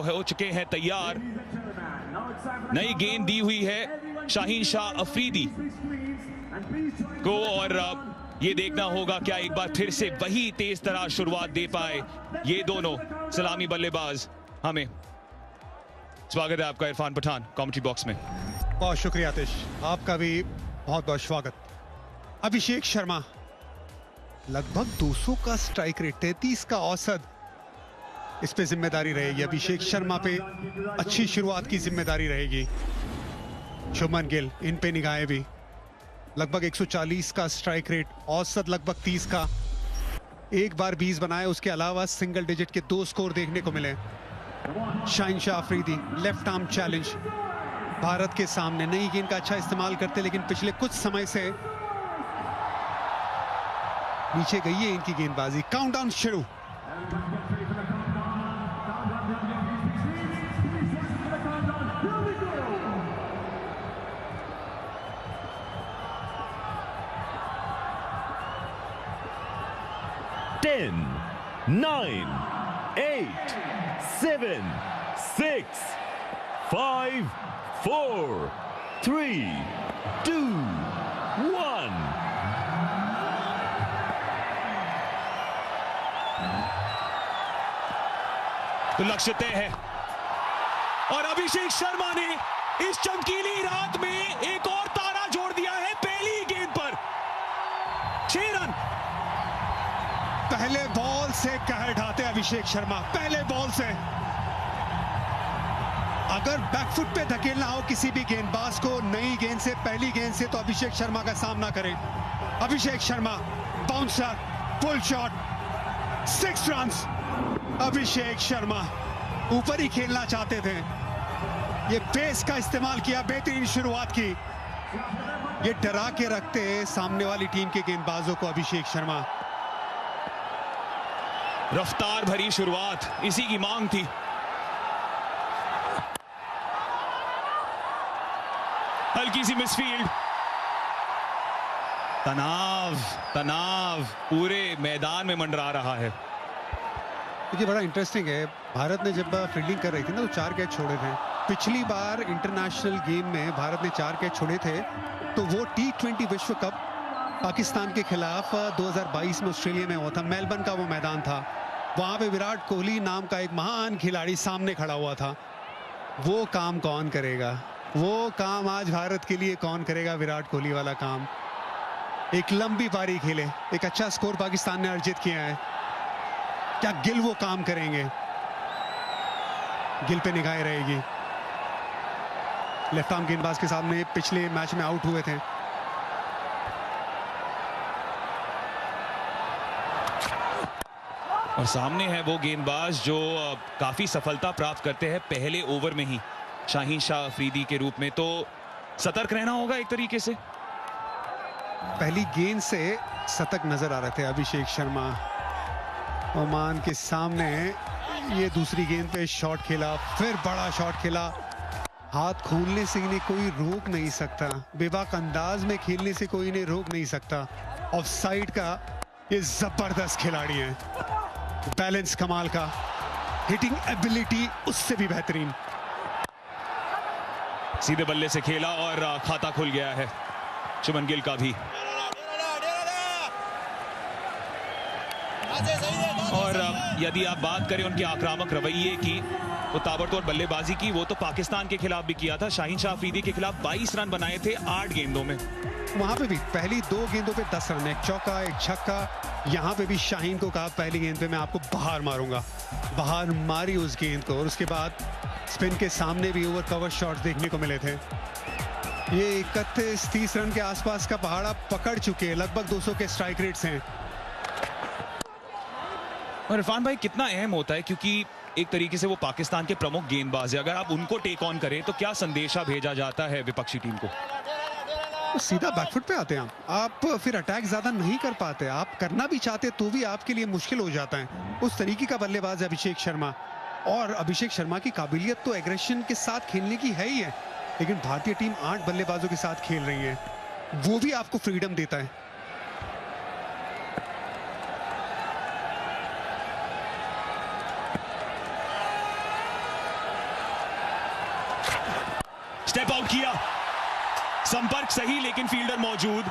हो चुके हैं तैयार। नई गेंद दी हुई है शाहीन शाह अफरीदी को और ये देखना होगा क्या एक बार फिर से वही तेज तरार शुरुआत दे पाए ये दोनों सलामी बल्लेबाज। हमें स्वागत है आपका इरफान पठान कमेंट्री बॉक्स में। बहुत शुक्रिया आतिश, आपका भी बहुत बहुत स्वागत। अभिषेक शर्मा लगभग 200 का स्ट्राइक रेट, 33 का औसत, इस पे जिम्मेदारी रहेगी। अभिषेक शर्मा पे अच्छी शुरुआत की जिम्मेदारी रहेगी। शुभमन गिल, इन पे निगाहें भी। लगभग 140 का स्ट्राइक रेट, औसत लगभग 30 का, एक बार 20 बनाए, उसके अलावा सिंगल डिजिट के 2 स्कोर देखने को मिले। Shaheen Shah Afridi left arm challenge Bharat के सामने। नई गेंद का अच्छा इस्तेमाल करते, लेकिन पिछले कुछ समय से नीचे गई है इनकी गेंदबाजी। काउंटडाउन शुरू। Ten, 9, 8, 7, 6, 5, 4, 3, 2, 1. तो लक्ष्य तय है और अभिषेक शर्मा ने इस चमकीली रात में एक और तारा जोड़ दिया है। पहली गेंद पर 6 रन। पहले बॉल से कहर ढाते अभिषेक शर्मा, पहले बॉल से। अगर बैकफुट पे धकेलना हो किसी भी गेंदबाज को नई गेंद से, पहली गेंद से, तो अभिषेक शर्मा का सामना करें। Abhishek Sharma, bouncer, full shot, 6 runs. Abhishek Sharma ऊपर ही खेलना चाहते थे, ये पेस का इस्तेमाल किया, बेहतरीन शुरुआत की। ये डरा के रखते सामने वाली टीम के गेंदबाजों को अभिषेक शर्मा। रफ्तार भरी शुरुआत इसी की मांग थी। हल्की सी मिसफील्ड। तनाव पूरे मैदान में मंडरा रहा है। देखिए बड़ा इंटरेस्टिंग है, भारत ने जब फील्डिंग कर रही थी ना तो 4 कैच छोड़े थे। पिछली बार इंटरनेशनल गेम में भारत ने 4 कैच छोड़े थे, तो वो T20 विश्व कप पाकिस्तान के खिलाफ 2022 में ऑस्ट्रेलिया में हुआ था। मेलबर्न का वो मैदान था, वहां पे विराट कोहली नाम का एक महान खिलाड़ी सामने खड़ा हुआ था। वो काम कौन करेगा? वो काम आज भारत के लिए कौन करेगा? विराट कोहली वाला काम। एक लंबी पारी खेले, एक अच्छा स्कोर पाकिस्तान ने अर्जित किया है। क्या गिल वो काम करेंगे? गिल पे निगाहें रहेगी। लेफ्ट आर्म गेंदबाज के सामने पिछले मैच में आउट हुए थे। और सामने है वो गेंदबाज जो काफी सफलता प्राप्त करते हैं पहले ओवर में ही, शाहीन शाह अफरीदी के रूप में। तो सतर्क रहना होगा एक तरीके से। पहली गेंद से शतक नजर आ रहे थे अभिषेक शर्मा। ओमान के सामने ये दूसरी गेंद पे शॉट खेला, फिर बड़ा शॉट खेला। हाथ खोलने से इन्हें कोई रोक नहीं सकता, बेबाक अंदाज में खेलने से कोई इन्हें रोक नहीं सकता। ऑफ साइड का ये जबरदस्त खिलाड़ी है, बैलेंस कमाल का, हिटिंग एबिलिटी उससे भी बेहतरीन। सीधे बल्ले से खेला और खाता खुल गया है शुभमन गिल का भी। और यदि आप बात करें उनके आक्रामक रवैये की, वो ताबड़तोड़ बल्लेबाजी की, वो तो पाकिस्तान के खिलाफ भी किया था। शाहीन शाह अफरीदी के खिलाफ 22 रन बनाए थे 8 गेंदों में। वहां पे भी पहली 2 गेंदों पे 10 रन, एक चौका एक छक्का। यहां पे भी शाहीन को कहा पहली गेंद पे मैं आपको बाहर मारूंगा, बाहर मारी उस गेंद को। और उसके बाद स्पिन के सामने भी ओवर कवर शॉट्स देखने को मिले थे। ये 31-30 रन के आसपास का पहाड़ा पकड़ चुके हैं, लगभग 200 के स्ट्राइक रेट्स हैं। और इरफान भाई कितना अहम होता है, क्योंकि एक तरीके से वो पाकिस्तान के प्रमुख गेंदबाज है। अगर आप उनको टेक ऑन करें तो क्या संदेशा भेजा जाता है विपक्षी टीम को? तो सीधा बैकफुट पे आते हैं आप फिर अटैक ज्यादा नहीं कर पाते। आप करना भी चाहते तो भी आपके लिए मुश्किल हो जाता है। उस तरीके का बल्लेबाज है अभिषेक शर्मा। और अभिषेक शर्मा की काबिलियत तो एग्रेशन के साथ खेलने की है ही है, लेकिन भारतीय टीम 8 बल्लेबाजों के साथ खेल रही है, वो भी आपको फ्रीडम देता है। स्टेप आउट किया, संपर्क सही लेकिन फील्डर मौजूद।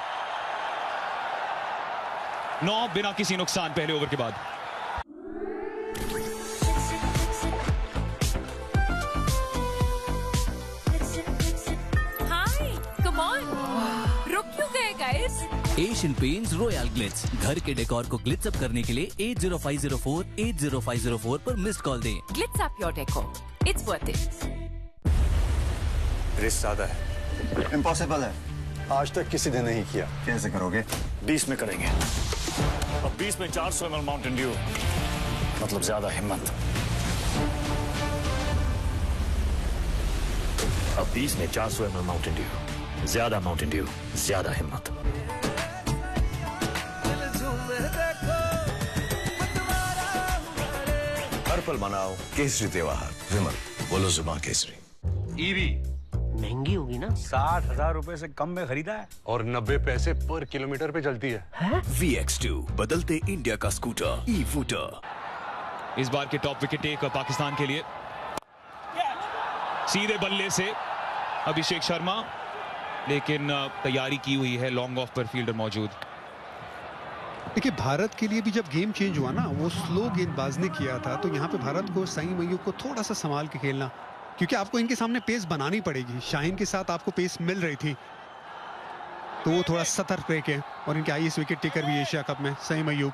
9 बिना किसी नुकसान पहले ओवर के बाद। हाय, कम ऑन, रुक क्यों गए guys? Asian paints royal Glitz, घर के डेकोर को ग्लिट्स अप करने के लिए 80504 पर मिस्ड कॉल दें। Glitz up your decor, it's worth it. Risk ज्यादा है, इम्पॉसिबल है, आज तक किसी ने नहीं किया। कैसे करोगे? 20 में करेंगे। अब 20 में 400 ml माउंटेन ड्यू, मतलब ज्यादा हिम्मत। अब 20 में 400 ml माउंटेन ड्यू, ज्यादा माउंटेन ड्यू, ज्यादा हिम्मत। हर पल मनाओ केसरी त्योहार। विमल, बोलो जुबान केसरी। ईवी महंगी होगी ना? 60,000 रुपए से कम में खरीदा है और 90 पैसे पर किलोमीटर पे चलती है। VX2 बदलते इंडिया का स्कूटर ई-फूटर। इस बार के टॉप विकेट टेक पाकिस्तान के लिए, सीधे बल्ले से अभिषेक शर्मा, लेकिन तैयारी की हुई है, लॉन्ग ऑफ पर फील्डर मौजूद। देखिए, भारत के लिए भी जब गेम चेंज हुआ ना, वो स्लो गेंदबाज ने किया था, तो यहाँ पे भारत को साई मयूर को थोड़ा सा संभाल के खेलना, क्योंकि आपको इनके सामने पेस बनानी पड़ेगी। शाहीन के साथ आपको पेस मिल रही थी, तो वो थोड़ा सतर्क रह के, और इनके आईएएस विकेट टेकर भी एशिया कप में साई मयूर,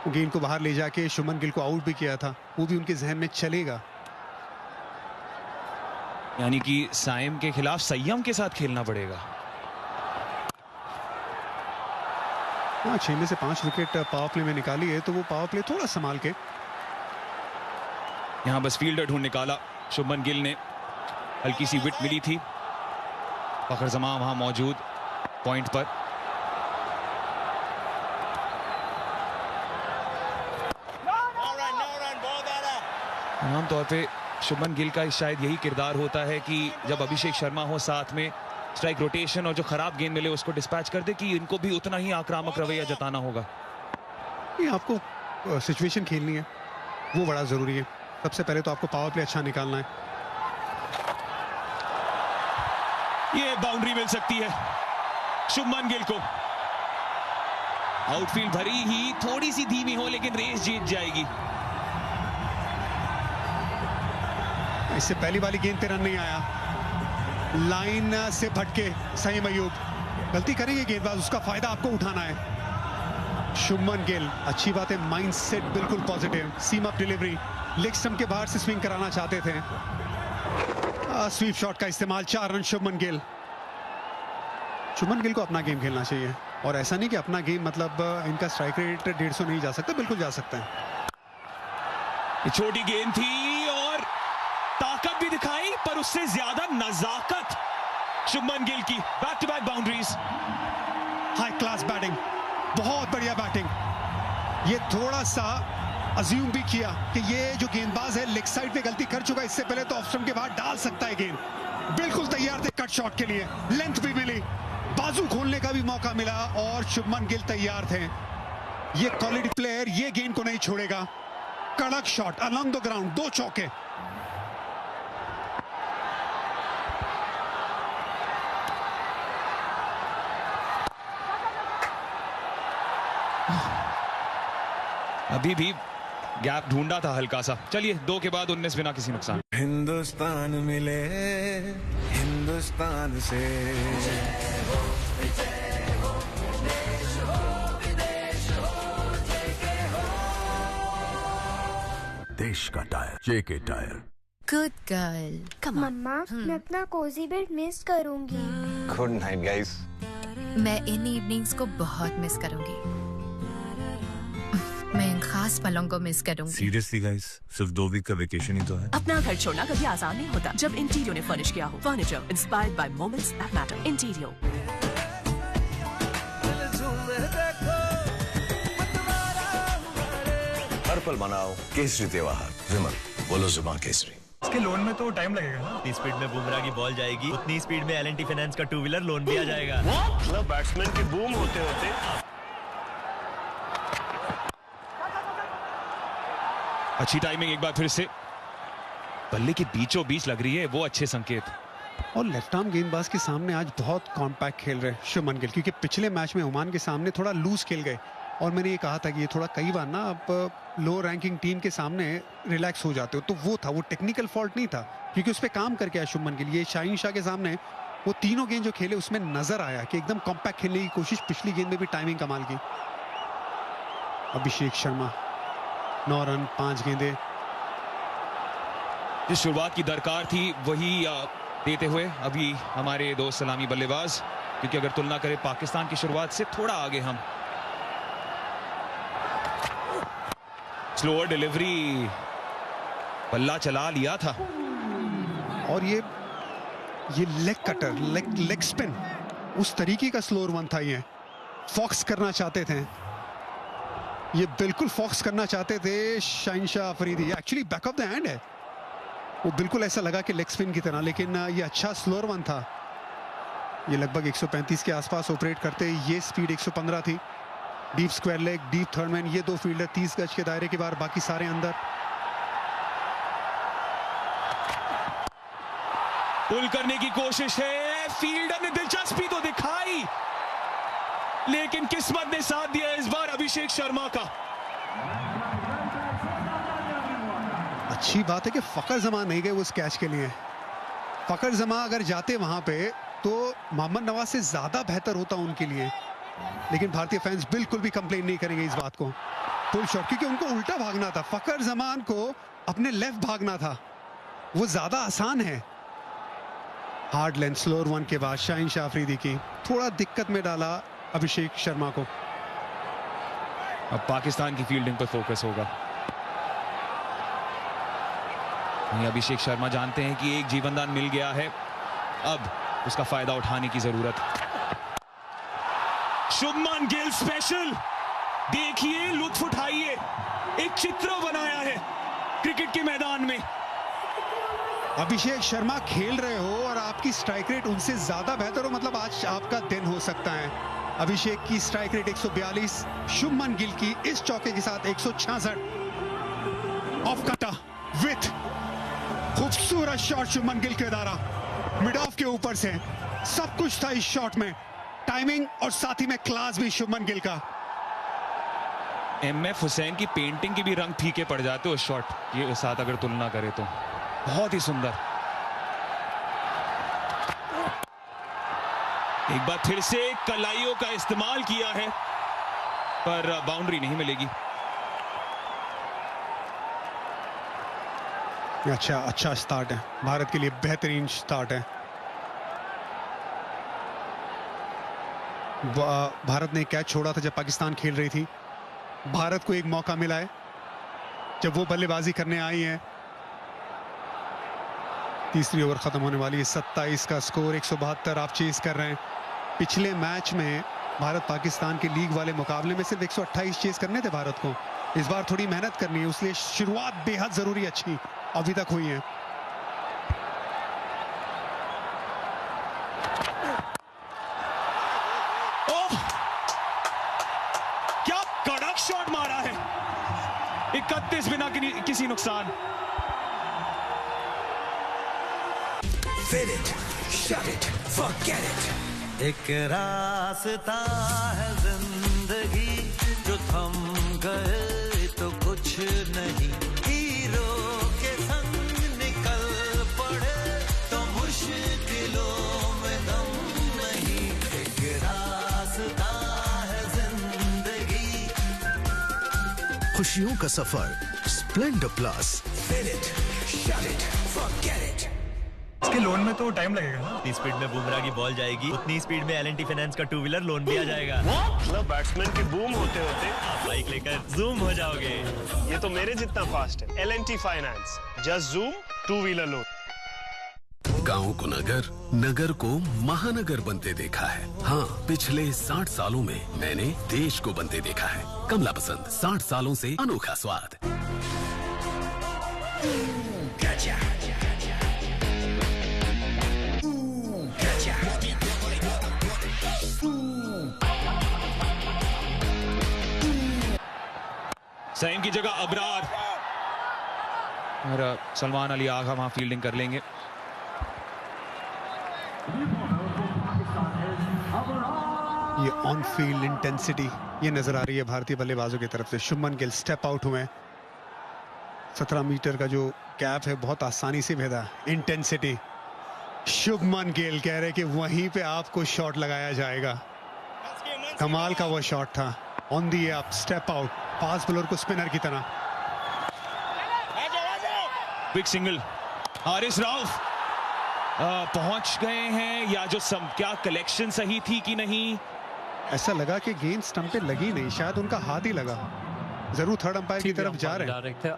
गेंद को बाहर ले जाके शुभमन गिल को आउट भी किया था, वो भी उनके जहन में चलेगा। यानी कि साइम के खिलाफ संयम के साथ खेलना पड़ेगा। हाँ, 6 में से 5 विकेट पावर प्ले में निकाली है, तो वो पावर प्ले थोड़ा संभाल के। यहां बस फील्डर ढूंढ निकाला शुभमन गिल ने, हल्की सी विट मिली थी। फखर जमान वहां मौजूद पॉइंट पर। आमतौर पे शुभमन गिल का शायद यही किरदार होता है कि जब अभिषेक शर्मा हो साथ में, स्ट्राइक रोटेशन और जो खराब गेंद मिले उसको डिस्पैच कर दे, कि इनको भी उतना ही आक्रामक रवैया जताना होगा। ये आपको सिचुएशन खेलनी है, वो बड़ा जरूरी है। सबसे पहले तो आपको पावर प्ले अच्छा निकालना है। ये बाउंड्री मिल सकती है शुभमन गिल को। आउटफील्ड भरी ही थोड़ी सी धीमी हो, लेकिन रेस जीत जाएगी। इससे पहली वाली गेंद पे रन नहीं आया, लाइन से भटके सही मयूब। गलती करेंगे गेंदबाज, उसका फायदा आपको उठाना है। शुभमन गिल, अच्छी बात है, माइंड सेट बिल्कुल पॉजिटिव। सीम अप डिलीवरी, लेग स्टंप के बाहर से स्विंग कराना चाहते थे। स्वीप शॉट का इस्तेमाल, 4 रन शुभमन गिल। शुभमन गिल को अपना गेम खेलना चाहिए, और ऐसा नहीं कि अपना गेम मतलब इनका स्ट्राइक रेट 150 नहीं जा सकता, बिल्कुल जा सकता है। छोटी गेंद थी और ताकत भी दिखाई, पर उससे ज्यादा नजाकत शुभमन गिल की। Back to back boundaries. High class batting, बहुत बढ़िया बैटिंग। ये थोड़ा सा अज्यूम भी किया कि ये जो गेंदबाज है लेग साइड पे गलती कर चुका, इससे पहले तो ऑफ स्टंप के बाहर डाल सकता है गेंद। बिल्कुल तैयार थे कट शॉट के लिए, लेंथ भी मिली, बाजू खोलने का भी मौका मिला, और शुभमन गिल तैयार थे। ये क्वालिटी प्लेयर ये गेंद को नहीं छोड़ेगा। कड़क शॉट अलोंग द ग्राउंड, 2 चौके। अभी भी गैप ढूंढा था हल्का सा। चलिए, 2 के बाद 19 बिना किसी नुकसान। हिंदुस्तान मिले हिंदुस्तान से। देश का tyre, JK tyre. Good girl, come on. Mumma, मैं अपना कोजी बेड मिस करूंगी। Good night guys. मैं इन इवनिंग्स को बहुत मिस करूंगी। मैं इन खास पलों को मिस करूंगी। सीरियसली गाइस, सिर्फ 2 वीक का वेकेशन ही तो है। अपना घर छोड़ना कभी आसान नहीं होता, जब इंटीरियो ने फर्निश किया हो। Furniture inspired by moments that matter. Interio. हर पल मनाओ केसरी त्योहार। विमल, बोलो जुबान केसरी। इसके लोन में तो टाइम लगेगा ना। जितनी स्पीड में बुमराह की बॉल जाएगी, उतनी स्पीड में L&T फाइनेंस का 2 व्हीलर लोन भी आ जाएगा। मतलब बैट्समैन के बूम होते होते अच्छी टाइमिंग एक बार फिर से। बल्ले के बीचों बीच लग रही है, वो अच्छे संकेत। और लेफ्ट आर्म गेंदबाज के सामने आज बहुत कॉम्पैक्ट खेल रहे हैं शुभमन गिल, क्योंकि पिछले मैच में ओमान के सामने थोड़ा लूज खेल गए और मैंने ये कहा था कि ये थोड़ा कई बार ना आप लो रैंकिंग टीम के सामने रिलैक्स हो जाते हो, तो वो था, वो टेक्निकल फॉल्ट नहीं था क्योंकि उस पर काम करके आया शुभमन गिल। ये शाहीन शाह के सामने वो तीनों गेंद जो खेले उसमें नजर आया कि एकदम कॉम्पैक्ट खेलने की कोशिश, पिछली गेंद में भी टाइमिंग कमाल की। अभिषेक शर्मा 9 रन 5 गेंदे। जिस शुरुआत की दरकार थी वही देते हुए अभी हमारे दो सलामी बल्लेबाज, क्योंकि अगर तुलना करें पाकिस्तान की शुरुआत से थोड़ा आगे हम। स्लोअर डिलीवरी, बल्ला चला लिया था। और ये लेग कटर, लेग स्पिन, उस तरीके का स्लोअर वन था। ये फॉक्स करना चाहते थे, ये बिल्कुल फॉक्स करना चाहते थे Shaheen Shah Afridi. Actually back of the hand है, वो बिल्कुल ऐसा लगा कि लेग स्पिन की तरह, लेकिन ये अच्छा स्लोअर वन था। ये लगभग 135 के आसपास ऑपरेट करते, ये स्पीड 115 थी। Deep square leg, deep third man, ये दो फील्डर 30 गज के दायरे के बाहर, बाकी सारे अंदर। पुल करने की कोशिश है, फील्डर ने दिलचस्पी तो दिखाई लेकिन किस्मत ने साथ दिया इस बार अभिषेक शर्मा का। अच्छी बात है कि फकर जमा नहीं गए उस कैच के लिए। फकर जमा अगर जाते वहां पे तो मोहम्मद नवाज से ज्यादा बेहतर होता उनके लिए, लेकिन भारतीय फैंस बिल्कुल भी कंप्लेन नहीं करेंगे इस बात को। पुल शॉट, क्योंकि उनको उल्टा भागना था, फकर जमान को अपने लेफ्ट भागना था, वो ज्यादा आसान है। हार्ड लेंथ स्लोअर वन के बाद शाहीन शाह अफरीदी की थोड़ा दिक्कत में डाला अभिषेक शर्मा को। अब पाकिस्तान की फील्डिंग पर फोकस होगा। अभिषेक शर्मा जानते हैं कि एक जीवनदान मिल गया है, अब उसका फायदा उठाने की जरूरत। शुभमन गिल स्पेशल, देखिए, लुत्फ उठाइए, एक चित्र बनाया है क्रिकेट के मैदान में। अभिषेक शर्मा खेल रहे हो और आपकी स्ट्राइक रेट उनसे ज्यादा बेहतर हो, मतलब आज आपका दिन हो सकता है। अभिषेक की स्ट्राइक रेट 142, शुभमन गिल की इस चौके के साथ 166। ऑफ कटा विथ खूबसूरत शॉट शुभमन गिल के द्वारा, मिड ऑफ के ऊपर से, सब कुछ था इस शॉट में, टाइमिंग और साथ ही में क्लास भी शुभमन गिल का। एमएफ हुसैन की पेंटिंग के भी रंग फीके पड़ जाते उस शॉट के साथ अगर तुलना करें तो। बहुत ही सुंदर। एक बार फिर से कलाइयों का इस्तेमाल किया है पर बाउंड्री नहीं मिलेगी। अच्छा स्टार्ट है भारत के लिए, बेहतरीन स्टार्ट है। भारत ने कैच छोड़ा था जब पाकिस्तान खेल रही थी। भारत को एक मौका मिला है जब वो बल्लेबाजी करने आई है। तीसरी ओवर खत्म होने वाली है, 27 का स्कोर, 172 आप चेस कर रहे हैं। पिछले मैच में भारत पाकिस्तान के लीग वाले मुकाबले में सिर्फ 128 चेस करने थे भारत को। इस बार थोड़ी मेहनत करनी है, इसलिए शुरुआत बेहद जरूरी अच्छी अभी तक हुई है। ओह, क्या कड़क शॉट मारा है, 31 बिना किसी नुकसान। Fit it, shut it, forget it. एक रास्ता है जिंदगी जो थम गए तो कुछ नहीं, हीरो के संग निकल पड़े तो मुश्किलों में दम नहीं। एक रास्ता है जिंदगी, खुशियों का सफर, Splendor Plus. Fit it, shut it, forget it. इसके लोन में तो टाइम लगेगा ना। जितनी स्पीड में बुमराह की बॉल जाएगी उतनी स्पीड में एल&टी फाइनेंस का 2 व्हीलर लोन भी आ जाएगा। मतलब बैट्समैन की बूम होते होते आप बाइक लेकर जूम हो जाओगे। ये तो मेरे जितना फास्ट है। L&T finance, just zoom 2 wheeler loan. गांव को नगर, नगर को महानगर बनते देखा है। हाँ, पिछले 60 सालों में मैंने देश को बनते देखा है। कमला पसंद, 60 सालों से अनोखा स्वाद। सईम की जगह अबरार, और सलमान अली आगा वहां फील्डिंग कर लेंगे। ये ऑन फील्ड इंटेंसिटी ये नजर आ रही है भारतीय बल्लेबाजों की तरफ से। शुभमन गिल स्टेप आउट हुए, 17 मीटर का जो गैप है बहुत आसानी से भेदा। इंटेंसिटी, शुभमन गिल कह रहे कि वहीं पे आपको शॉट लगाया जाएगा। कमाल का वो शॉट था, on the up step out, fast bowler को स्पिनर की तरह। बिग सिंगल, हारिस राउफ पहुंच गए हैं या जो क्या कलेक्शन सही थी कि नहीं? ऐसा लगा कि गेंद स्टंप पे लगी नहीं, शायद उनका हाथ ही लगा। जरूर थर्ड अंपायर की तरफ जा रहे हैं।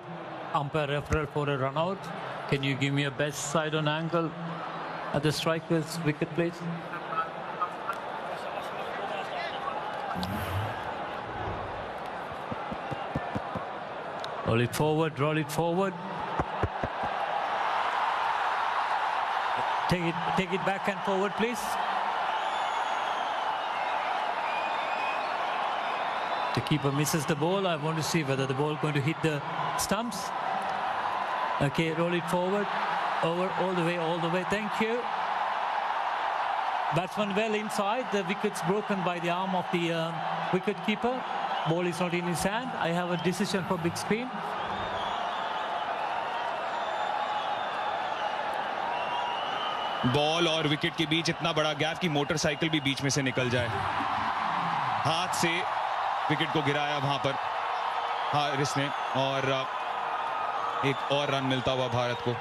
Umpire referral for a run out. Can you give me a best side on angle at the striker's wicket, please? Roll it forward, roll it forward. Take it back and forward, please. The keeper misses the ball. I want to see whether the ball going to hit the stumps. Okay, roll it forward, over, all the way. Thank you. Batsman well inside. The wicket's broken by the arm of the wicket keeper. Ball is not in his hand. I have a decision for big screen. Ball और wicket के बीच इतना बड़ा gap कि motorcycle भी बीच में से निकल जाए। हाथ से विकेट को गिराया वहां पर हारिस ने, और एक और रन मिलता हुआ भारत को।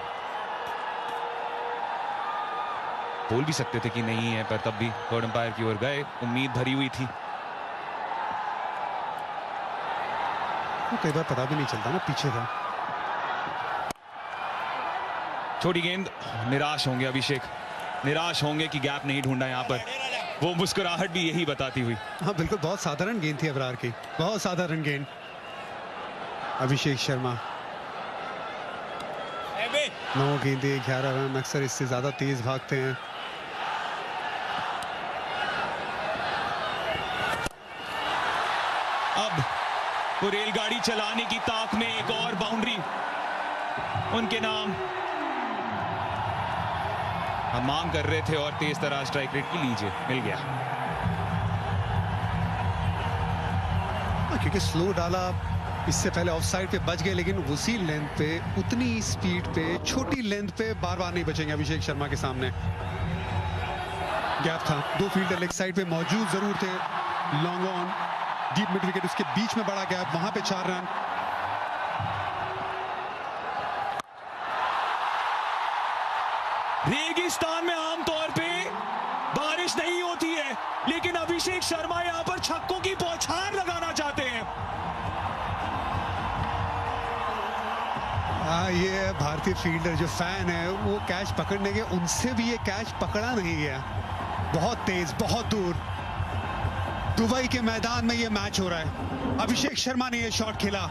बोल भी सकते थे कि नहीं है, पर तब भी थर्ड अंपायर की ओर गए, उम्मीद भरी हुई थी। कई बार पता भी नहीं चलता ना, पीछे था। छोटी गेंद, निराश होंगे अभिषेक, निराश होंगे कि गैप नहीं ढूंढा यहां पर। वो मुस्कुराहट भी यही बताती हुई। हाँ बिल्कुल, बहुत साधारण गेंद थी अबरार की, बहुत साधारण गेंद। अभिषेक शर्मा 9 गेंदे 11 रन, अक्सर इससे ज्यादा तेज भागते हैं। अब वो रेलगाड़ी चलाने की ताक में एक और बाउंड्री उनके नाम। हम मांग कर रहे थे और तेज तरह स्ट्राइक रेट की, लीजिए मिल गया। क्योंकि स्लो डाला, इससे पहले ऑफ साइड पे बच गए, लेकिन उसी लेंथ पे, उतनी स्पीड पे, छोटी लेंथ पे बार बार नहीं बचेंगे अभिषेक शर्मा के सामने। गैप था, 2 फील्डर लेग साइड पे मौजूद जरूर थे। Long on, deep mid wicket, उसके बीच में बड़ा गैप, वहां पे 4 रन। रेगिस्तान में आमतौर पे बारिश नहीं होती है, लेकिन अभिषेक शर्मा यहां पर छक्कों की बौछार लगाना चाहते हैं। ये भारतीय फील्डर जो फैन है वो कैच पकड़ने के, उनसे भी ये कैच पकड़ा नहीं गया। बहुत तेज, बहुत दूर। दुबई के मैदान में ये मैच हो रहा है, अभिषेक शर्मा ने ये शॉट खेला,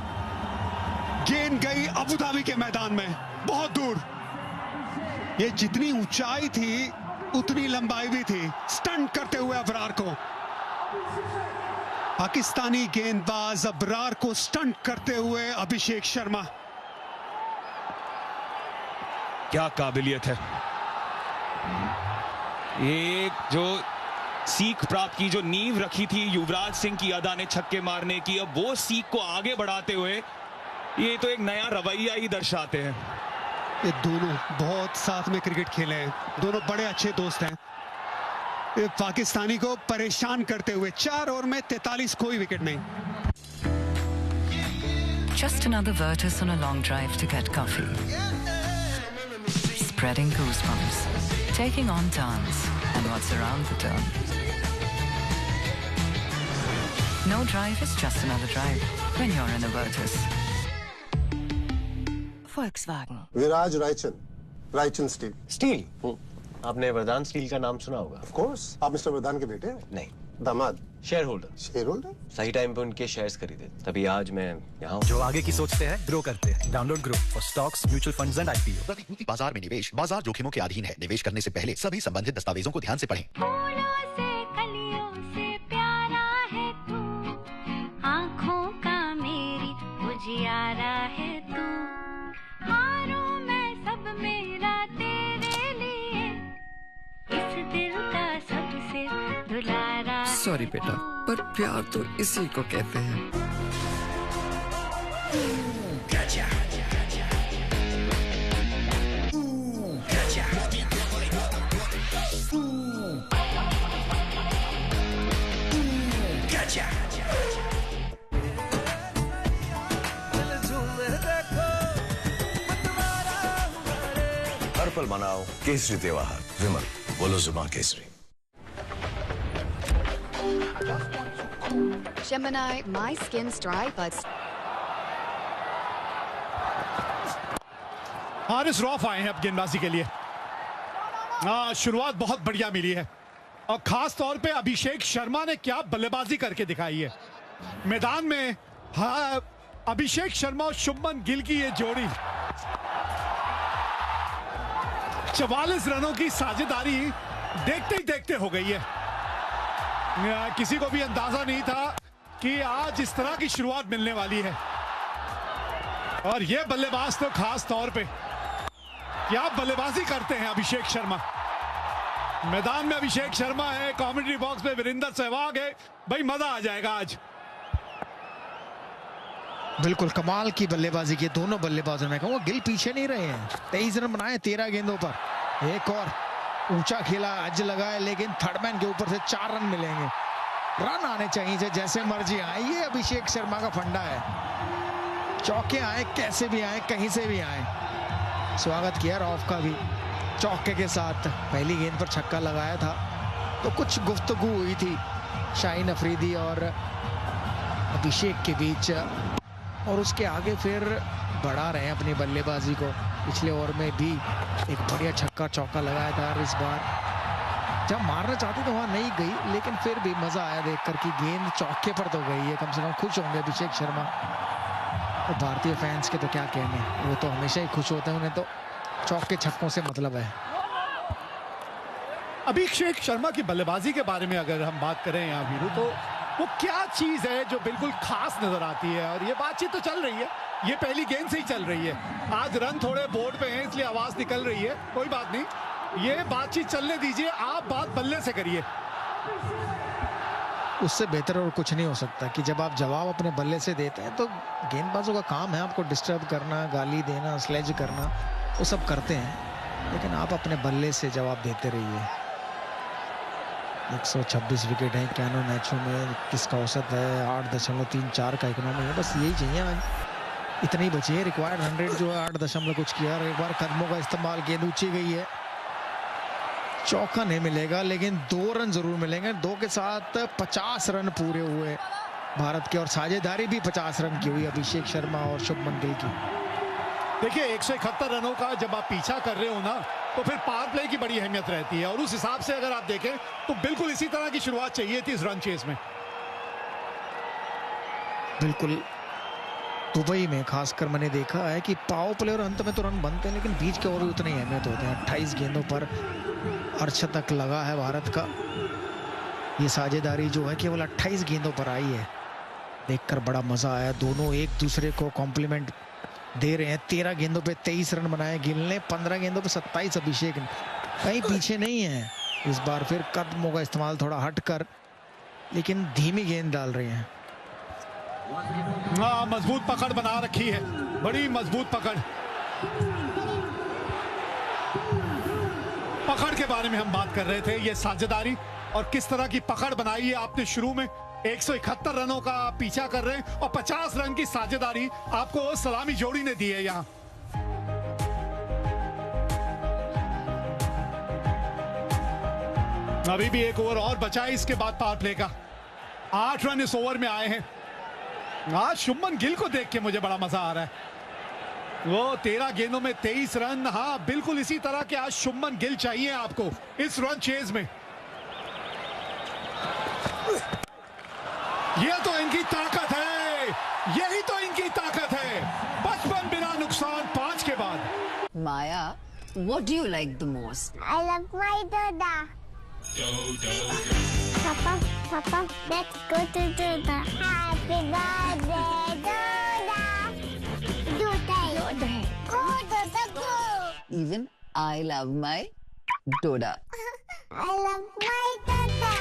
गेंद गई अबू धाबी के मैदान में, बहुत दूर। ये जितनी ऊंचाई थी उतनी लंबाई भी थी, स्टंट करते हुए अबरार को। पाकिस्तानी गेंदबाज अबरार को स्टंट करते हुए अभिषेक शर्मा। क्या काबिलियत है, एक जो सीख प्राप्त की, जो नींव रखी थी युवराज सिंह की अदा ने छक्के मारने की, अब वो सीख को आगे बढ़ाते हुए ये तो एक नया रवैया ही दर्शाते हैं। ये दोनों बहुत साथ में क्रिकेट खेले हैं, दोनों बड़े अच्छे दोस्त हैं। ये पाकिस्तानी को परेशान करते हुए 4 ओवर में 43, कोई विकेट नहीं। Just another Virtus on a long drive to get coffee. Spreading goosebumps, taking on dance and what's around the turn. No drive is just another drive when you're in a Virtus. Volkswagen. Viraj Raichan, Raichan steel. Steel? आपने Vardaan steel का नाम सुना होगा। Of course, आप mister वरदान के बेटे हैं? नहीं, दामाद। Share holder. Share holder? सही टाइम पे उनके शेयर्स खरीदे, तभी आज मैं यहाँ हूँ। जो आगे की सोचते हैं, ग्रो करते हैं। Download grow for stocks, mutual funds and IPO. प्रतिभूति बाजार में निवेश बाजार जोखिमों के अधीन है। निवेश करने से पहले सभी संबंधित दस्तावेजों को ध्यान से पढ़ें। फूलों से कलियों से प्यारा है तू, आँखों का मेरी उजियारा है तू। सॉरी बेटा, पर प्यार तो इसी को कहते हैं। हर पल मनाओ केसरी त्योहार। विमल, बोलो जुबान Kesari. Gemini, my skin's dry, but Haris Rauf आए हैं अब गेंदबाजी के लिए। शुरुआत बहुत बढ़िया मिली है और खास तौर पे अभिषेक शर्मा ने क्या बल्लेबाजी करके दिखाई है मैदान में। अभिषेक शर्मा और शुभमन गिल की ये जोड़ी 44 रनों की साझेदारी देखते ही देखते हो गई है। किसी को भी अंदाजा नहीं था कि आज इस तरह की शुरुआत मिलने वाली है। और ये बल्लेबाज तो खास तौर पे क्या बल्लेबाजी करते हैं अभिषेक शर्मा। मैदान में अभिषेक शर्मा है, कमेंट्री बॉक्स में वीरेंद्र सहवाग है। भाई मजा आ जाएगा आज। बिल्कुल कमाल की बल्लेबाजी की दोनों बल्लेबाजों में। कहूँगा गिल पीछे नहीं रहे हैं। 23 रन बनाए 13 गेंदों पर। एक और ऊंचा खेला, अज लगाए, लेकिन थर्डमैन के ऊपर से 4 रन मिलेंगे। रन आने चाहिए जैसे मर्जी आए। ये अभिषेक शर्मा का फंडा है। चौके आए, कैसे भी आए, कहीं से भी आए। स्वागत किया रऊफ का भी चौके के साथ। पहली गेंद पर छक्का लगाया था तो कुछ गुफ्तगू हुई थी शाहीन अफरीदी और अभिषेक के बीच, और उसके आगे फिर बढ़ा रहे हैं अपनी बल्लेबाजी को। पिछले ओवर में भी एक बढ़िया छक्का चौका लगाया था। और इस बार जब मारना चाहती तो वहां नहीं गई, लेकिन फिर भी मजा आया देखकर कि गेंद चौके पर तो गई है। कम से कम खुश होंगे अभिषेक शर्मा। और भारतीय फैंस के तो क्या कहने, वो तो हमेशा ही खुश होते हैं। उन्हें तो चौके छक्कों से मतलब है। अभिषेक शर्मा की बल्लेबाजी के बारे में अगर हम बात करें यहाँ वीरू, तो वो क्या चीज है जो बिल्कुल खास नजर आती है। और ये बातचीत तो चल रही है, ये पहली गेंद से ही चल रही है। आज रन थोड़े बोर्ड पे हैं इसलिए आवाज निकल रही है, कोई बात नहीं, ये बातचीत चलने दीजिए। आप बात बल्ले से करिए। उससे बेहतर और कुछ नहीं हो सकता कि जब आप जवाब अपने बल्ले से देते हैं तो गेंदबाजों का काम है आपको डिस्टर्ब करना, गाली देना, स्लेज करना, वो सब करते हैं, लेकिन आप अपने बल्ले से जवाब देते रहिए। 126 विकेट है कैनो मैचों में, किसका औसत है 8.34 का इकोनॉमी है। बस यही चाहिए आज, इतनी बची है। रिक्वायर्ड 100 जो है 8 कुछ किया। और एक बार कदमों का इस्तेमाल, गेंद ऊंची गई है, चौका नहीं मिलेगा लेकिन 2 रन जरूर मिलेंगे। 2 के साथ 50 रन पूरे हुए भारत के, और साझेदारी भी 50 रन की हुई अभिषेक शर्मा और शुभमन गिल की। देखिए 171 रनों का जब आप पीछा कर रहे हो ना, तो फिर पावर प्ले की बड़ी अहमियत रहती है। और उस हिसाब से अगर आप देखें तो बिल्कुल इसी तरह की शुरुआत चाहिए थी इस रन चेस में। बिल्कुल दुबई में खासकर मैंने देखा है कि पावर प्ले और अंत में तो रन बनते हैं, लेकिन बीच के ओवर भी उतने ही अहमियत होते हैं। 28 गेंदों पर अर्धशतक लगा है भारत का। ये साझेदारी जो है केवल 28 गेंदों पर आई है। देखकर बड़ा मजा आया। दोनों एक दूसरे को कॉम्प्लीमेंट दे रहे हैं। 13 गेंदों पे 23 रन बनाए गिल ने, 15 गेंदों पे 27 अभिषेक ने। कहीं पीछे नहीं है। इस बार फिर कदमों का इस्तेमाल थोड़ा हटकर, लेकिन धीमी गेंद डाल रहे हैं। मजबूत पकड़ बना रखी है, बड़ी मजबूत पकड़। पकड़ के बारे में हम बात कर रहे थे, ये साझेदारी और किस तरह की पकड़ बनाई है आपने शुरू में। 171 रनों का पीछा कर रहे हैं और 50 रन की साझेदारी आपको सलामी जोड़ी ने दी है यहां। अभी भी एक ओवर और बचा है इसके बाद पावर प्ले का। 8 रन इस ओवर में आए हैं। आज शुभमन गिल को देख के मुझे बड़ा मजा आ रहा है। वो 13 गेंदों में 23 रन। हाँ बिल्कुल इसी तरह के आज शुभमन गिल चाहिए आपको इस रन चेज में। ये तो इनकी ताकत है, यही तो इनकी ताकत है। 55 बिना नुकसान 5 के बाद। माया, what do you like the most? I love my Doda. Papa, let's go to Doda. Happy birthday, Doda. Doda. Go, Doda, go. Even I love my Doda. I love my Doda.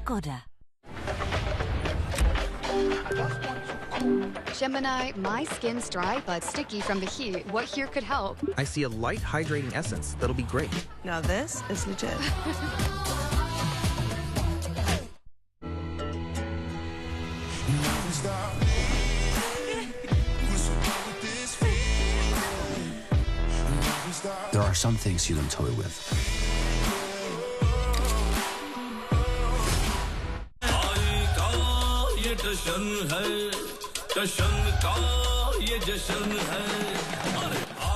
Skoda. Gemini, my skin's dry but sticky from the heat. What here could help? I see a light hydrating essence that'll be great. Now this is legit. There are some things you don't toy with.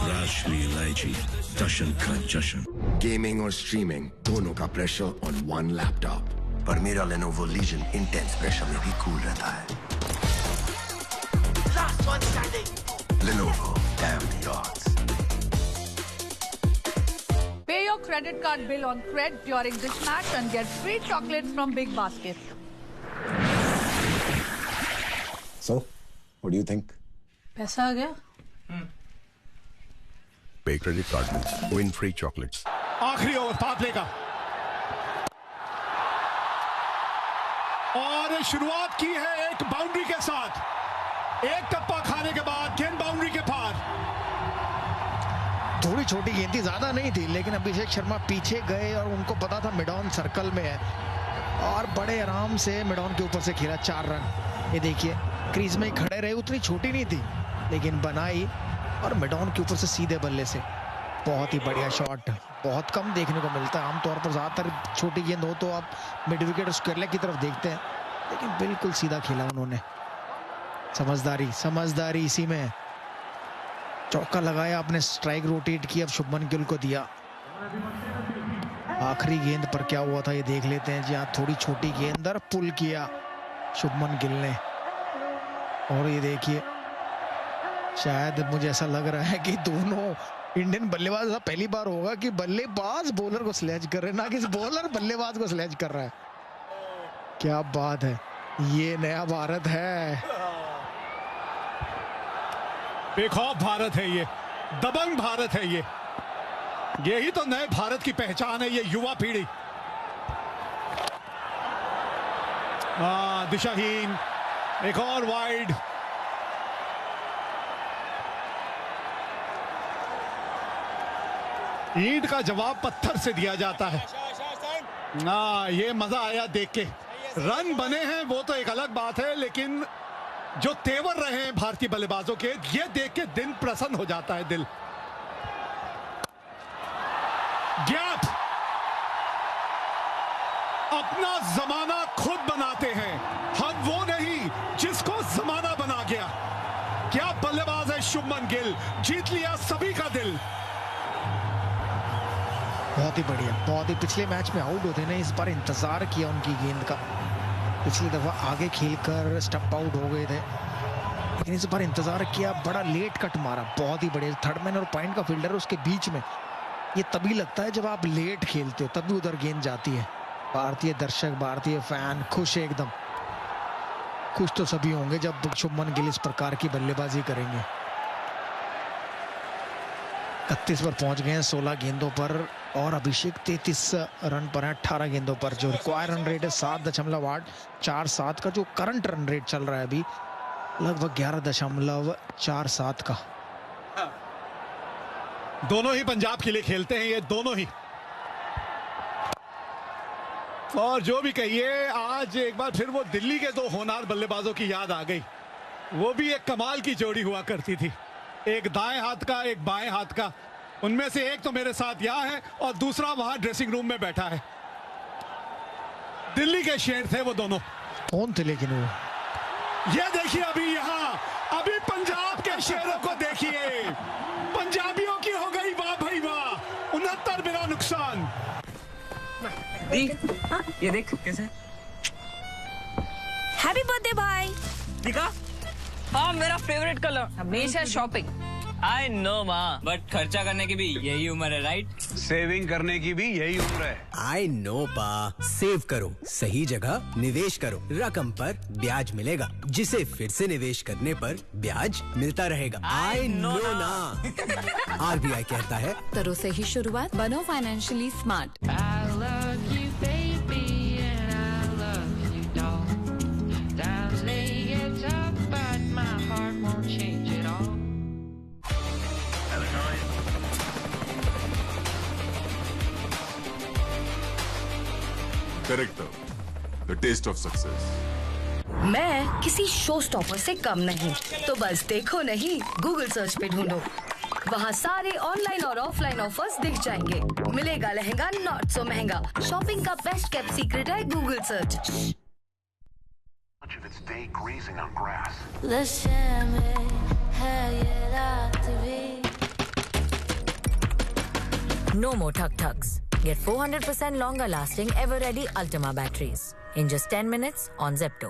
Rashmi Ilaichi, Dashan ka Jashan. Gaming और streaming दोनों का pressure on one laptop. पर मेरा Lenovo Legion intense pressure में भी cool रहता है. Last one standing. Lenovo, damn the odds. Pay your credit card bill on Cred during this match and get free chocolates from Big Basket. So, what do you think? पैसा आ गया? Pay credit card means win free chocolates. आखिरी over फासले का और शुरुआत की है एक बाउंड्री के साथ. एक टप्पा खाने के बाद गेंद बाउंड्री के पार. थोड़ी छोटी गेंद थी, ज्यादा नहीं थी, लेकिन अभिषेक शर्मा पीछे गए और उनको पता था मिड ऑन सर्कल में है और बड़े आराम से मिड ऑन के ऊपर से खेला 4 रन. ये देखिए क्रीज में ही खड़े रहे, उतनी छोटी नहीं थी लेकिन बनाई और मिड ऑन के ऊपर से सीधे बल्ले से. बहुत ही बढ़िया शॉट, बहुत कम देखने को मिलता है. आमतौर पर ज्यादातर छोटी गेंद हो तो आप मिड विकेट और स्क्वायर लेग की तरफ देखते हैं, लेकिन बिल्कुल सीधा खेला उन्होंने. समझदारी इसी में. चौका लगाया, आपने स्ट्राइक रोटेट की, अब शुभमन गिल को दिया. आखिरी गेंद पर क्या हुआ था ये देख लेते हैं. जी हाँ, थोड़ी छोटी गेंद और पुल किया शुभमन गिल ने. और ये देखिए शायद मुझे ऐसा लग रहा है कि दोनों इंडियन बल्लेबाज, ऐसा पहली बार होगा कि बल्लेबाज बॉलर को स्लैज कर रहे हैं, ना कि बॉलर बल्लेबाज को स्लैज कर रहा है. क्या बात है, ये नया भारत है. बेखौफ भारत है ये, दबंग भारत है ये. यही तो नए भारत की पहचान है, ये युवा पीढ़ी. दिशाहीन, एक और वाइड. ईंट का जवाब पत्थर से दिया जाता है. ये मजा आया देख के. रन बने हैं वो तो एक अलग बात है, लेकिन जो तेवर रहे हैं भारतीय बल्लेबाजों के, ये देख के दिन प्रसन्न हो जाता है दिल. गैप, अपना जमाना खुद बनाते हैं हम, वो नहीं जिसको जमाना बना गया. क्या बल्लेबाज है शुभमन गिल, जीत लिया सभी का दिल. बहुत ही बढ़िया, बहुत ही. पिछले मैच में आउट होते ने, इस बार इंतजार किया उनकी गेंद का. पिछली दफा आगे खेलकर स्टंप आउट हो गए थे, लेकिन इस बार इंतजार किया, बड़ा लेट कट मारा. बहुत ही बढ़िया. थर्ड मैन और पॉइंट का फील्डर उसके बीच में. ये तभी लगता है जब आप लेट खेलते हो, तभी उधर गेंद जाती है. भारतीय दर्शक, भारतीय फैन खुश है एकदम. खुश तो सभी होंगे जब शुभमन गिल इस प्रकार की बल्लेबाजी करेंगे. 31 पर पहुंच गए हैं 16 गेंदों पर और अभिषेक 33 रन पर है 18 गेंदों पर. जो रिक्वायर रन रेट है 7.847 का, जो करंट रन रेट चल रहा है अभी लगभग 11.47 का. दोनों ही पंजाब के लिए खेलते हैं ये दोनों ही. और जो भी कहिए, आज एक बार फिर वो दिल्ली के 2 होनहार बल्लेबाजों की याद आ गई. वो भी एक कमाल की जोड़ी हुआ करती थी, एक दाएं हाथ का एक बाएं हाथ का. उनमें से एक तो मेरे साथ यहाँ है और दूसरा वहां ड्रेसिंग रूम में बैठा है. दिल्ली के शेर थे वो दोनों. कौन थे लेकिन वो? ये देखिए अभी यहाँ, अभी पंजाब के शेरों को देखिए. पंजाबियों की हो गई वाह भाई वाह. 69 बिना नुकसान. ये देख कैसे. हैप्पी बर्थडे भाई. दिखा. हाँ, मेरा फेवरेट कलर. हमेशा शॉपिंग. आई नो माँ, बट खर्चा करने की भी यही उम्र है, राइट? सेविंग करने की भी यही उम्र है. आई नो पा. सेव करो, सही जगह निवेश करो, रकम पर ब्याज मिलेगा, जिसे फिर से निवेश करने पर ब्याज मिलता रहेगा. आई नो ना. RBI कहता है, करो सही शुरुआत, बनो financially smart. Correct the test of success. मैं किसी शो स्टॉपर से कम नहीं, तो बस देखो नहीं, गूगल सर्च पे ढूंढो। वहाँ सारे ऑनलाइन और ऑफलाइन ऑफर्स दिख जाएंगे। मिलेगा लहंगा नॉट सो महंगा। शॉपिंग का बेस्ट केप्ट सीक्रेट है Google search. No more tuk-tuks. Get 400% longer lasting ever-ready Ultima batteries in just 10 minutes on Zepto.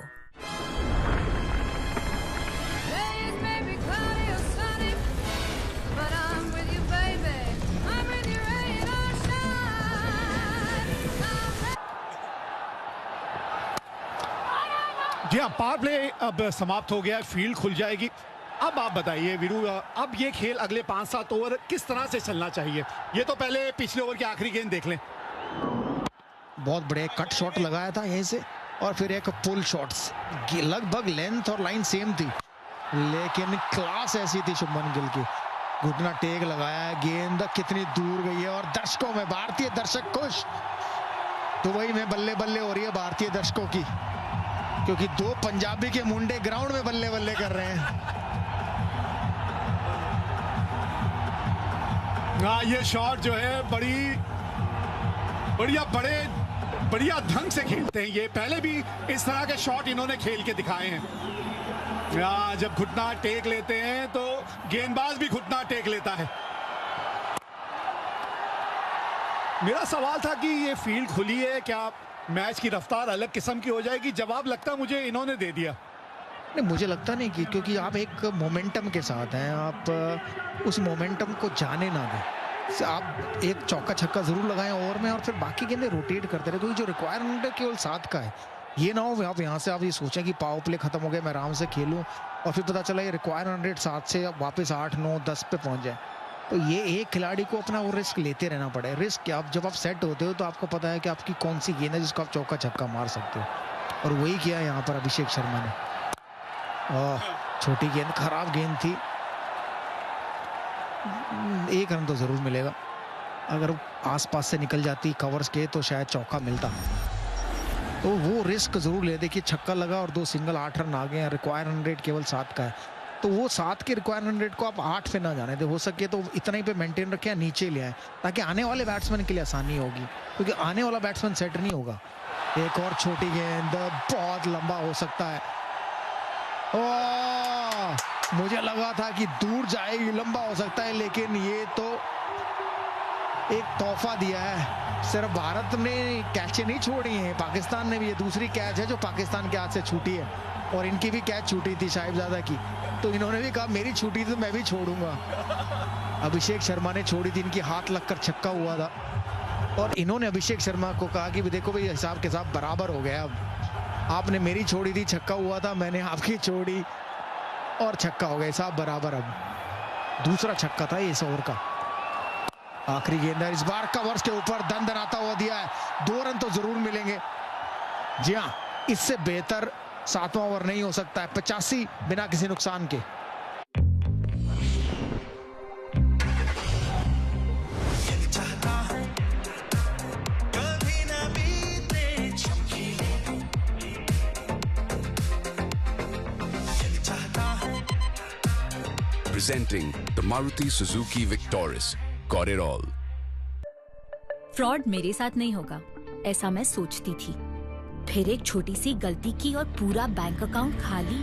जी हाँ, पावर प्ले अब समाप्त हो गया, फील्ड खुल जाएगी। अब आप बताइए वीरू, अब ये खेल अगले 5-7 ओवर किस तरह से चलना चाहिए? ये तो पहले पिछले ओवर की आखिरी गेंद देख लें। बहुत बड़े कट शॉट लगाया था यहीं से और फिर एक पुल शॉट्स, लगभग लेंथ और लाइन सेम थी, लेकिन क्लास ऐसी थी शुभमन गिल की। घुटना टेक लगाया, गेंद कितनी दूर गई है और दर्शकों में, भारतीय दर्शक खुश। दुबई में बल्ले बल्ले हो रही है भारतीय दर्शकों की, क्योंकि 2 पंजाबी के मुंडे ग्राउंड में बल्ले बल्ले कर रहे हैं। हाँ, ये शॉट जो है बढ़िया ढंग से खेलते हैं ये। पहले भी इस तरह के शॉट इन्होंने खेल के दिखाए हैं। जब घुटना टेक लेते हैं तो गेंदबाज भी घुटना टेक लेता है। मेरा सवाल था कि ये फील्ड खुली है, क्या मैच की रफ्तार अलग किस्म की हो जाएगी? जवाब लगता मुझे इन्होंने दे दिया। नहीं, मुझे लगता नहीं कि, क्योंकि आप एक मोमेंटम के साथ हैं, आप उस मोमेंटम को जाने ना दें। आप एक चौका छक्का जरूर लगाएं ओवर में और फिर बाकी गेंदें रोटेट करते रहे, क्योंकि जो रिक्वायरमेंट है केवल 7 का है। ये ना हो आप यहाँ से आप ये सोचें कि पावर प्ले खत्म हो गया, मैं आराम से खेलूं, और फिर पता चला ये रिक्वायरमेंट रेट 7 से वापस 8, 9, 10 पे पहुंच जाए। तो ये एक खिलाड़ी को अपना वो रिस्क लेते रहना पड़े। रिस्क क्या, जब आप सेट होते हो तो आपको पता है कि आपकी कौन सी गेंद है जिसको आप चौका छक्का मार सकते हो, और वही किया यहाँ पर अभिषेक शर्मा ने। छोटी गेंद, खराब गेंद थी। 1 रन तो जरूर मिलेगा, अगर आसपास से निकल जाती कवर्स के तो शायद चौका मिलता। तो वो रिस्क जरूर ले। देखिए छक्का लगा और 2 सिंगल, 8 रन आ गए। रिक्वायरमेंट रेट केवल 7 का है, तो वो 7 के रिक्वायरमेंट रेट को आप 8 पे ना जाने दे। हो सके तो इतना ही पे मेंटेन रखें, नीचे ले आए, ताकि आने वाले बैट्समैन के लिए आसानी होगी, क्योंकि आने वाला बैट्समैन सेट नहीं होगा। एक और छोटी गेंद, बहुत लंबा हो सकता है। मुझे लगा था कि दूर जाएगी, लंबा हो सकता है, लेकिन ये तो एक तोहफा दिया है। सिर्फ भारत ने कैचें नहीं छोड़ी हैं, पाकिस्तान ने भी। ये दूसरी कैच है जो पाकिस्तान के हाथ से छूटी है, और इनकी भी कैच छूटी थी साहिबजादा की, तो इन्होंने भी कहा मेरी छूटी तो मैं भी छोड़ूंगा। अभिषेक शर्मा ने छोड़ी थी, इनकी हाथ लगकर छक्का हुआ था, और इन्होंने अभिषेक शर्मा को कहा कि देखो भाई हिसाब के साथ बराबर हो गया, अब आपने मेरी छोड़ी थी, छक्का हुआ था, मैंने आपकी छोड़ी और छक्का हो गया, हिसाब बराबर। अब दूसरा छक्का था इस ओवर का। आखिरी गेंद इस बार कवर्स के ऊपर दंदनाता हुआ दिया है। 2 रन तो जरूर मिलेंगे। जी हाँ, इससे बेहतर 7वां ओवर नहीं हो सकता है। 85 बिना किसी नुकसान के। Presenting the Maruti Suzuki Victoris. Got it all. Fraud मेरे साथ नहीं होगा, ऐसा मैं सोचती थी। फिर एक छोटी सी गलती की और पूरा बैंक अकाउंट खाली।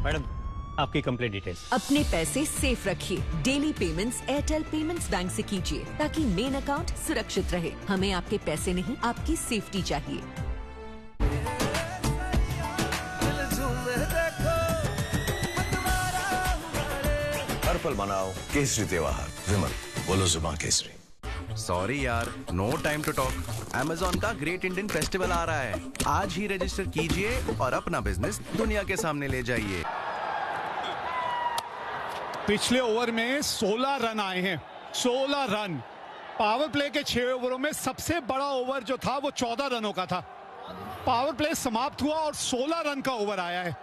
मैडम, आपकी कंप्लीट डिटेल्स। अपने पैसे सेफ रखिए। Daily payments Airtel payments bank से कीजिए, ताकि मेन अकाउंट सुरक्षित रहे। हमें आपके पैसे नहीं, आपकी सेफ्टी चाहिए। हर पल मनाओ केसरी त्योहार। विमल, बोलो जुबान केसरी। सॉरी यार, no time to talk. Amazon का ग्रेट इंडियन फेस्टिवल आ रहा है। आज ही रजिस्टर कीजिए और अपना बिजनेस दुनिया के सामने ले जाइए। पिछले ओवर में 16 रन आए हैं, 16 रन। पावर प्ले के 6 ओवरों में सबसे बड़ा ओवर जो था वो 14 रनों का था। पावर प्ले समाप्त हुआ और 16 रन का ओवर आया है।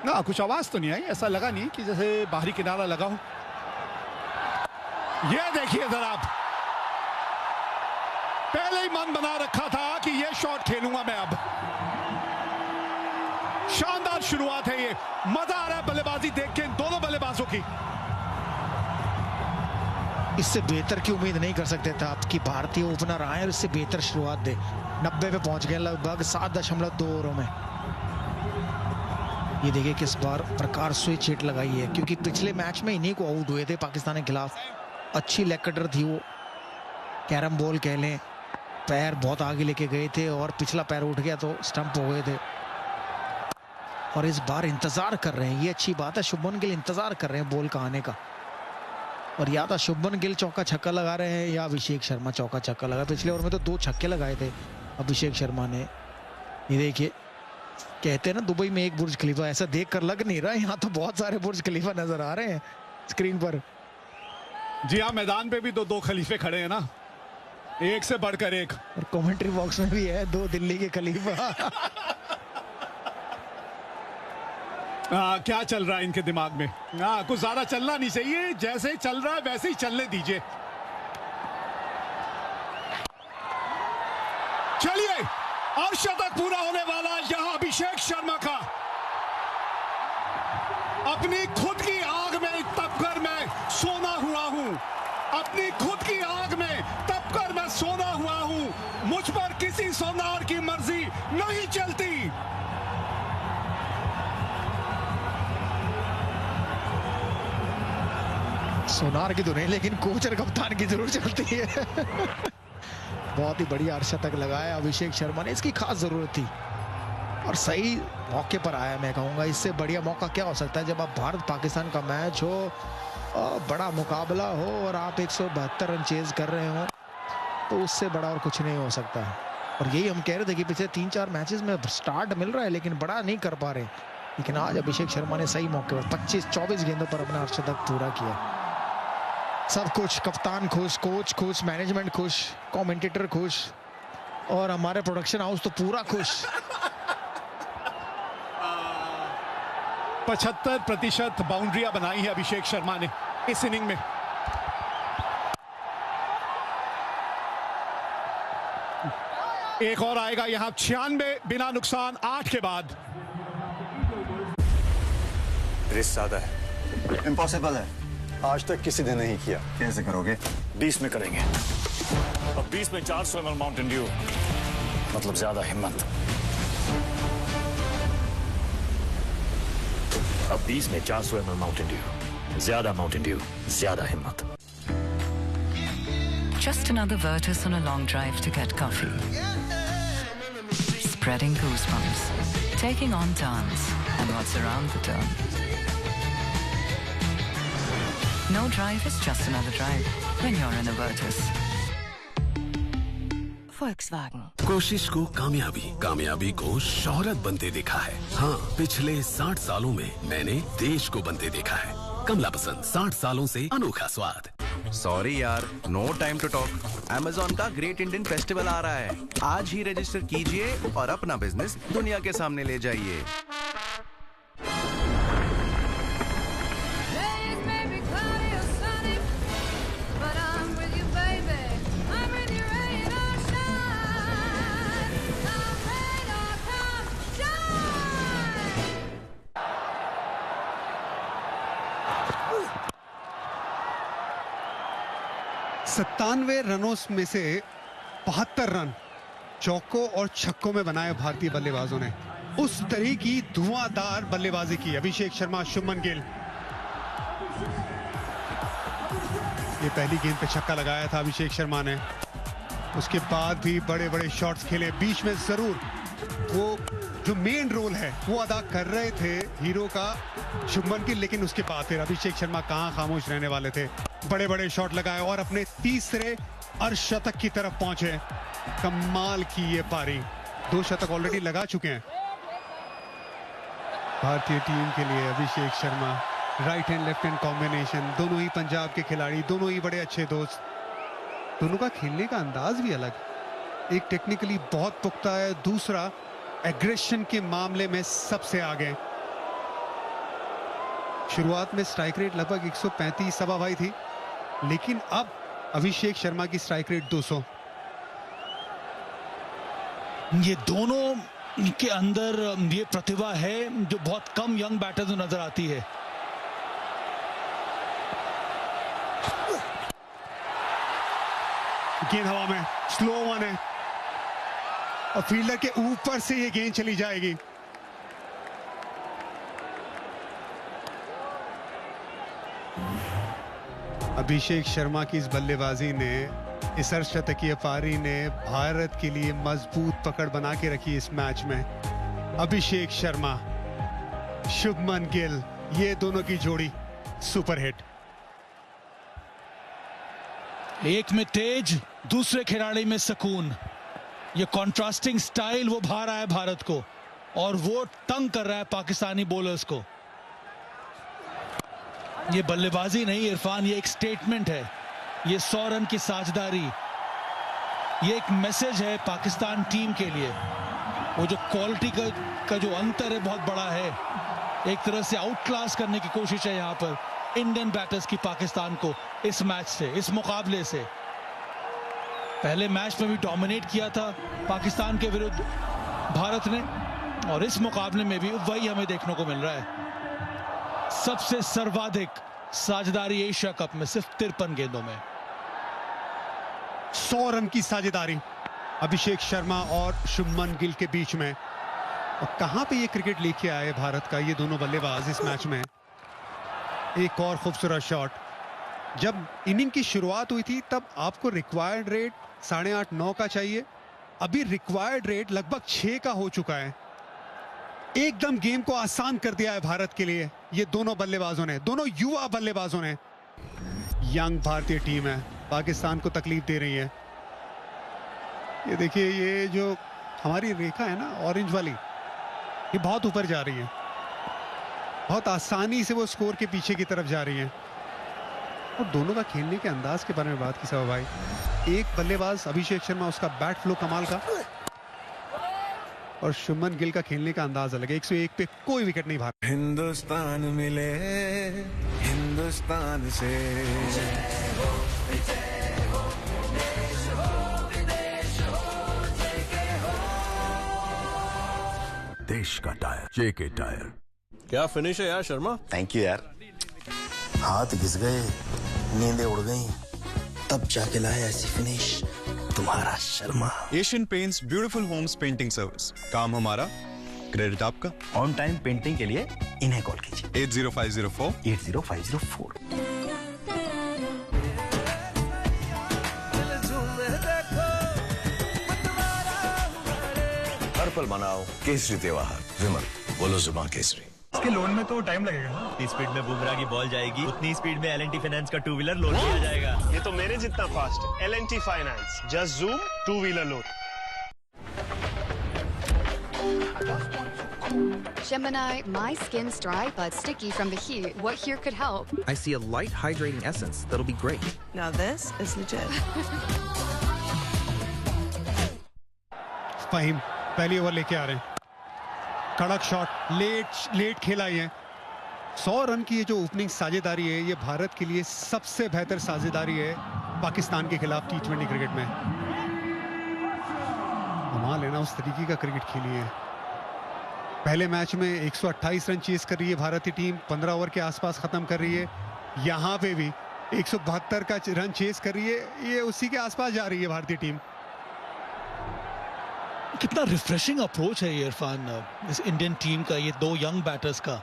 ना कुछ आवाज तो नहीं आई, ऐसा लगा नहीं कि जैसे बाहरी किनारा लगा हो। ये देखिए जरा आप, पहले ही मन बना रखा था कि ये शॉट खेलूंगा मैं। अब शानदार शुरुआत है, ये मजा आ रहा है बल्लेबाजी देख के इन दोनों बल्लेबाजों की। इससे बेहतर की उम्मीद नहीं कर सकते थे आपकी भारतीय ओपनर आए और इससे बेहतर शुरुआत दे। 90 पे पहुंच गए लगभग 7.2 ओवरों में। ये देखिए किस बार प्रकार स्विच हिट लगाई है, क्योंकि पिछले मैच में इन्हीं को आउट हुए थे पाकिस्तान के खिलाफ। अच्छी लेग कटर थी वो, कैरम बॉल कह लें, पैर बहुत आगे लेके गए थे और पिछला पैर उठ गया तो स्टंप हो गए थे। और इस बार इंतजार कर रहे हैं, ये अच्छी बात है। शुभमन गिल इंतजार कर रहे हैं बॉल का आने का। और या तो शुभमन गिल चौका छक्का लगा रहे हैं या अभिषेक शर्मा चौका छक्का लगा। पिछले ओवर में तो 2 छक्के लगाए थे अभिषेक शर्मा ने। ये देखिए, कहते हैं ना दुबई में एक बुर्ज खलीफा, ऐसा देख कर लग नहीं रहा है, यहाँ तो बहुत सारे बुर्ज खलीफा नजर आ रहे हैं स्क्रीन पर। जी हाँ, मैदान पे भी 2 खलीफे खड़े हैं ना, एक से बढ़कर एक। और कमेंट्री बॉक्स में भी है 2 दिल्ली के खलीफा। क्या चल रहा है इनके दिमाग में? कुछ ज्यादा चलना नहीं चाहिए, जैसे चल रहा है वैसे ही चलने दीजिए। चलिए, अर्धशतक पूरा होने वाला यहां अभिषेक शर्मा का। अपनी खुद की आग में तपकर मैं सोना हुआ हूं, अपनी खुद की आग में तपकर मैं सोना हुआ हूं। मुझ पर किसी सोनार की मर्जी नहीं चलती। सोनार की तो नहीं, लेकिन कोच और कप्तान की जरूर चलती है। बहुत ही बढ़िया अर्धशतक लगाया अभिषेक शर्मा ने, इसकी खास जरूरत थी और सही मौके पर आया। मैं कहूंगा इससे बढ़िया मौका क्या हो सकता है जब आप भारत पाकिस्तान का मैच हो, बड़ा मुकाबला हो और आप 172 रन चेज कर रहे हो, तो उससे बड़ा और कुछ नहीं हो सकता। और यही हम कह रहे थे कि पिछले 3-4 मैचेस में स्टार्ट मिल रहा है लेकिन बड़ा नहीं कर पा रहे। लेकिन आज अभिषेक शर्मा ने सही मौके पर 25-24 गेंदों पर अपना अर्धशतक पूरा किया। सब कुछ, कप्तान खुश, कोच खुश, मैनेजमेंट खुश, कमेंटेटर खुश और हमारे प्रोडक्शन हाउस तो पूरा खुश। 75% बाउंड्रियां बनाई है अभिषेक शर्मा ने इस इनिंग में। एक और आएगा यहां 96 बिना नुकसान 8 के बाद। रेस सादा है, इम्पॉसिबल है, आज तक किसी ने नहीं किया। कैसे करोगे? 20 में करेंगे। अब 20 में 400 ml माउंटेन ड्यू, मतलब ज्यादा हिम्मत। अब 20 में 400 ml माउंटेन ड्यू, ज्यादा माउंटेन ड्यू, ज्यादा हिम्मत। Just another Virtus on a long drive to get coffee. Spreading goosebumps, taking on turns, and what's around the turn. No drive is just another drive when you're in a Virtus. Volkswagen. कोशिश को कामयाबी, कामयाबी को शोहरत बनते देखा है। हाँ, पिछले 60 सालों में मैंने देश को बनते देखा है। कमला पसंद, 60 सालों से अनोखा स्वाद। सॉरी यार, no time to talk. Amazon का ग्रेट इंडियन फेस्टिवल आ रहा है। आज ही रजिस्टर कीजिए और अपना बिजनेस दुनिया के सामने ले जाइए। सत्तानवे रनों में से 72 रन चौकों और छक्कों में बनाए भारतीय बल्लेबाजों ने। उस तरह की धुआंधार बल्लेबाजी की अभिषेक शर्मा, शुभमन गिल। ये पहली गेंद पे छक्का लगाया था अभिषेक शर्मा ने, उसके बाद भी बड़े बड़े शॉट्स खेले। बीच में जरूर वो जो मेन रोल है वो अदा कर रहे थे हीरो का शुभमन गिल, लेकिन उसके बाद फिर अभिषेक शर्मा कहां खामोश रहने वाले थे। बड़े बड़े शॉट लगाए और अपने तीसरे अर्धशतक की तरफ पहुंचे। कमाल की ये पारी, 2 शतक ऑलरेडी लगा चुके हैं भारतीय टीम के लिए Abhishek Sharma. Right hand left hand combination, दोनों ही पंजाब के खिलाड़ी, दोनों ही बड़े अच्छे दोस्त। दोनों का खेलने का अंदाज भी अलग, एक टेक्निकली बहुत पुख्ता है, दूसरा एग्रेशन के मामले में सबसे आगे। शुरुआत में स्ट्राइक रेट लगभग 135 सवा भाई थी, लेकिन अब अभिषेक शर्मा की स्ट्राइक रेट 200। ये दोनों के अंदर ये प्रतिभा है जो बहुत कम यंग बैटर्स में नजर आती है। गेंद हवा में, स्लो वन है और फील्डर के ऊपर से ये गेंद चली जाएगी। अभिषेक शर्मा की इस बल्लेबाजी ने, इस अर्धशतकीय पारी ने भारत के लिए मजबूत पकड़ बना के रखी इस मैच में। अभिषेक शर्मा, शुभमन गिल, ये दोनों की जोड़ी सुपर हिट। एक में तेज, दूसरे खिलाड़ी में सुकून। ये कॉन्ट्रास्टिंग स्टाइल वो भा रहा है भारत को और वो तंग कर रहा है पाकिस्तानी बॉलर्स को। ये बल्लेबाजी नहीं इरफान, ये एक स्टेटमेंट है। ये 100 रन की साझेदारी, ये एक मैसेज है पाकिस्तान टीम के लिए। वो जो क्वालिटी का जो अंतर है बहुत बड़ा है। एक तरह से आउट क्लास करने की कोशिश है यहां पर इंडियन बैटर्स की पाकिस्तान को इस मैच से, इस मुकाबले से। पहले मैच में भी डोमिनेट किया था पाकिस्तान के विरुद्ध भारत ने, और इस मुकाबले में भी वही हमें देखने को मिल रहा है। सबसे सर्वाधिक साझेदारी एशिया कप में सिर्फ 53 गेंदों में। 100 रन की साझेदारी अभिषेक शर्मा और शुभमन गिल के बीच में। और कहां पे ये क्रिकेट लेके आए भारत का ये दोनों बल्लेबाज इस मैच में। एक और खूबसूरत शॉट। जब इनिंग की शुरुआत हुई थी तब आपको रिक्वायर्ड रेट 8.5-9 का चाहिए, अभी रिक्वायर्ड रेट लगभग 6 का हो चुका है। एकदम गेम को आसान कर दिया है भारत के लिए ये दोनों बल्लेबाजों ने, दोनों युवा बल्लेबाजों ने। यंग भारतीय टीम है, पाकिस्तान को तकलीफ दे रही है। ये देखिए, ये जो हमारी रेखा है ना ऑरेंज वाली, ये बहुत ऊपर जा रही है, बहुत आसानी से वो स्कोर के पीछे की तरफ जा रही है। और दोनों का खेलने के अंदाज के बारे में बात की सब भाई। एक बल्लेबाज अभिषेक शर्मा, उसका बैट फ्लो कमाल का, और शुभमन गिल का खेलने का अंदाज अलग है। 101 पे कोई विकेट नहीं भागा। हिंदुस्तान मिले हिंदुस्तान से, देश का टायर, जेके टायर। क्या फिनिश है यार शर्मा। थैंक यू यार। हाथ घिस गए, नींदें उड़ गई, तब जाके लाए ऐसी फिनिश तुम्हारा Sharma. Asian Paints beautiful homes painting service. काम हमारा, क्रेडिट आपका। ऑन टाइम पेंटिंग के लिए इन्हें कॉल कीजिए 80504 80504। हर पल मनाओ केसरी त्योहार। विमल, बोलो जुबान केसरी। इसके लोन में तो टाइम लगेगा ना। जितनी स्पीड में बुमराह की बॉल जाएगी उतनी स्पीड में L&T फाइनेंस का 2 व्हीलर लोन भी आ जाएगा। ये तो मेरे जितना फास्ट है। L&T finance, just zoom 2 wheeler loan. Gemini, my skin's dry but sticky from the heat. What here could help? I see a light hydrating essence that'll be great. Now this is legit. Faheem पहली over लेके आ रहे हैं। कड़क shot, late खेला ये। 100 run की ये जो ओपनिंग साझेदारी है, ये भारत के लिए सबसे बेहतर साझेदारी है पाकिस्तान के खिलाफ T20 क्रिकेट में। कमाल है ना, उस तरीके का क्रिकेट खेली है। पहले मैच में 128 रन चेस कर रही है भारतीय टीम, 15 ओवर के आसपास खत्म कर रही है। यहां पे भी 172 का रन चेस कर रही है, ये उसी के आसपास जा रही है भारतीय टीम। कितना रिफ्रेशिंग अप्रोच है ये इरफान, इस इंडियन टीम का, ये दो यंग बैटर्स का।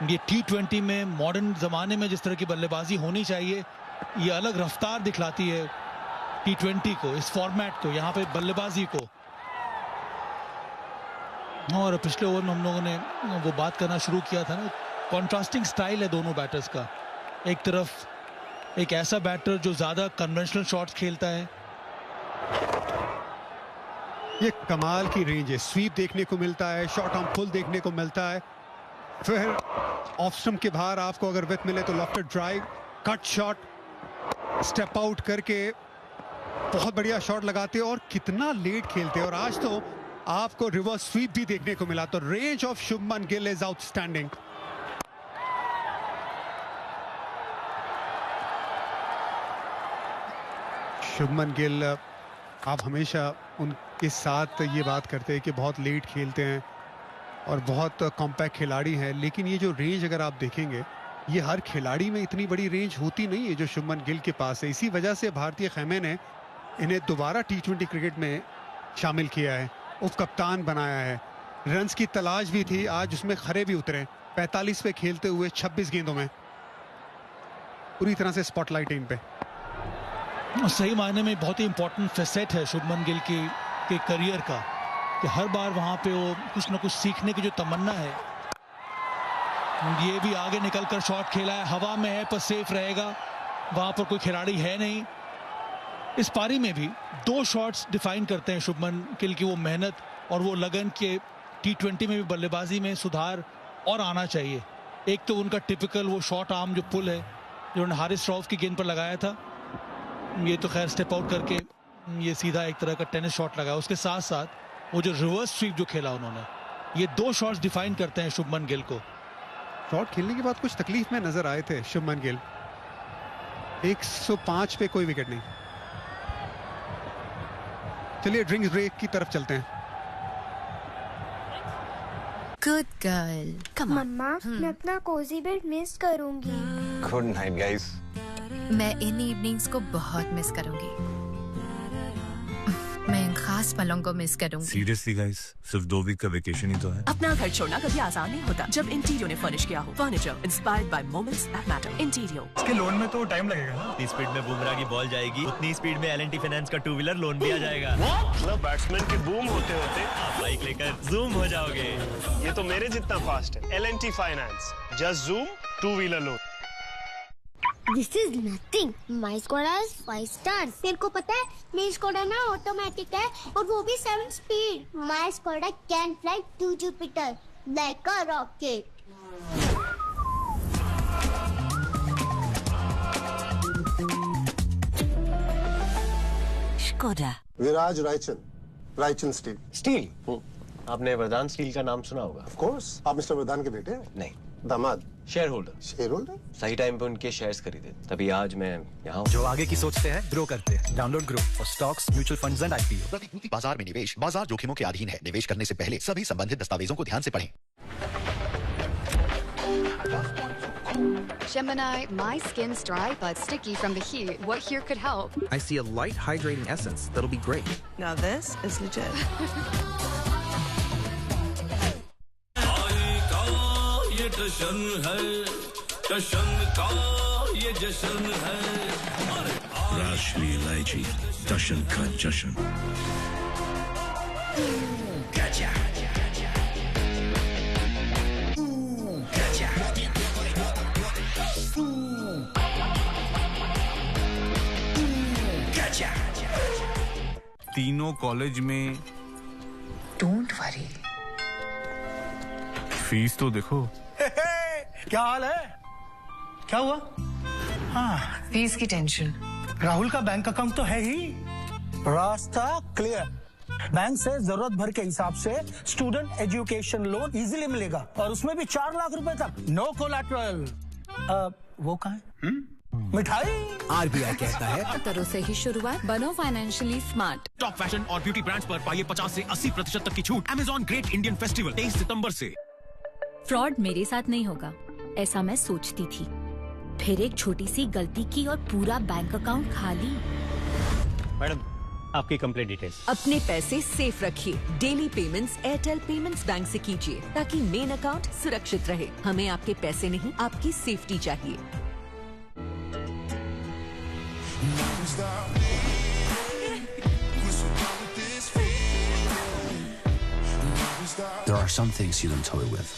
ये T20 में मॉडर्न जमाने में जिस तरह की बल्लेबाजी होनी चाहिए, ये अलग रफ्तार दिखलाती है T20 को, इस फॉर्मेट को, यहाँ पे बल्लेबाजी को। और पिछले ओवर में हम लोगों ने वो बात करना शुरू किया था ना, कॉन्ट्रास्टिंग स्टाइल है दोनों बैटर्स का। एक तरफ एक ऐसा बैटर जो ज्यादा कन्वेंशनल शॉट्स खेलता है, ये कमाल की रेंज है, स्वीप देखने को मिलता है, शॉट ऑन फुल देखने को मिलता है। फिर ऑफ स्टंप के बाहर आपको अगर विथ मिले तो lofted drive, cut shot, step out करके बहुत बढ़िया शॉट लगाते हैं और कितना लेट खेलते हैं। और आज तो आपको रिवर्स स्वीप भी देखने को मिला। तो range of Shubman Gill is outstanding. Shubman Gill, आप हमेशा के साथ ये बात करते हैं कि बहुत लेट खेलते हैं और बहुत कॉम्पैक्ट खिलाड़ी हैं, लेकिन ये जो रेंज अगर आप देखेंगे, ये हर खिलाड़ी में इतनी बड़ी रेंज होती नहीं है जो शुभमन गिल के पास है। इसी वजह से भारतीय खेमे ने इन्हें दोबारा T20 क्रिकेट में शामिल किया है, उप कप्तान बनाया है। रन्स की तलाश भी थी, आज उसमें खरे भी उतरे। 45 पे खेलते हुए 26 गेंदों में पूरी तरह से स्पॉटलाइट इन पे। सही मायने में बहुत ही इंपॉर्टेंट फैसेट है शुभमन गिल के करियर का, कि हर बार वहां पे वो कुछ ना कुछ सीखने की जो तमन्ना है। ये भी आगे निकलकर शॉट खेला है, हवा में है पर सेफ रहेगा, वहां पर कोई खिलाड़ी है नहीं। इस पारी में भी 2 शॉट्स डिफाइन करते हैं शुभमन गिल की वो मेहनत और वो लगन के T20 में भी बल्लेबाजी में सुधार और आना चाहिए। एक तो उनका टिपिकल वो शॉर्ट आर्म जो पुल है जो उन्होंने हारिस रऊफ की गेंद पर लगाया था, ये तो खैर स्टेप आउट करके ये सीधा एक तरह का टेनिस शॉट लगाया। उसके साथ साथ वो जो रिवर्स स्वीप जो खेला उन्होंने, ये 2 शॉट्स डिफाइन करते हैं शुभमन गिल को। शॉट खेलने के बाद कुछ तकलीफ में नजर आए थे शुभमन गिल। 105 पे कोई विकेट नहीं। चलिए ड्रिंक्स ब्रेक की तरफ चलते हैं। Good girl, come on. Mumma, मैं अपना कोजी बेड मिस करूंगी। Good night guys. मैं इन इवनिंग्स को बहुत मिस करूंगी। मैं इन खास पलों को मिस करूंगी। सीरियसली गाइस, सिर्फ 2 वीक का वेकेशन ही तो है। अपना घर छोड़ना कभी आसान नहीं होता जब इंटीरियो ने फर्निश किया हो। Furniture inspired by moments that matter. Interio. इसके लोन में तो टाइम लगेगा ना। जितनी स्पीड में बुमराह की बॉल जाएगी उतनी स्पीड में L&T फाइनेंस का 2 व्हीलर लोन भी आ जाएगा। मतलब बैट्समैन के बूम होते होते आप बाइक लेकर जूम हो जाओगे। ये तो मेरे जितना फास्ट है। L&T finance, just zoom 2 wheeler loan. This is nothing. My Skoda is 5 stars. तेरे को पता है मेरी Skoda ना ऑटोमेटिक है और वो भी 7 speed. My Skoda can fly to Jupiter like a rocket. Skoda. Viraj Raichan, Raichan steel. Steel? आपने वरदान स्टील का नाम सुना होगा। Of course. आप मिस्टर वरदान के बेटे हैं? नहीं, दामाद। Share holder. Share holder? सही टाइम पे उनके शेयर्स खरीदे, तभी आज मैं यहाँ हूँ। जो आगे की सोचते हैं ग्रो करते हैं। डाउनलोड ग्रो और stocks, mutual funds and IPO। प्रतिभूति बाजार में निवेश बाजार जोखिमों के अधीन है। निवेश करने से पहले सभी संबंधित दस्तावेजों को ध्यान से पढ़ें। Gemini, my skin's dry but sticky from the heat. What here could help? I see a light hydrating essence that'll be great. Now this is legit. ये जश्न है, जश्न का ये जश्न है। राष्ट्रीय इलायची, जश्न का जश्न। गजा, गजा, तीनों कॉलेज में। Don't worry. फीस तो देखो। क्या हाल है? क्या हुआ? हाँ, फीस की टेंशन। राहुल का बैंक अकाउंट तो है ही। रास्ता क्लियर। बैंक से जरूरत भर के हिसाब से स्टूडेंट एजुकेशन लोन इजीली मिलेगा और उसमें भी 4 लाख रुपए तक। No collateral. वो कहाँ है? मिठाई। RBI कहता है तरह से ही शुरुआत, बनो फाइनेंशियली स्मार्ट। टॉप फैशन और ब्यूटी ब्रांड्स पर पाइए 50 से 80% तक की छूट। Amazon ग्रेट इंडियन फेस्टिवल 23 सितंबर से। फ्रॉड मेरे साथ नहीं होगा, ऐसा मैं सोचती थी। फिर एक छोटी सी गलती की और पूरा बैंक अकाउंट खाली। मैडम, आपकी कंप्लेंट डिटेल्स। अपने पैसे सेफ रखिए। Daily payments Airtel payments bank से कीजिए ताकि मेन अकाउंट सुरक्षित रहे। हमें आपके पैसे नहीं, आपकी सेफ्टी चाहिए। There are some things you don't toy with.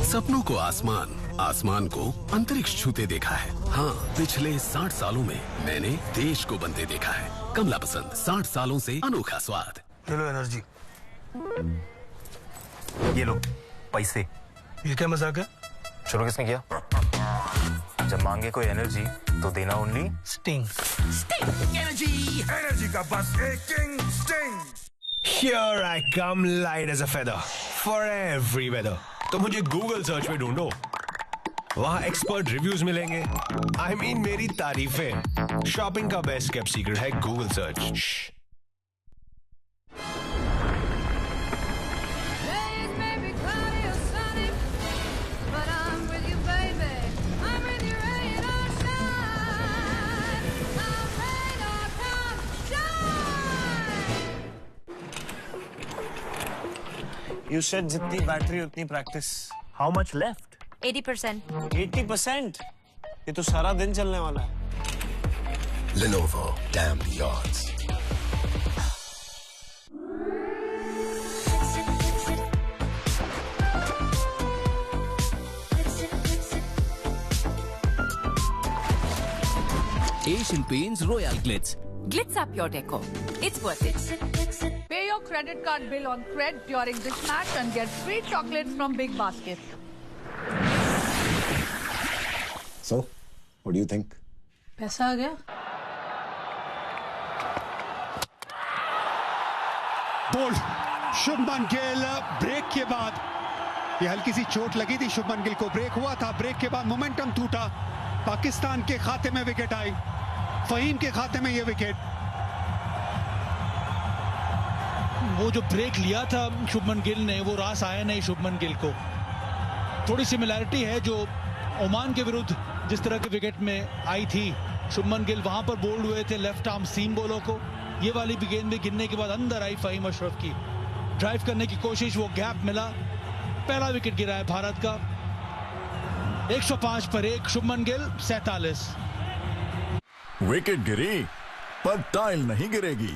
सपनों को आसमान, आसमान को अंतरिक्ष छूते देखा है। हाँ, पिछले 60 सालों में मैंने देश को बनते देखा है। कमला पसंद, 60 सालों से अनोखा स्वाद। ये लो एनर्जी। ये लो पैसे। ये क्या मजाक है? शुरू किसने किया? जब मांगे कोई एनर्जी तो देना only sting. Sting energy, energy का बस एक king sting. Here I come light as a feather for every weather. तो मुझे गूगल सर्च पे ढूंढो, वहां एक्सपर्ट रिव्यूज मिलेंगे। I mean, मेरी तारीफें। शॉपिंग का बेस्ट केप्ट सीक्रेट है गूगल सर्च। You said जितनी बैटरी उतनी प्रैक्टिस। How much left? 80%. 80%? ये तो सारा दिन चलने वाला है। Lenovo, damn the odds. Asian Paints Royal Glitz. Glitz up your decor. It's worth it. Pay your credit card bill on Cred during this match and get free chocolates from Big Basket. So, what do you think? पैसा आ गया? Bold Shubman Gill break के बाद, ये हल्की सी चोट लगी थी शुभमन गिल को, ब्रेक हुआ था, ब्रेक के बाद मोमेंटम टूटा, पाकिस्तान के खाते में विकेट आई, फहीम के खाते में ये विकेट। वो जो ब्रेक लिया था शुभमन गिल ने, वो रास आया नहीं शुभमन गिल को। थोड़ी सिमिलैरिटी है जो ओमान के विरुद्ध जिस तरह के विकेट में आई थी, शुभमन गिल वहां पर बोल्ड हुए थे लेफ्ट आर्म सीम बॉलों को। ये वाली भी गेंद में गिरने के बाद अंदर आई फहीम अशरफ की, ड्राइव करने की कोशिश, वो गैप मिला, पहला विकेट गिरा है भारत का। 105 पर 1, शुभमन गिल 47। विकेट गिरी पर टाइल नहीं गिरेगी।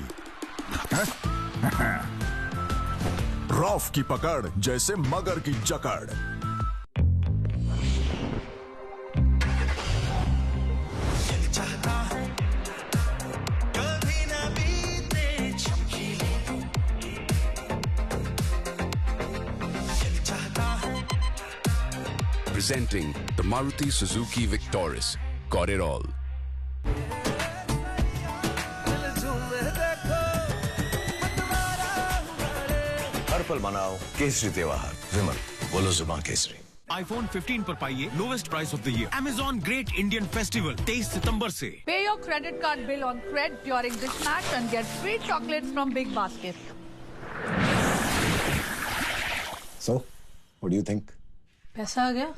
रॉफ की पकड़ जैसे मगर की जकड़। Presenting the Maruti Suzuki Victoris. Got it all. हर पल मनाओ केसरी त्योहार। विमल, बोलो जुबान केसरी। iPhone 15 पर पाइए lowest price of the year. Amazon Great Indian Festival 23 सितंबर से। Pay your credit card bill on Cred during this match and get free chocolates from Big Basket. So, what do you think? पैसा आ गया?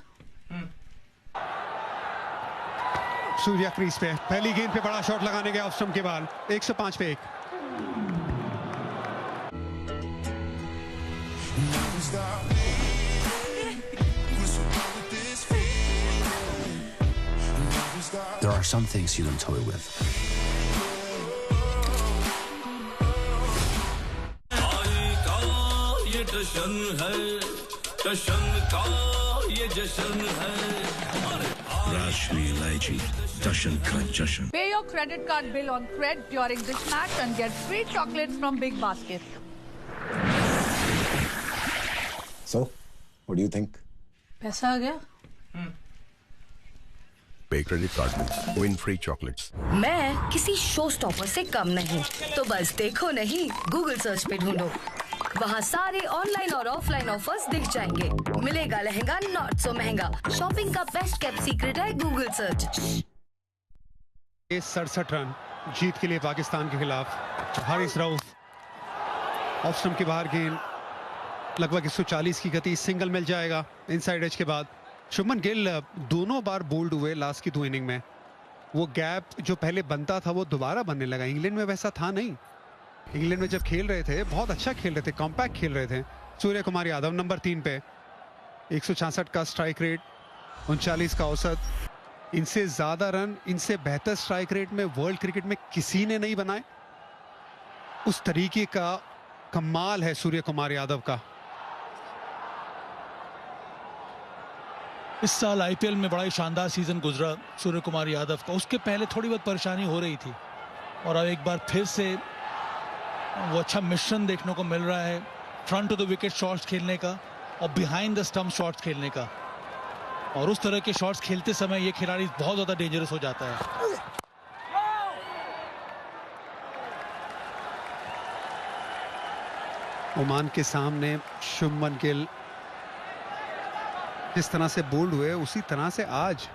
Surya crease पे पहली गेंद पे बड़ा shot लगाने गया ऑफ स्टंप के बाद। 105 पे 1। There are some things you don't toy with. Rashmi Ilaichi, Jashan Ka Jashan. Pay your credit card bill on Cred during this match and get free chocolates from Big Basket. So, what do you think? पैसा आ गया? पे credit card में win free chocolates. मैं किसी show stopper से कम नहीं, तो बस देखो नहीं, गूगल सर्च पे ढूंढो, वहाँ सारे ऑनलाइन और ऑफलाइन ऑफर्स दिख जाएंगे। मिलेगा लहंगा नॉट सो महंगा। शॉपिंग का बेस्ट केप्ट सीक्रेट है गूगल सर्च। 67 रन जीत के लिए पाकिस्तान के खिलाफ। हारिस रऊफ ऑफ स्टंप के बाहर गेंद, लगभग 140 की गति, सिंगल मिल जाएगा इनसाइड एज के बाद। शुभमन गिल दोनों बार बोल्ड हुए लास्ट की 2 इनिंग में। वो गैप जो पहले बनता था वो दोबारा बनने लगा। इंग्लैंड में वैसा था नहीं। इंग्लैंड में जब खेल रहे थे बहुत अच्छा खेल रहे थे, कॉम्पैक्ट खेल रहे थे। सूर्य कुमार यादव नंबर 3 पे, 166 का स्ट्राइक रेट, 39 का औसत। इनसे ज्यादा रन, इनसे बेहतर स्ट्राइक रेट में वर्ल्ड क्रिकेट में किसी ने नहीं बनाए। उस तरीके का कमाल है सूर्य कुमार यादव का। इस साल आईपीएल में बड़ा ही शानदार सीजन गुजरा सूर्य कुमार यादव का। उसके पहले थोड़ी बहुत परेशानी हो रही थी और अब एक बार फिर से वो अच्छा मिश्रण देखने को मिल रहा है, front to the wicket shots खेलने का और बिहाइंड द स्टंप शॉट्स खेलने का। और उस तरह के शॉट्स खेलते समय ये खिलाड़ी बहुत ज्यादा डेंजरस हो जाता है। ओमान के सामने शुभमन गिल जिस तरह से बोल्ड हुए उसी तरह से आज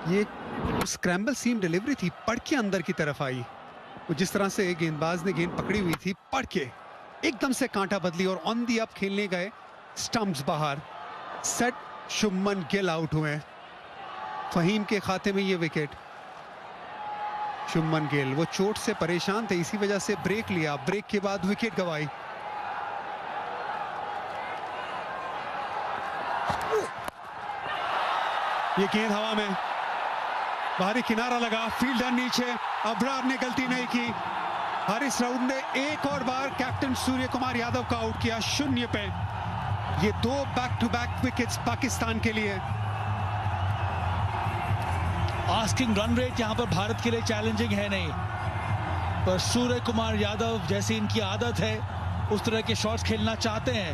ये स्क्रैम्बल सीम डिलीवरी थी, पढ़ के अंदर की तरफ आई। वो जिस तरह से गेंदबाज ने गेंद पकड़ी हुई थी, पढ़ के एकदम से कांटा बदली और ऑन दी अप खेलने गए, स्टंप्स बाहर। सेट शुभमन गिल आउट हुए। फहीम के खाते में ये विकेट। शुभमन गिल वो चोट से परेशान थे, इसी वजह से ब्रेक लिया, ब्रेक के बाद विकेट गंवाई। ये गेंद हवा में, बाहरी किनारा लगा, फील्डर नीचे, अब्रार ने गलती नहीं की। हारिस राउफ ने एक और बार कैप्टन सूर्य कुमार यादव का आउट किया 0 पे। ये 2 back to back wickets Pakistan के लिए। आस्किंग रन रेट यहां पर भारत के लिए चैलेंजिंग है नहीं, पर सूर्य कुमार यादव जैसी इनकी आदत है उस तरह के शॉट्स खेलना चाहते हैं।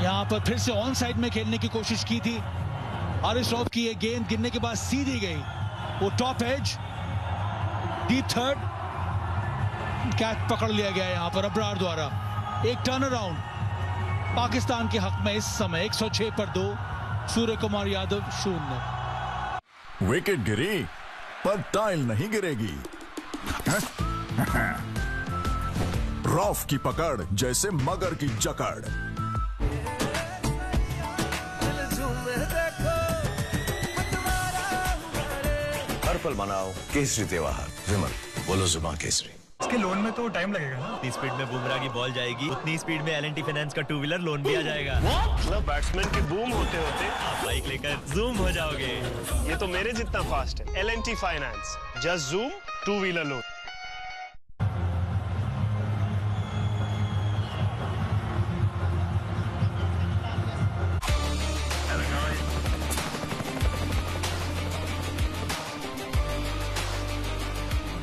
यहां पर फिर से ऑन साइड में खेलने की कोशिश की थी। हारिस राउफ की ये गेंद गिरने के बाद सीधी गई, वो top edge, deep third, catch पकड़ लिया गया यहां पर अब्रार द्वारा। एक टर्न अराउंड पाकिस्तान के हक में इस समय 106 पर 2, सूर्य कुमार यादव 0। विकेट गिरी पर टाइल नहीं गिरेगी। रॉफ की पकड़ जैसे मगर की जकड़। हर पल मनाओ केसरी त्योहार। विमल, बोलो जुबान केसरी। इसके लोन में तो टाइम लगेगा ना। जितनी स्पीड में बुमराह की बॉल जाएगी उतनी स्पीड में L&T फाइनेंस का 2 व्हीलर लोन भी आ जाएगा। मतलब बैट्समैन की बूम होते होते आप बाइक लेकर जूम हो जाओगे। ये तो मेरे जितना फास्ट है। L&T finance, just zoom 2 wheeler loan.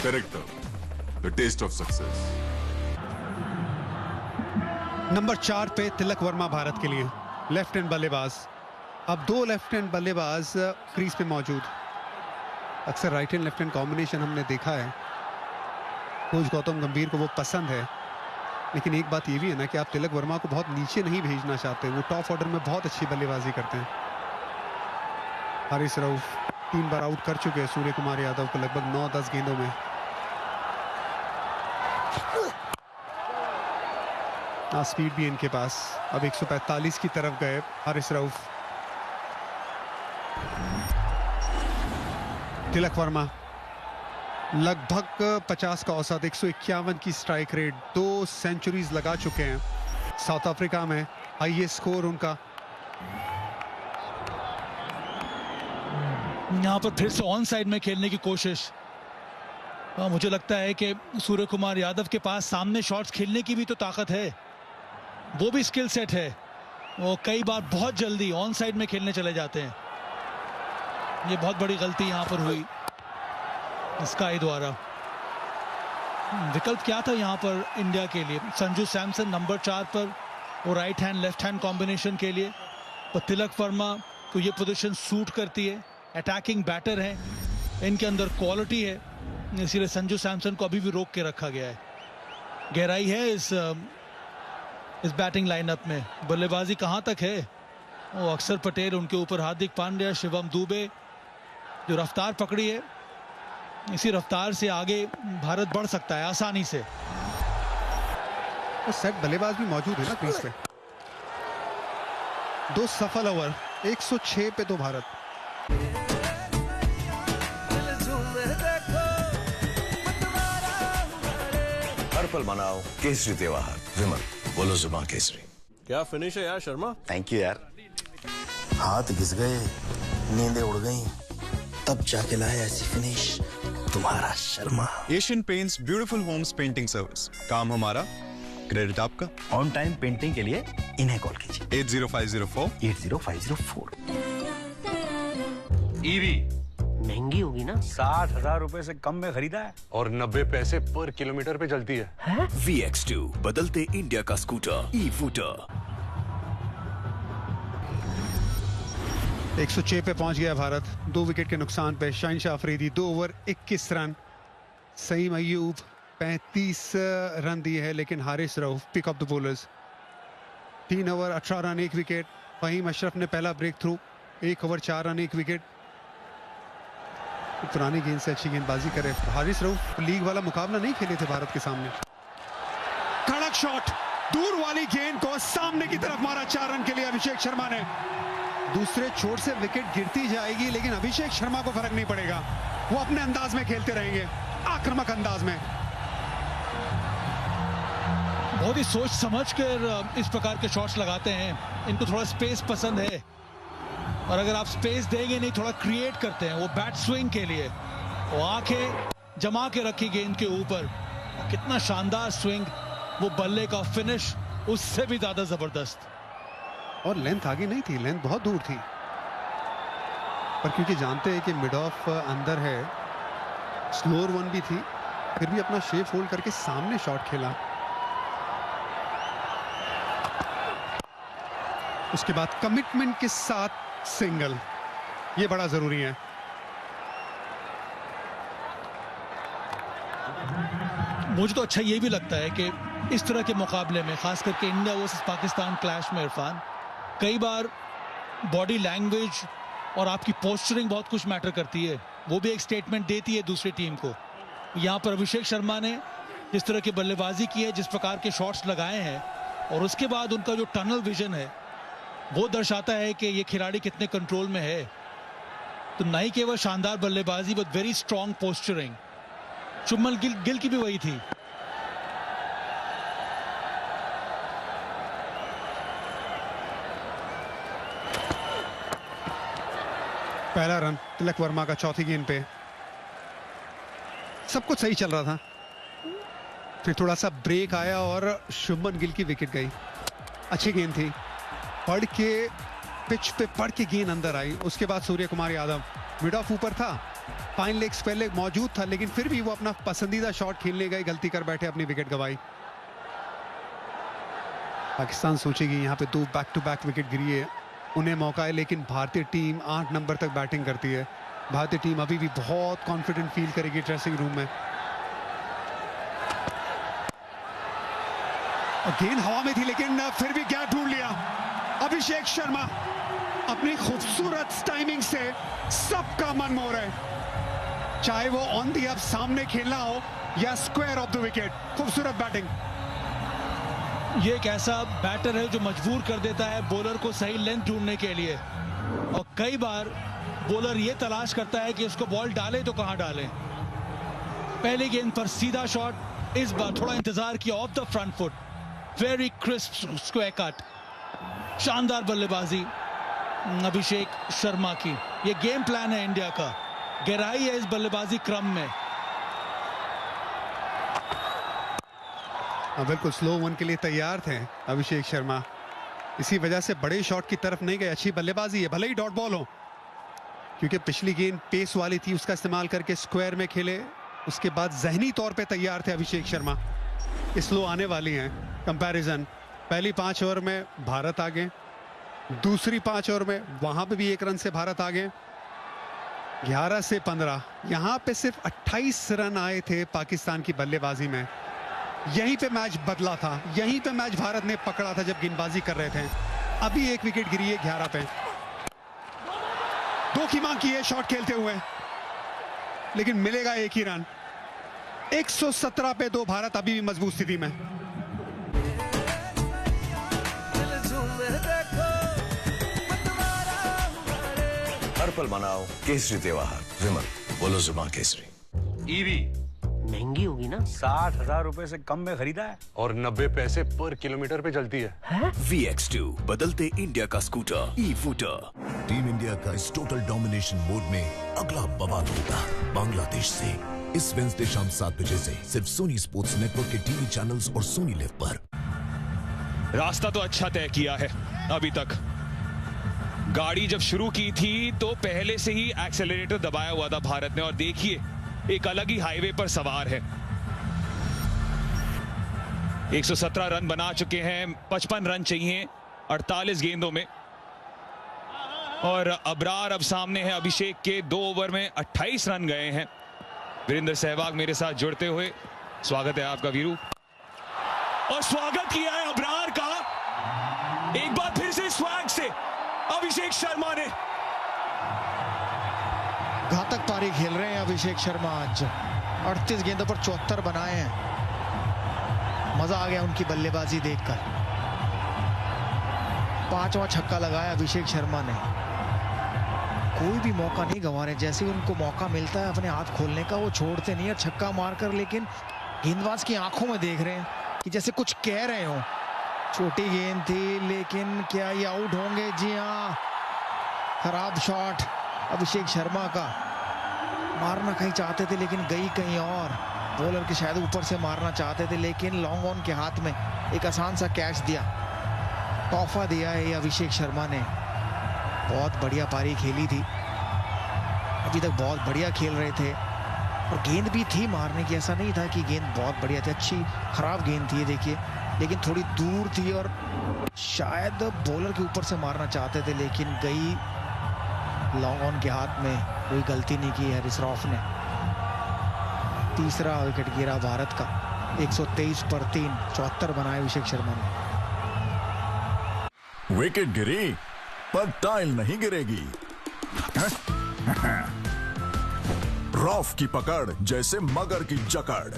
Character, the taste of success. Number 4 पे तिलक वर्मा भारत के लिए लेफ्ट हैंड बल्लेबाज। अब 2 लेफ्ट हैंड बल्लेबाज क्रीज पे मौजूद। अक्सर right hand left hand combination हमने देखा है, कोच गौतम गंभीर को वो पसंद है। लेकिन एक बात ये भी है ना कि आप तिलक वर्मा को बहुत नीचे नहीं भेजना चाहते, वो टॉप ऑर्डर में बहुत अच्छी बल्लेबाजी करते हैं। हारिस राउफ 3 बार आउट कर चुके हैं सूर्य कुमार यादव को लगभग 9-10 गेंदों में। स्पीड भी इनके पास। अब 145 की तरफ गए हारिस राउफ। तिलक वर्मा लगभग 50 का औसत, 151 की स्ट्राइक रेट, 2 सेंचुरीज लगा चुके हैं। साउथ अफ्रीका में हाईएस्ट स्कोर उनका। यहां पर फिर से ऑन साइड में खेलने की कोशिश। मुझे लगता है कि सूर्य कुमार यादव के पास सामने शॉट्स खेलने की भी तो ताकत है, वो भी स्किल सेट है। वो कई बार बहुत जल्दी ऑन साइड में खेलने चले जाते हैं। ये बहुत बड़ी गलती यहां पर हुई स्काई द्वारा। विकल्प क्या था यहां पर इंडिया के लिए? संजू सैमसन नंबर 4 पर, वो right hand left hand combination के लिए। पर तिलक वर्मा को ये पोजीशन सूट करती है, अटैकिंग बैटर है, इनके अंदर क्वालिटी है, इसीलिए संजू सैमसन को अभी भी रोक के रखा गया है। गहराई है इस बैटिंग लाइनअप में। बल्लेबाजी कहां तक है? वो अक्षर पटेल, उनके ऊपर हार्दिक पांड्या, शिवम दुबे, जो रफ्तार पकड़ी है, इसी रफ्तार से आगे भारत बढ़ सकता है आसानी से। तो सेट बल्लेबाज भी मौजूद है ना क्रीज पे। 2 सफल ओवर, 106 पे 2 भारत। हर पल मनाओ केसरी त्योहार। विमल, बोलो जुबान केसरी। क्या फिनिश है यार शर्मा। थैंक यू यार। हाथ घिस गए, नींदें उड़ गई, तब जाके लाया ऐसी फिनिश तुम्हारा Sharma. Asian Paints beautiful homes painting service. काम हमारा, क्रेडिट आपका। ऑन टाइम पेंटिंग के लिए इन्हें कॉल कीजिए 80504 80504। ईवी महंगी होगी ना। 60,000 रुपए से कम में खरीदा है और 90 पैसे पर किलोमीटर पे चलती है। VX2 बदलते इंडिया का स्कूटर ई-वूटर। 106 पे पहुंच गया भारत, 2 विकेट के नुकसान पे। Shaheen Shah Afridi 2 over 21 run. Saim Ayub 35 run दिए हैं, लेकिन Haris Rauf pick up the bowlers 3 over 18 run 1 wicket. Faheem Ashraf ने पहला breakthrough, 1 over 4 run 1 wicket. पुरानी गेंद से अच्छी गेंदबाजी करे। हारिस रऊफ लीग वाला मुकाबला नहीं खेले थे भारत के सामने। कड़क शॉट, दूर वाली गेंद को सामने की तरफ मारा 4 रन के लिए अभिषेक शर्मा ने। दूसरे छोर से विकेट गिरती जाएगी, लेकिन अभिषेक शर्मा को फर्क नहीं पड़ेगा। वो अपने अंदाज में खेलते रहेंगे, आक्रामक अंदाज में। बहुत ही सोच समझ कर इस प्रकार के शॉट्स लगाते हैं। इनको थोड़ा स्पेस पसंद है, और अगर आप स्पेस देंगे नहीं, थोड़ा क्रिएट करते हैं वो बैट स्विंग के लिए। वो आंखें जमा के रखी गेंद के ऊपर, कितना शानदार स्विंग, वो बल्ले का फिनिश उससे भी ज्यादा जबरदस्त। और लेंथ आगे नहीं थी, लेंथ बहुत दूर थी, पर क्योंकि जानते हैं कि मिड ऑफ अंदर है, स्लोअर वन भी थी, फिर भी अपना शेप होल्ड करके सामने शॉट खेला। उसके बाद कमिटमेंट के साथ सिंगल, ये बड़ा जरूरी है। मुझे तो अच्छा ये भी लगता है कि इस तरह के मुकाबले में, खास करके इंडिया वर्सेस पाकिस्तान क्लैश में, इरफान, कई बार बॉडी लैंग्वेज और आपकी पोस्चरिंग बहुत कुछ मैटर करती है। वो भी एक स्टेटमेंट देती है दूसरी टीम को। यहाँ पर अभिषेक शर्मा ने जिस तरह की बल्लेबाजी की है, जिस प्रकार के शॉट्स लगाए हैं, और उसके बाद उनका जो टनल विजन है, वो दर्शाता है कि ये खिलाड़ी कितने कंट्रोल में है। तो ना ही केवल शानदार बल्लेबाजी, but very strong posturing. Shubman Gill की भी वही थी। पहला रन तिलक वर्मा का चौथी गेंद पे। सब कुछ सही चल रहा था, फिर थोड़ा सा ब्रेक आया और शुभमन गिल की विकेट गई। अच्छी गेंद थी, पड़ के पिच पे पड़ के गेंद अंदर आई। उसके बाद सूर्य कुमार यादव, मिड ऑफ ऊपर था, फाइन लेग स्क्वायर लेग मौजूद था, लेकिन फिर भी वो अपना पसंदीदा शॉट खेलने गए, गलती कर बैठे, अपनी विकेट गंवाई। पाकिस्तान सोचेगी यहाँ पे 2 बैक टू बैक विकेट गिरी है, उन्हें मौका है, लेकिन भारतीय टीम 8 नंबर तक बैटिंग करती है। भारतीय टीम अभी भी बहुत कॉन्फिडेंट फील करेगी ड्रेसिंग रूम में। गेंद हवा में थी, लेकिन फिर भी गैप ढूंढ लिया अभिषेक शर्मा। अपनी खूबसूरत टाइमिंग से सबका मन मोह रहा है, चाहे वो ऑन दी अप सामने खेलना हो या स्क्वायर ऑफ द विकेट। खूबसूरत बैटिंग। ये एक ऐसा बैटर है जो मजबूर कर देता है बॉलर को सही लेंथ ढूंढने के लिए, और कई बार बॉलर ये तलाश करता है कि उसको बॉल डाले तो कहां डाले। पहली गेंद पर सीधा शॉट, इस बार थोड़ा इंतजार किया, of the front foot, very crisp square cut. शानदार बल्लेबाजी अभिषेक शर्मा की। ये गेम प्लान है इंडिया का, गहराई है इस बल्लेबाजी क्रम में। बिल्कुल स्लो वन के लिए तैयार थे अभिषेक शर्मा, इसी वजह से बड़े शॉट की तरफ नहीं गए। अच्छी बल्लेबाजी है, भले ही डॉट बॉल हो, क्योंकि पिछली गेंद पेस वाली थी, उसका इस्तेमाल करके स्क्वायर में खेले। उसके बाद जहनी तौर पे तैयार थे अभिषेक शर्मा। स्लो आने वाली हैं कंपैरिजन। पहली 5 ओवर में भारत आगे, दूसरी 5 ओवर में वहां पे भी 1 रन से भारत आगे। 11 से 15, यहां पे सिर्फ 28 रन आए थे पाकिस्तान की बल्लेबाजी में। यहीं पे मैच बदला था, यहीं पे मैच भारत ने पकड़ा था जब गेंदबाजी कर रहे थे। अभी 1 विकेट गिरी है 11 पे। 2 की मांग की है शॉट खेलते हुए, लेकिन मिलेगा 1 ही रन। 117 पे 2, भारत अभी भी मजबूत स्थिति में। हर पल मनाओ केसरी त्योहार। विमल, बोलो जुबान केसरी। ईवी महंगी होगी ना? 60,000 रुपए से कम में खरीदा है, और 90 पैसे पर किलोमीटर पे चलती है। VX2 बदलते इंडिया का स्कूटर ई-वूटर। टीम इंडिया का इस टोटल डोमिनेशन मोड में अगला बवाल होगा बांग्लादेश से। इस वेडनेसडे शाम 7 बजे से सिर्फ सोनी स्पोर्ट्स नेटवर्क के टीवी चैनल्स और सोनी लिव पर। रास्ता तो अच्छा तय किया है अभी तक। गाड़ी जब शुरू की थी तो पहले से ही एक्सेलरेटर दबाया हुआ था भारत ने, और देखिए एक अलग ही हाईवे पर सवार है। 117 रन बना चुके हैं, 55 रन चाहिए 48 गेंदों में, और अबरार अब सामने है अभिषेक के। 2 ओवर में 28 रन गए हैं। वीरेंद्र सहवाग मेरे साथ जुड़ते हुए, स्वागत है आपका वीरू। और स्वागत किया है अबरार का। एक बार फिर से स्वैग से अभिषेक शर्मा ने घातक पारी खेल रहे हैं अभिषेक शर्मा। आज 38 गेंदों पर 74 बनाए हैं। मजा आ गया उनकी बल्लेबाजी देखकर। 5वां छक्का लगाया अभिषेक शर्मा ने। कोई भी मौका नहीं गंवा रहे। जैसे ही उनको मौका मिलता है अपने हाथ खोलने का, वो छोड़ते नहीं है छक्का मारकर। लेकिन गेंदबाज की आंखों में देख रहे हैं कि जैसे कुछ कह रहे हो। छोटी गेंद थी, लेकिन क्या ये आउट होंगे? जी हाँ, खराब शॉट अभिषेक शर्मा का। मारना कहीं चाहते थे लेकिन गई कहीं और। बॉलर के शायद ऊपर से मारना चाहते थे, लेकिन लॉन्ग ऑन के हाथ में एक आसान सा कैच दिया। तोहफा दिया है ये अभिषेक शर्मा ने। बहुत बढ़िया पारी खेली थी। अभी तक बहुत बढ़िया खेल रहे थे और गेंद भी थी मारने की। ऐसा नहीं था कि गेंद बहुत बढ़िया थी, अच्छी खराब गेंद थी देखिए, लेकिन थोड़ी दूर थी और शायद बॉलर के ऊपर से मारना चाहते थे, लेकिन गई लॉन्ग ऑन के हाथ में। कोई गलती नहीं की हैरिस रॉफ ने। तीसरा विकेट गिरा भारत का। 123 पर 3, 74 बनाए अभिषेक शर्मा ने। विकेट गिरी पर टाइल नहीं गिरेगी। रॉफ की पकड़ जैसे मगर की जकड़।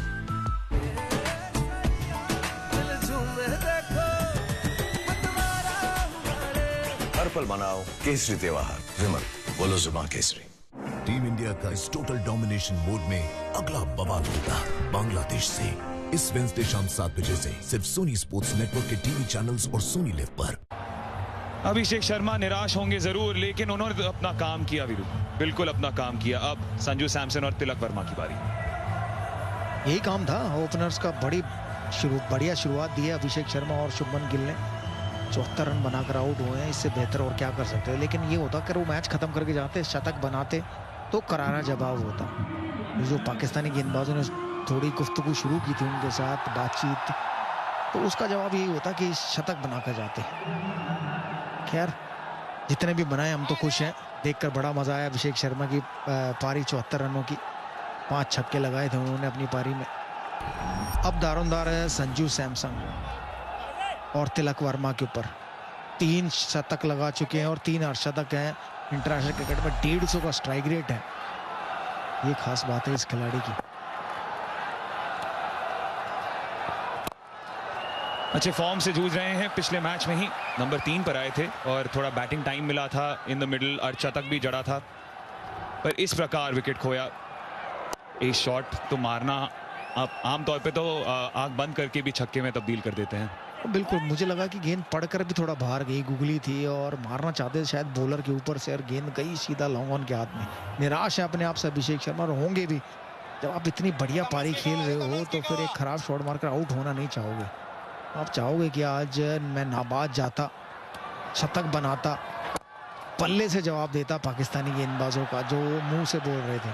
हर पल मनाओ केसरी त्योहार। विमल, बोलो जुबान केसरी। टीम इंडिया का इस टोटल डोमिनेशन मोड में अगला बवाल होगा बांग्लादेश से इस वेडनेसडे शाम 7 बजे से सिर्फ सोनी स्पोर्ट्स नेटवर्क के टीवी चैनल्स और सोनी लिव पर। अभिषेक शर्मा निराश होंगे जरूर, लेकिन उन्होंने तो अपना काम किया वीरू, बिल्कुल अपना काम किया। अब संजू सैमसन और तिलक वर्मा की बारी। यही काम था ओपनर्स का। बढ़िया शुरुआत दी है अभिषेक शर्मा और शुभमन गिल ने। 74 रन बनाकर आउट हुए हैं। इससे बेहतर और क्या कर सकते हैं। लेकिन ये होता कि वो मैच खत्म करके जाते, शतक बनाते तो करारा जवाब होता। जो पाकिस्तानी गेंदबाजों ने थोड़ी गुफ्तगू शुरू की थी उनके साथ बातचीत, तो उसका जवाब यही होता कि शतक बनाकर जाते। खैर, जितने भी बनाए हम तो खुश हैं। देखकर बड़ा मजा आया अभिषेक शर्मा की पारी। 74 रनों की 5 छक्के लगाए थे उन्होंने अपनी पारी में। अब दारोमदार है संजू सैमसन और तिलक वर्मा के ऊपर। 3 शतक लगा चुके हैं और 3 अर्धशतक हैं। इंटरनेशनल क्रिकेट में 150 का स्ट्राइक रेट है। ये खास बात है इस खिलाड़ी की। अच्छे फॉर्म से जूझ रहे हैं। पिछले मैच में ही नंबर 3 पर आए थे और थोड़ा बैटिंग टाइम मिला था इन द मिडिल। अर्धशतक भी जड़ा था, पर इस प्रकार विकेट खोया। एक शॉट तो मारना आप आमतौर पे तो आंख बंद करके भी छक्के में तब्दील कर देते हैं। बिल्कुल, मुझे लगा कि गेंद पड़कर भी थोड़ा बाहर गई, गुगली थी और मारना चाहते थे शायद बॉलर के ऊपर से, और गेंद गई सीधा लॉन्ग ऑन के हाथ में। निराश है अपने आप से अभिषेक शर्मा, और होंगे भी। जब आप इतनी बढ़िया पारी खेल रहे हो तो फिर एक खराब शॉट मारकर आउट होना नहीं चाहोगे। आप चाहोगे कि आज मैं नाबाद जाता, शतक बनाता, पल्ले से जवाब देता पाकिस्तानी गेंदबाजों का जो मुंह से बोल रहे थे।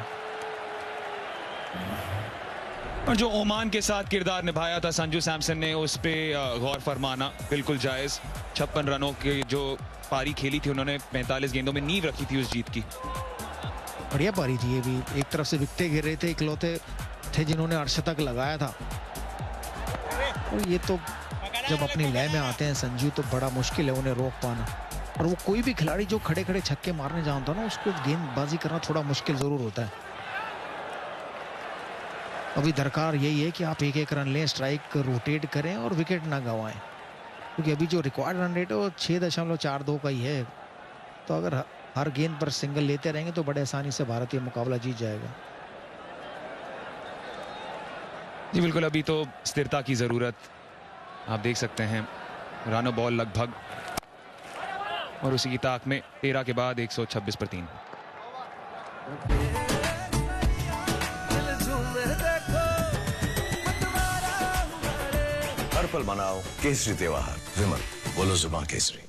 और जो ओमान के साथ किरदार निभाया था संजू सैमसन ने, उस पे गौर फरमाना बिल्कुल जायज। 56 रनों की जो पारी खेली थी उन्होंने, 45 गेंदों में नींव रखी थी उस जीत की। बढ़िया पारी थी ये भी। एक तरफ से विकेटें गिर रहे थे, इकलौते थे जिन्होंने अर्धशतक लगाया था। और ये तो जब अपनी लय में आते हैं संजू, तो बड़ा मुश्किल है उन्हें रोक पाना। और वो कोई भी खिलाड़ी जो खड़े खड़े छक्के मारने जानता ना, उसको गेंदबाजी करना थोड़ा मुश्किल जरूर होता है। अभी दरकार यही है कि आप एक रन लें, स्ट्राइक रोटेट करें और विकेट ना गंवाएं, क्योंकि अभी जो रिकॉर्ड रन रेट है वो 6.42 का ही है। तो अगर हर गेंद पर सिंगल लेते रहेंगे तो बड़े आसानी से भारत ये मुकाबला जीत जाएगा। जी बिल्कुल, अभी तो स्थिरता की जरूरत। आप देख सकते हैं रन बॉल लगभग, और उसी की ताक में 13 के बाद 126 पर 3। हर पल मनाओ केसरी त्योहार। विमल, बोलो जुबान केसरी।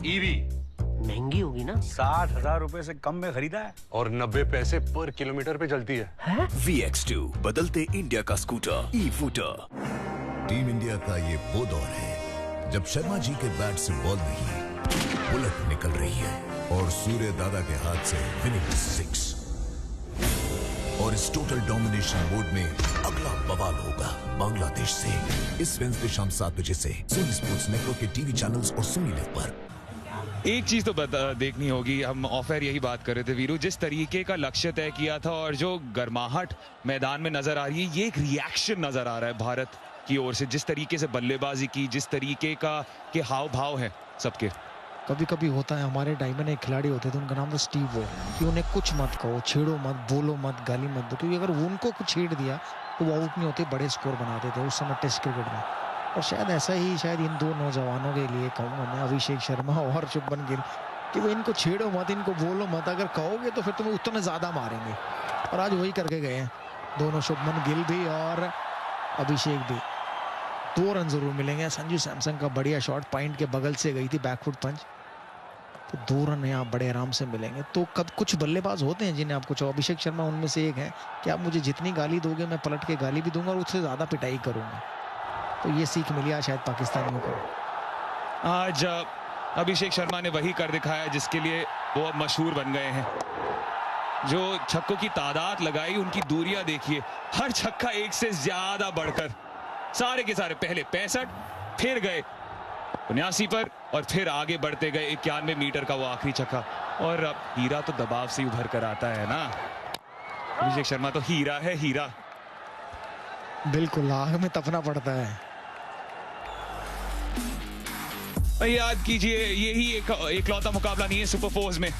ईवी महंगी होगी ना? 60,000 रुपए से कम में खरीदा है और 90 पैसे पर किलोमीटर पे चलती है। VX2 बदलते इंडिया का स्कूटर ई-फूटर। टीम इंडिया का ये वो दौर है जब शर्मा जी के बैट से बॉल नहीं, बुलेट निकल रही है और सूर्य दादा के हाथ से विनिंग 6। और इस टोटल डोमिनेशन मोड में अगला बवाल होगा बांग्लादेश से इस वेडनेसडे शाम 7 बजे से सोनी स्पोर्ट्स नेटवर्क के टीवी चैनल्स और सोनी लिव पर। एक चीज तो देखनी होगी, हम ऑफ एयर यही बात कर रहे थे वीरू, जिस तरीके का लक्ष्य तय किया था और जो गर्माहट मैदान में नजर आ रही है, ये एक रिएक्शन नजर आ रहा है भारत की ओर से, जिस तरीके से बल्लेबाजी की, जिस तरीके का के हाव भाव है सबके। कभी कभी होता है, हमारे टाइम में एक खिलाड़ी होते थे, उनका नाम था स्टीव वो, कि उन्हें कुछ मत कहो, छेड़ो मत, बोलो मत, गाली मत दो, क्योंकि अगर उनको कुछ छेड़ दिया तो वो आउट नहीं होते, बड़े स्कोर बनाते थे उस समय टेस्ट क्रिकेट में। और शायद ऐसा ही शायद इन दो नौजवानों के लिए कहूँगा मैं, अभिषेक शर्मा और शुभमन गिल, कि वो इनको छेड़ो मत, इनको बोलो मत, अगर कहोगे तो फिर तुम्हें उतने ज़्यादा मारेंगे। और आज वही करके गए हैं दोनों, शुभमन गिल भी और अभिषेक भी। 2 रन जरूर मिलेंगे। संजू सैमसन का बढ़िया शॉट पॉइंट के बगल से गई थी, बैकफुट पंच, तो 2 रन यहाँ बड़े आराम से मिलेंगे। तो कब कुछ बल्लेबाज होते हैं जिन्हें आपको चाहो, अभिषेक शर्मा उनमें से एक है कि आप मुझे जितनी गाली दोगे मैं पलट के गाली भी दूंगा और उससे ज़्यादा पिटाई करूंगा। तो ये सीख मिली आज शायद पाकिस्तानियों को। आज अभिषेक शर्मा ने वही कर दिखाया जिसके लिए वो अब मशहूर बन गए हैं। जो छक्कों की तादाद लगाई, उनकी दूरियां देखिए, हर छक्का एक से ज्यादा बढ़कर, सारे के सारे पहले 65, फिर गए 79 पर और फिर आगे बढ़ते गए 91 मीटर का वो आखिरी छक्का। और हीरा तो दबाव से उभर कर आता है ना, अभिषेक शर्मा तो हीरा है, हीरा। बिल्कुल, आग में तपना पड़ता है। याद कीजिए, यही एकलौता मुकाबला नहीं है सुपर फोर्स में।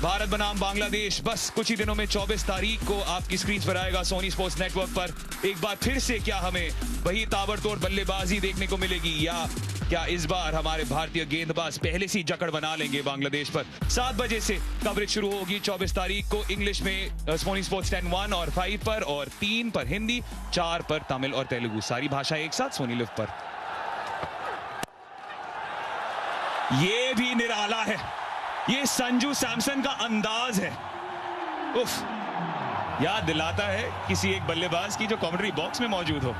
भारत बनाम बांग्लादेश बस कुछ ही दिनों में 24 तारीख को आपकी स्क्रीन पर आएगा सोनी स्पोर्ट्स नेटवर्क पर। एक बार फिर से क्या हमें वही ताबड़तोड़ बल्लेबाजी देखने को मिलेगी, या क्या इस बार हमारे भारतीय गेंदबाज पहले से जकड़ बना लेंगे बांग्लादेश पर? 7 बजे से कवरेज शुरू होगी 24 तारीख को इंग्लिश में सोनी स्पोर्ट्स 10, 1 और 5 पर, और 3 पर हिंदी, 4 पर तमिल और तेलुगु, सारी भाषा एक साथ सोनी लिव पर। ये भी निराला है, ये संजू सैमसन का अंदाज है, उफ, याद दिलाता है किसी एक बल्लेबाज की जो कमेंट्री बॉक्स में मौजूद हो।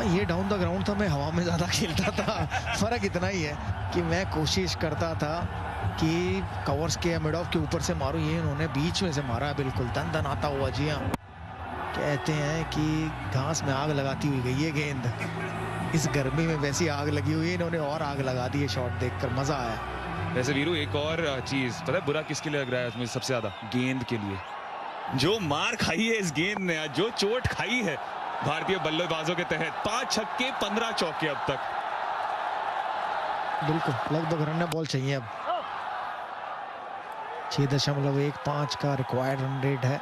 ये डाउन द ग्राउंड था, मैं हवा में ज्यादा खेलता था। फर्क इतना ही है कि मैं कोशिश करता था कि कवर्स के मिड ऑफ के ऊपर से मारूं, ये इन्होंने बीच में से मारा है, बिल्कुल दन दन आता हुआ। जी हाँ, कहते हैं कि घास में आग लगाती हुई गई है गेंद, इस गर्मी में वैसी आग लगी हुई है, इन्होंने और आग लगा दी है। शॉट देखकर मजा आया। वैसे वीरू, एक और चीज पता है बुरा किसके लिए लग रहा है मुझे सबसे ज्यादा? गेंद के लिए। जो मार खाई है इस गेंद ने, जो चोट खाई है भारतीय बल्लेबाजों के तहत, 5 छक्के 15 चौके अब तक। बिल्कुल, लगभग रन बॉल चाहिए अब। 6.15 का रिक्वायर्ड रन रेट है।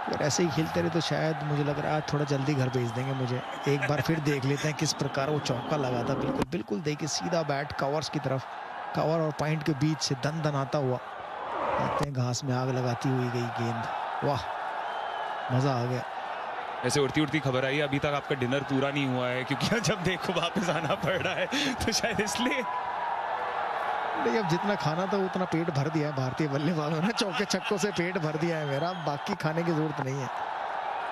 अगर ऐसे ही खेलते रहे तो शायद मुझे लग रहा है थोड़ा जल्दी घर भेज देंगे मुझे। एक बार फिर देख लेते हैं किस प्रकार वो चौका लगा था। बिल्कुल बिल्कुल देखिए, सीधा बैट कवर्स की तरफ, कवर और पॉइंट के बीच से दन दन आता हुआ, कहते हैं घास में आग लगाती हुई गई गेंद। वाह, मजा आ गया। ऐसे उड़ती उड़ती खबर आई, अभी तक आपका डिनर पूरा नहीं हुआ है, क्योंकि जब देखो वापस आना पड़ रहा है, तो शायद इसलिए। नहीं, अब जितना खाना था उतना पेट भर दिया है भारतीय बल्लेबाजों ने, चौके छक्कों से पेट भर दिया है मेरा, बाकी खाने की जरूरत नहीं है।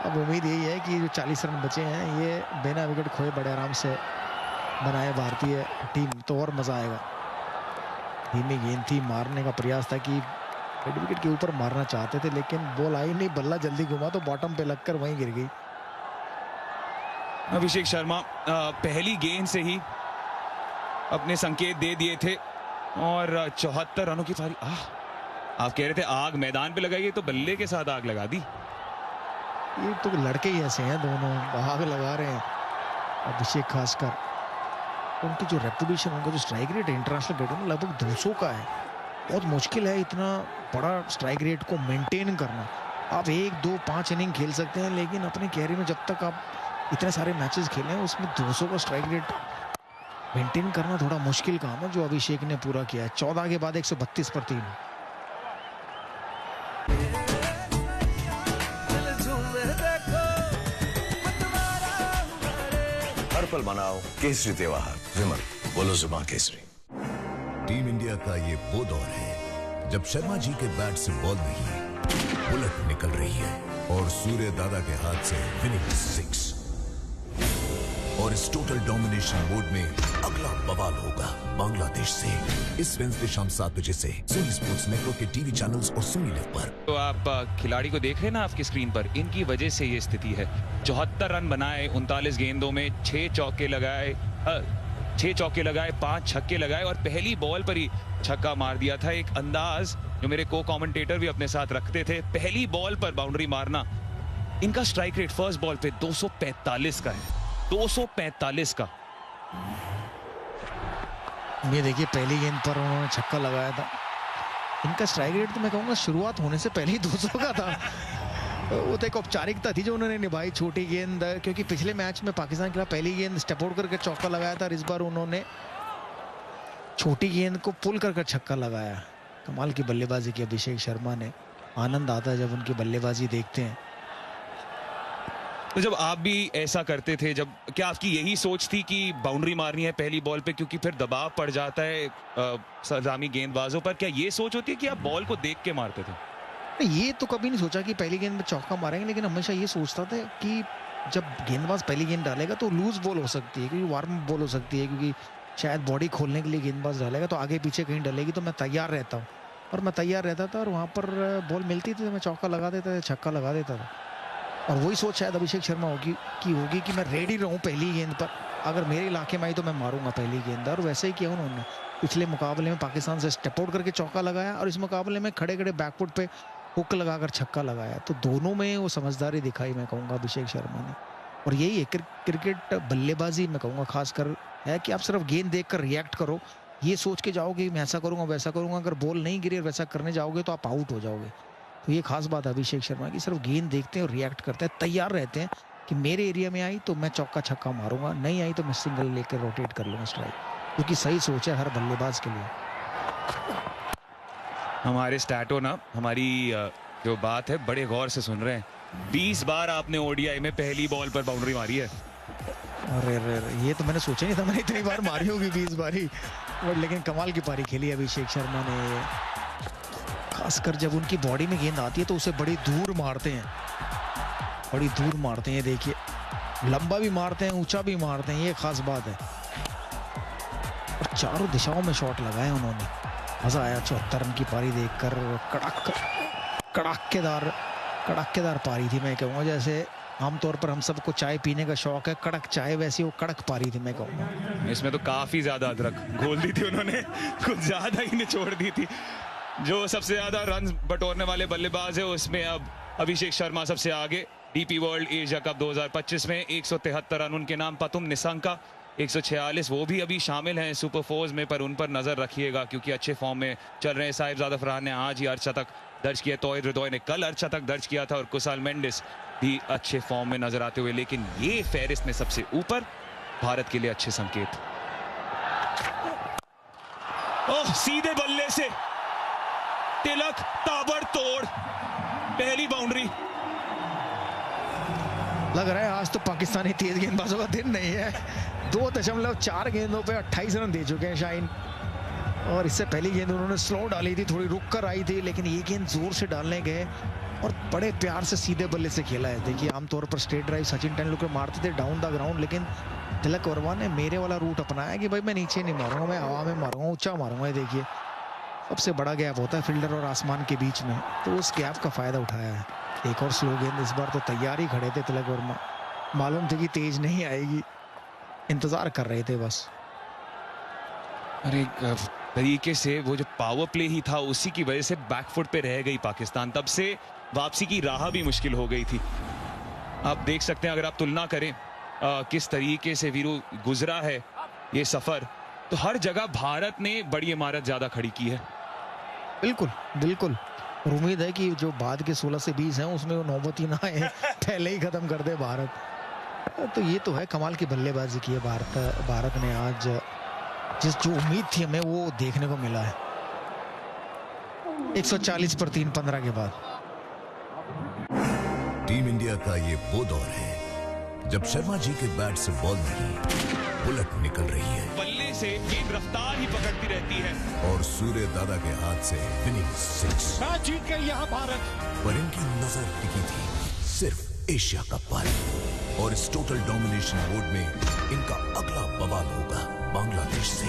अब उम्मीद यही है कि जो 40 रन बचे हैं ये बिना विकेट खोए बड़े आराम से बनाए भारतीय टीम, तो और मजा आएगा। धीमी गेंद थी, मारने का प्रयास था कि मिड विकेट के ऊपर मारना चाहते थे, लेकिन बॉल आई नहीं, बल्ला जल्दी घुमा तो बॉटम पे लगकर वहीं गिर गई। अभिषेक शर्मा पहली गेंद से ही अपने संकेत दे दिए थे और 74 रनों की पारी। आप कह रहे थे आग मैदान पे लगाई, तो बल्ले के साथ आग लगा दी। ये तो लड़के ही ऐसे हैं, दोनों आग लगा रहे हैं। अभिषेक खासकर, उनकी जो रेपुटेशन, उनका जो स्ट्राइक रेट इंटरनेशनल क्रिकेट में लगभग 200 का है। बहुत मुश्किल है इतना बड़ा स्ट्राइक रेट को मेंटेन करना। आप 1, 2, 5 इनिंग खेल सकते हैं, लेकिन अपने कैरियर में जब तक आप इतने सारे मैचेस खेले हैं उसमें 200 का स्ट्राइक रेट मेंटेन करना थोड़ा मुश्किल काम है, जो अभिषेक ने पूरा किया है। 14 के बाद 132 पर 3। हर पल मनाओ केसरी त्योहार, विमल बोलो जुबान केसरी। टीम इंडिया का ये वो दौर है जब शर्मा जी के बैट से बॉल नहीं, बुलेट निकल रही है और सूर्य दादा के हाथ से विनिंग 6। और इस टोटल डोमिनेशन मोड में अगला बवाल होगा बांग्लादेश से इस वेडनेसडे शाम 7 बजे से सोनी स्पोर्ट्स नेटवर्क के टीवी चैनल्स और सोनी लिव पर। तो आप खिलाड़ी को देख रहे हैं ना आपकी स्क्रीन पर, इनकी वजह से ये स्थिति है। 74 रन बनाए 39 गेंदों में, 6 चौके लगाए, 5 छक्के लगाए और पहली बॉल पर ही छक्का मार दिया था। एक अंदाज जो मेरे को कमेंटेटर भी अपने साथ रखते थे, पहली बॉल पर बाउंड्री मारना। इनका स्ट्राइक रेट फर्स्ट बॉल पे 245 का है, 245 का। ये देखिए पहली गेंद पर उन्होंने छक्का लगाया था। इनका स्ट्राइक रेट तो मैं कहूँगा शुरुआत होने से पहले ही 200 का था। वो तो एक औपचारिकता थी जो उन्होंने निभाई, छोटी गेंद, क्योंकि पिछले मैच में पाकिस्तान के खिलाफ पहली गेंद स्टेप आउट करके चौका लगाया था और इस बार उन्होंने छोटी गेंद को पुल कर छक्का लगाया। कमाल की बल्लेबाजी की अभिषेक शर्मा ने। आनंद आता है जब उनकी बल्लेबाजी देखते हैं। तो जब आप भी ऐसा करते थे, जब क्या आपकी यही सोच थी कि बाउंड्री मारनी है पहली बॉल पे क्योंकि फिर दबाव पड़ जाता है सलामी गेंदबाजों पर, क्या ये सोच होती है कि आप बॉल को देख के मारते थे? ये तो कभी नहीं सोचा कि पहली गेंद में चौका मारेंगे, लेकिन हमेशा ये सोचता था कि जब गेंदबाज पहली गेंद डालेगा तो लूज बॉल हो सकती है, क्योंकि वार्म बॉल हो सकती है, क्योंकि शायद बॉडी खोलने के लिए गेंदबाज डालेगा तो आगे पीछे कहीं डलेगी, तो मैं तैयार रहता हूँ। और मैं तैयार रहता था और वहाँ पर बॉल मिलती थी तो मैं चौका लगा देता था, छक्का लगा देता था। और वही सोच शायद अभिषेक शर्मा होगी कि मैं रेडी रहूं पहली गेंद पर, अगर मेरे इलाके में आई तो मैं मारूंगा पहली गेंद। और वैसे ही किया उन्होंने। पिछले मुकाबले में पाकिस्तान से स्टेप आउट करके चौका लगाया और इस मुकाबले में खड़े खड़े बैकफुट पे हुक लगाकर छक्का लगाया। तो दोनों में वो समझदारी दिखाई मैं कहूँगा अभिषेक शर्मा ने। और यही है क्रिकेट बल्लेबाजी में कहूँगा खासकर है कि आप सिर्फ गेंद देख कर रिएक्ट करो, ये सोच के जाओगे मैं ऐसा करूँगा वैसा करूँगा, अगर बॉल नहीं गिरी और वैसा करने जाओगे तो आप आउट हो जाओगे। तो ये खास बात है अभिषेक शर्मा की, सिर्फ गेंद देखते हैं और रिएक्ट करते हैं, तैयार रहते हैं कि मेरे एरिया में आई तो मैं चौका छक्का मारूंगा, नहीं आई तो मैं सिंगल लेकर रोटेट कर लूंगा स्ट्राइक, क्योंकि सही सोच है हर बल्लेबाज के लिए। हमारे स्टैटो ना हमारी जो बात है बड़े गौर से सुन रहे हैं। 20 बार आपने ओडीआई में पहली बॉल पर बाउंड्री मारी है। अरे ये तो मैंने सोचा नहीं था मैंने इतनी बार मारी होगी 20 बारी, और लेकिन कमाल की पारी खेली अभिषेक शर्मा ने। खासकर जब उनकी बॉडी में गेंद आती है तो उसे बड़ी दूर मारते हैं, बड़ी दूर मारते हैं। देखिए लंबा भी मारते हैं, ऊंचा भी मारते हैं, ये खास बात है। और चारों दिशाओं में शॉट लगाए उन्होंने। मजा आया 74 रन की पारी देखकर। कड़ाकेदार पारी थी मैं कहूँगा। जैसे आमतौर पर हम सबको चाय पीने का शौक है, कड़क चाय, वैसी वो कड़क पारी थी मैं कहूँगा। इसमें तो काफी ज्यादा अदरक घोल दी थी उन्होंने, कुछ ज्यादा ही निचोड़ दी थी। जो सबसे ज्यादा रन बटोरने वाले बल्लेबाज है उसमें अब अभिषेक शर्मा सबसे आगे। डीपी वर्ल्ड एशिया कप 2025 में 173 रन उनके नाम। पतुम निशंका 146, वो भी अभी शामिल हैं सुपर फोर्स में, पर उन पर नजर रखिएगा क्योंकि अच्छे फॉर्म में चल रहे हैं। साहिबजादा फरहान ने आज ही अर्धशतक दर्ज किया, तौहीद हृदय ने कल अर्धशतक दर्ज किया था और कुशाल मेंडिस भी अच्छे फॉर्म में नजर आते हुए। लेकिन ये फेरिस्त में सबसे ऊपर भारत के लिए अच्छे संकेत। ओह, सीधे बल्ले से तिलक ताबड़तोड़ पहली बाउंड्री। लग रहा है आज तो पाकिस्तानी तेज गेंदबाजों का दिन नहीं है। 2.4 गेंदों पे 28 रन दे चुके हैं शाहीन। और इससे पहली गेंद उन्होंने स्लो डाली थी, थोड़ी रुक कर आई थी, लेकिन ये गेंद जोर से डालने गए और बड़े प्यार से सीधे बल्ले से खेला है। देखिए आमतौर पर स्ट्रेट ड्राइव सचिन तेंदुलकर मारते थे डाउन द ग्राउंड, लेकिन तिलक वर्मा ने मेरे वाला रूट अपनाया कि भाई मैं नीचे नहीं मारूंगा, मैं हवा में मारूंगा, ऊंचा मारूंगा। देखिए सबसे बड़ा गैप होता है फील्डर और आसमान के बीच में, तो उस गैप का फायदा उठाया है। एक और स्लो गेंद, इस बार तो तैयार ही खड़े थे तिलक वर्मा, मालूम थे कि तेज नहीं आएगी, इंतजार कर रहे थे बस। अरे तरीके से वो जो पावर प्ले ही था उसी की वजह से बैकफुट पे रह गई पाकिस्तान, तब से वापसी की राह भी मुश्किल हो गई थी। आप देख सकते हैं अगर आप तुलना करें किस तरीके से वीरू गुजरा है ये सफर, तो हर जगह भारत ने बड़ी इमारत ज्यादा खड़ी की है। बिल्कुल बिल्कुल, और उम्मीद है कि जो बाद के 16 से 20 हैं उसमें वो नौबत ही ना आए, पहले ही खत्म कर दे भारत। तो ये तो है कमाल की बल्लेबाजी की है भारत ने आज, जिस जो उम्मीद थी हमें वो देखने को मिला है। 140 पर 3-15 के बाद टीम इंडिया का ये वो दौर है जब शर्मा जी के बैट से बॉल नहीं बुलेट निकल रही है, बल्ले से गेंद रफ्तार ही पकड़ती रहती है और सूर्य दादा के हाथ से विनिंग 6 मैच जीत गई यहाँ भारत। पर इनकी नजर टिकी थी सिर्फ एशिया कप पर। और इस टोटल डोमिनेशन मोड में इनका अगला बवाल होगा बांग्लादेश से।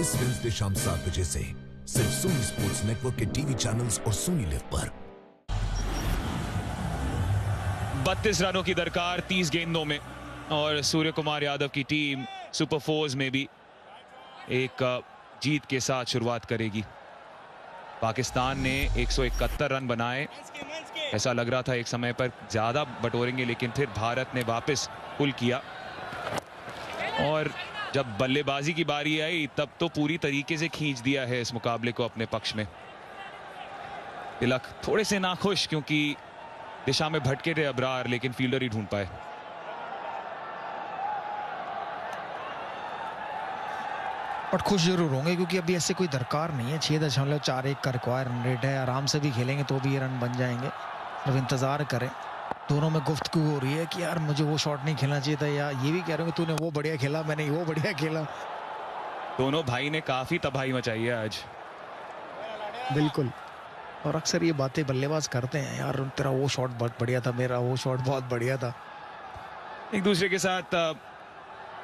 इस वेडनेसडे शाम 7 बजे से सिर्फ सोनी स्पोर्ट्स नेटवर्क के टीवी चैनल्स और सोनी लिव पर। 32 रनों की दरकार 30 गेंदों में, और सूर्य कुमार यादव की टीम सुपर फोर्स में भी एक जीत के साथ शुरुआत करेगी। पाकिस्तान ने 171 रन बनाए। ऐसा लग रहा था एक समय पर ज्यादा बटोरेंगे, लेकिन फिर भारत ने वापस पुल किया और जब बल्लेबाजी की बारी आई तब तो पूरी तरीके से खींच दिया है इस मुकाबले को अपने पक्ष में। तिलक थोड़े से नाखुश क्योंकि दिशा में भटके थे अबरार, लेकिन फील्डर ही ढूंढ पाए। बट खुश जरूर होंगे क्योंकि अभी ऐसे कोई दरकार नहीं है। 6.41 का रिक्वायर रन रेट है। आराम से भी खेलेंगे तो भी ये रन बन जाएंगे। अब इंतजार करें। दोनों में गुफ्तगू हो रही है कि यार मुझे वो शॉट नहीं खेलना चाहिए था, या ये भी कह रहे हो कि तूने वो बढ़िया खेला, मैंने वो बढ़िया खेला। दोनों भाई ने काफी तबाही मचाई है आज। बिल्कुल, और अक्सर ये बातें बल्लेबाज करते हैं, यार तेरा वो शॉट बहुत बढ़िया था, मेरा वो शॉट बहुत बढ़िया था। एक दूसरे के साथ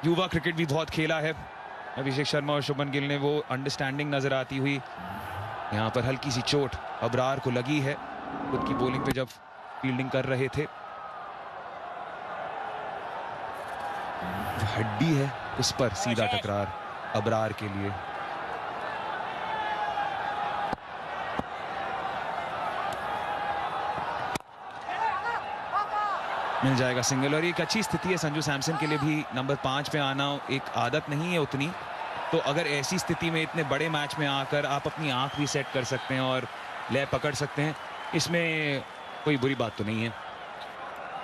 युवा क्रिकेट भी बहुत खेला है अभिषेक शर्मा और शुभमन गिल ने। वो अंडरस्टैंडिंग नजर आती हुई। यहाँ पर हल्की सी चोट अबरार को लगी है खुद की बॉलिंग पे जब फील्डिंग कर रहे थे। हड्डी है उस पर सीधा टकरार अबरार के लिए। मिल जाएगा सिंगल, और एक अच्छी स्थिति है संजू सैमसन के लिए भी। नंबर 5 पे आना एक आदत नहीं है उतनी, तो अगर ऐसी स्थिति में इतने बड़े मैच में आकर आप अपनी आंख भी सेट कर सकते हैं और लय पकड़ सकते हैं, इसमें कोई बुरी बात तो नहीं है।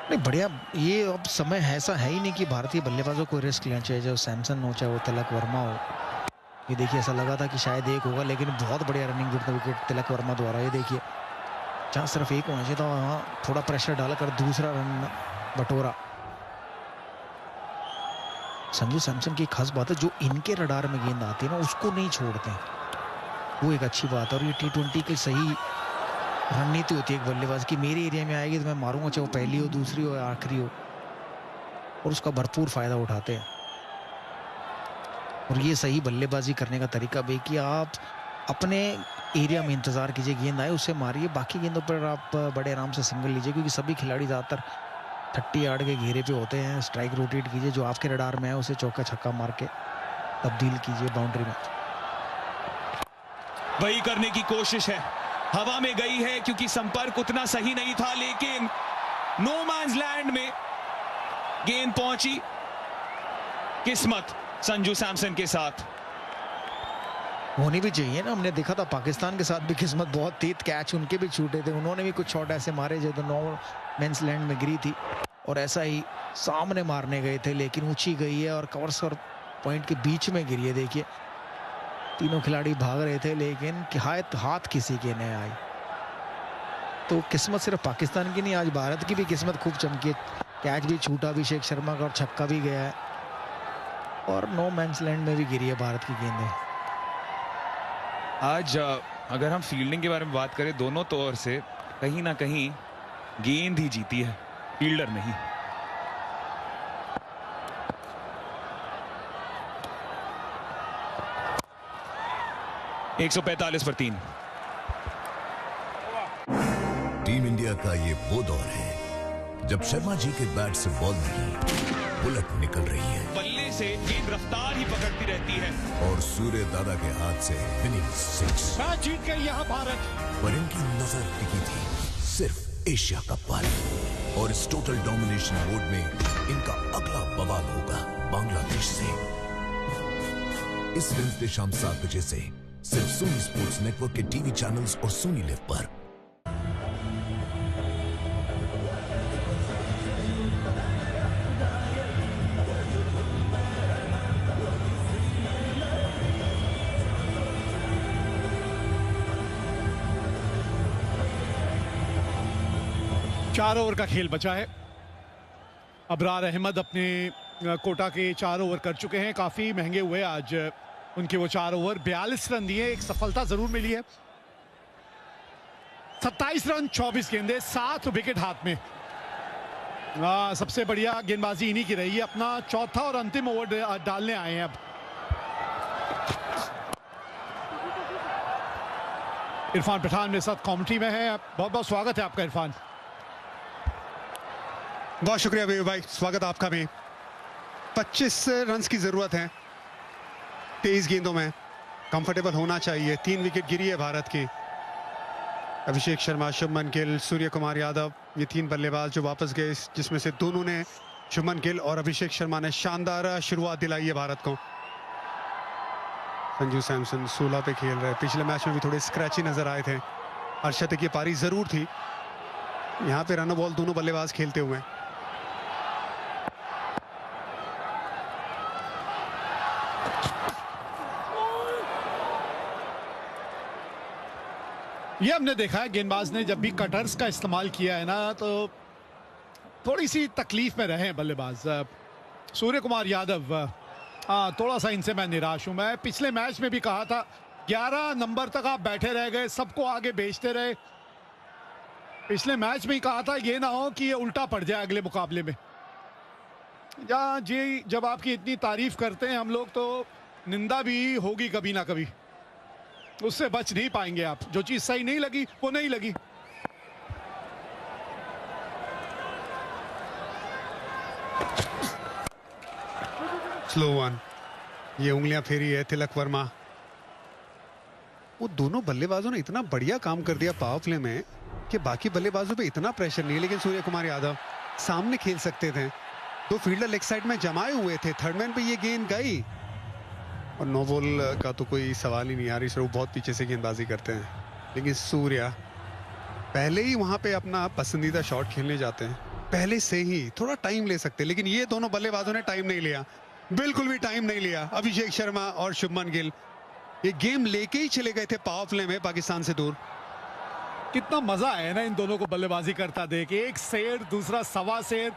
नहीं, बढ़िया। ये अब समय ऐसा है ही नहीं कि भारतीय बल्लेबाजों को रिस्क लेना चाहिए, चाहे सैमसन हो चाहे वो तिलक वर्मा हो। ये देखिए, ऐसा लगा था कि शायद एक होगा, लेकिन बहुत बढ़िया रनिंग विकेट तिलक वर्मा द्वारा। ये देखिए, जहाँ सिर्फ एक होना चाहिए था वहाँ थोड़ा प्रेशर डालकर दूसरा रन बटोरा। संजू सैमसन की खास बात है, जो इनके रडार में गेंद आती है ना उसको नहीं छोड़ते हैं, वो एक अच्छी बात है। और ये T20 की सही रणनीति होती है एक बल्लेबाज की। मेरे एरिया में आएगी तो मैं मारूंगा, चाहे वो पहली हो, दूसरी हो या आखिरी हो, और उसका भरपूर फायदा उठाते हैं। और ये सही बल्लेबाजी करने का तरीका भी कि आप अपने एरिया में इंतजार कीजिए, गेंद आए उसे मारिए, बाकी गेंदों पर आप बड़े आराम से सिंगल लीजिए, क्योंकि सभी खिलाड़ी ज़्यादातर 30 यार्ड के घेरे पे होते हैं। स्ट्राइक रोटेट कीजिए, जो आपके रडार में है उसे चौका छक्का मार के तब्दील कीजिए बाउंड्री में। वही करने की कोशिश है, हवा में गई है क्योंकि संपर्क उतना सही नहीं था, लेकिन नो मैन्स लैंड में गेंद पहुंची। किस्मत संजू सैमसन के साथ होनी भी चाहिए ना। हमने देखा था पाकिस्तान के साथ भी किस्मत बहुत थी, कैच उनके भी छूटे थे, उन्होंने भी कुछ शॉट ऐसे मारे जो तो नो मैन्स लैंड में गिरी थी, और ऐसा ही सामने मारने गए थे लेकिन ऊंची गई है और कवर्स और पॉइंट के बीच में गिरी है। देखिए, तीनों खिलाड़ी भाग रहे थे लेकिन हाथ किसी के नहीं आई। तो किस्मत सिर्फ पाकिस्तान की नहीं, आज भारत की भी किस्मत खूब चमकी है। कैच भी छूटा अभिषेक शर्मा का और छक्का भी गया है, और नो मैन्स लैंड में भी गिरी है भारत की गेंदें। आज अगर हम फील्डिंग के बारे में बात करें, दोनों तौर से कहीं ना कहीं गेंद ही जीती है, फील्डर नहीं। एक 145 पर 3। टीम इंडिया का ये वो दौर है जब शर्मा जी के बैट से बॉल नहीं, बुलेट निकल रही है। बल्ले से गेंद रफ्तार ही पकड़ती रहती है, और सूर्य दादा के हाथ से विनिंग 6। मैच जीत गई यहाँ भारत। पर इनकी नजर टिकी थी सिर्फ एशिया कप पर, और इस टोटल डोमिनेशन मोड में इनका अगला बवाल होगा बांग्लादेश से। इस वेडनेसडे शाम 7 बजे से सिर्फ सोनी स्पोर्ट्स नेटवर्क के टीवी चैनल्स और सोनी लिव पर। चार ओवर का खेल बचा है। अबरार अहमद अपने कोटा के 4 ओवर कर चुके हैं। काफी महंगे हुए आज उनके वो 4 ओवर। 42 रन दिए, एक सफलता जरूर मिली है। 27 रन 24 गेंदे, 7 विकेट हाथ में। सबसे बढ़िया गेंदबाजी इन्हीं की रही है। अपना चौथा और अंतिम ओवर डालने आए हैं अब। इरफान पठान मेरे साथ कमेंट्री में है। बहुत बहुत स्वागत है आपका इरफान। बहुत शुक्रिया विवेक भाई, स्वागत आपका भी। 25 रन की जरूरत है 23 गेंदों में, कंफर्टेबल होना चाहिए। 3 विकेट गिरी है भारत की। अभिषेक शर्मा, शुभमन गिल, सूर्य कुमार यादव, ये 3 बल्लेबाज जो वापस गए, जिसमें से दोनों ने, शुभमन गिल और अभिषेक शर्मा ने शानदार शुरुआत दिलाई है भारत को। संजू सैमसन 16 पे खेल रहे। पिछले मैच में भी थोड़े स्क्रैची नजर आए थे। अर्शदीप की पारी जरूर थी। यहाँ पे रन बॉल दोनों बल्लेबाज खेलते हुए। ये हमने देखा है गेंदबाज ने जब भी कटर्स का इस्तेमाल किया है ना, तो थोड़ी सी तकलीफ में रहे हैं बल्लेबाज। सूर्य कुमार यादव, थोड़ा सा इनसे मैं निराश हूं। मैं पिछले मैच में भी कहा था 11 नंबर तक आप बैठे रह गए, सबको आगे भेजते रहे। पिछले मैच में ही कहा था ये ना हो कि ये उल्टा पड़ जाए अगले मुकाबले में। जी, जब आपकी इतनी तारीफ करते हैं हम लोग, तो निंदा भी होगी कभी ना कभी, उससे बच नहीं पाएंगे आप। जो चीज सही नहीं लगी वो नहीं लगी। स्लो वन, ये उंगलियां फेरी है तिलक वर्मा। वो दोनों बल्लेबाजों ने इतना बढ़िया काम कर दिया पावर प्ले में कि बाकी बल्लेबाजों पे इतना प्रेशर नहीं। लेकिन सूर्य कुमार यादव सामने खेल सकते थे। 2 फील्डर लेग साइड में जमाए हुए थे। थर्ड मैन पे ये गेंद गई और नो बॉल का तो कोई सवाल ही नहीं। यार इस बहुत पीछे से गेंदबाजी करते हैं। लेकिन सूर्या पहले ही वहां पे अपना पसंदीदा शॉट खेलने जाते हैं। पहले से ही थोड़ा टाइम ले सकते, लेकिन ये दोनों बल्लेबाजों ने टाइम नहीं लिया, बिल्कुल भी टाइम नहीं लिया। अभिषेक शर्मा और शुभमन गिल ये गेम लेके ही चले गए थे पावर प्ले में पाकिस्तान से दूर। कितना मजा आया ना इन दोनों को बल्लेबाजी करता देख। एक शेर, दूसरा सवा शेर,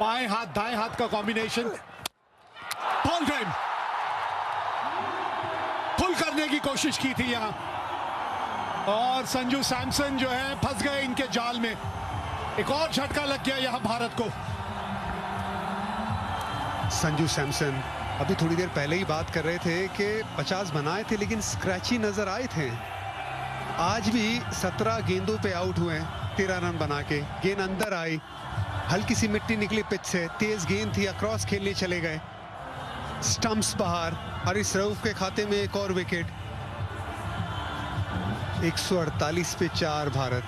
बाएं हाथ दाएं हाथ का कॉम्बिनेशन। बॉल टाइम फुल करने की कोशिश की थी यहां, और संजू सैमसन जो है फंस गए इनके जाल में। एक और झटका लग गया यहां भारत को। संजू सैमसन अभी थोड़ी देर पहले ही बात कर रहे थे कि 50 बनाए थे लेकिन स्क्रैची नजर आए थे। आज भी 17 गेंदों पे आउट हुए, 13 रन बना के। गेंद अंदर आई, हल्की सी मिट्टी निकली पिच से, तेज गेंद थी, अक्रॉस खेलने चले गए। स्टंप्स बाहर, हरीश रऊफ के खाते में एक और विकेट। 148 पे 4 भारत।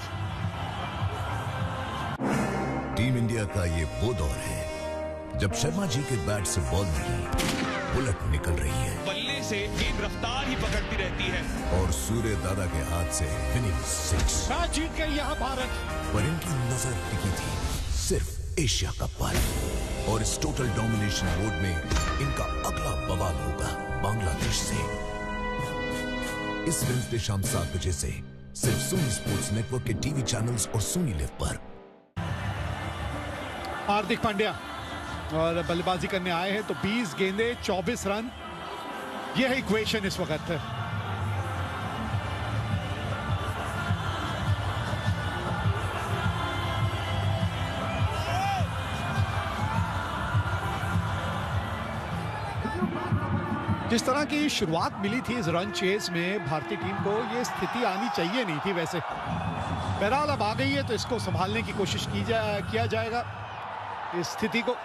टीम इंडिया का ये वो दौर है जब शर्मा जी के बैट से बॉल नहीं, बुलेट निकल रही है। बल्ले से गेंद रफ्तार ही पकड़ती रहती है और सूर्य दादा के हाथ से विनिंग 6। मैच जीत गई यहाँ भारत। पर इनकी नजर टिकी थी सिर्फ एशिया कप पर, और इस टोटल डोमिनेशन मोड में इनका अगला बवाल होगा बांग्लादेश से। इस वेडनेसडे शाम 7 बजे से सिर्फ सोनी स्पोर्ट्स नेटवर्क के टीवी चैनल्स और सोनी लिव पर। हार्दिक पांड्या और बल्लेबाजी करने आए हैं, तो 20 गेंदें 24 रन, यह है इक्वेशन इस वक्त। जिस तरह की शुरुआत मिली थी इस रन चेस में भारतीय टीम को, यह स्थिति आनी चाहिए नहीं थी वैसे। बहरहाल अब आ गई है तो इसको संभालने की कोशिश किया जाएगा इस स्थिति को।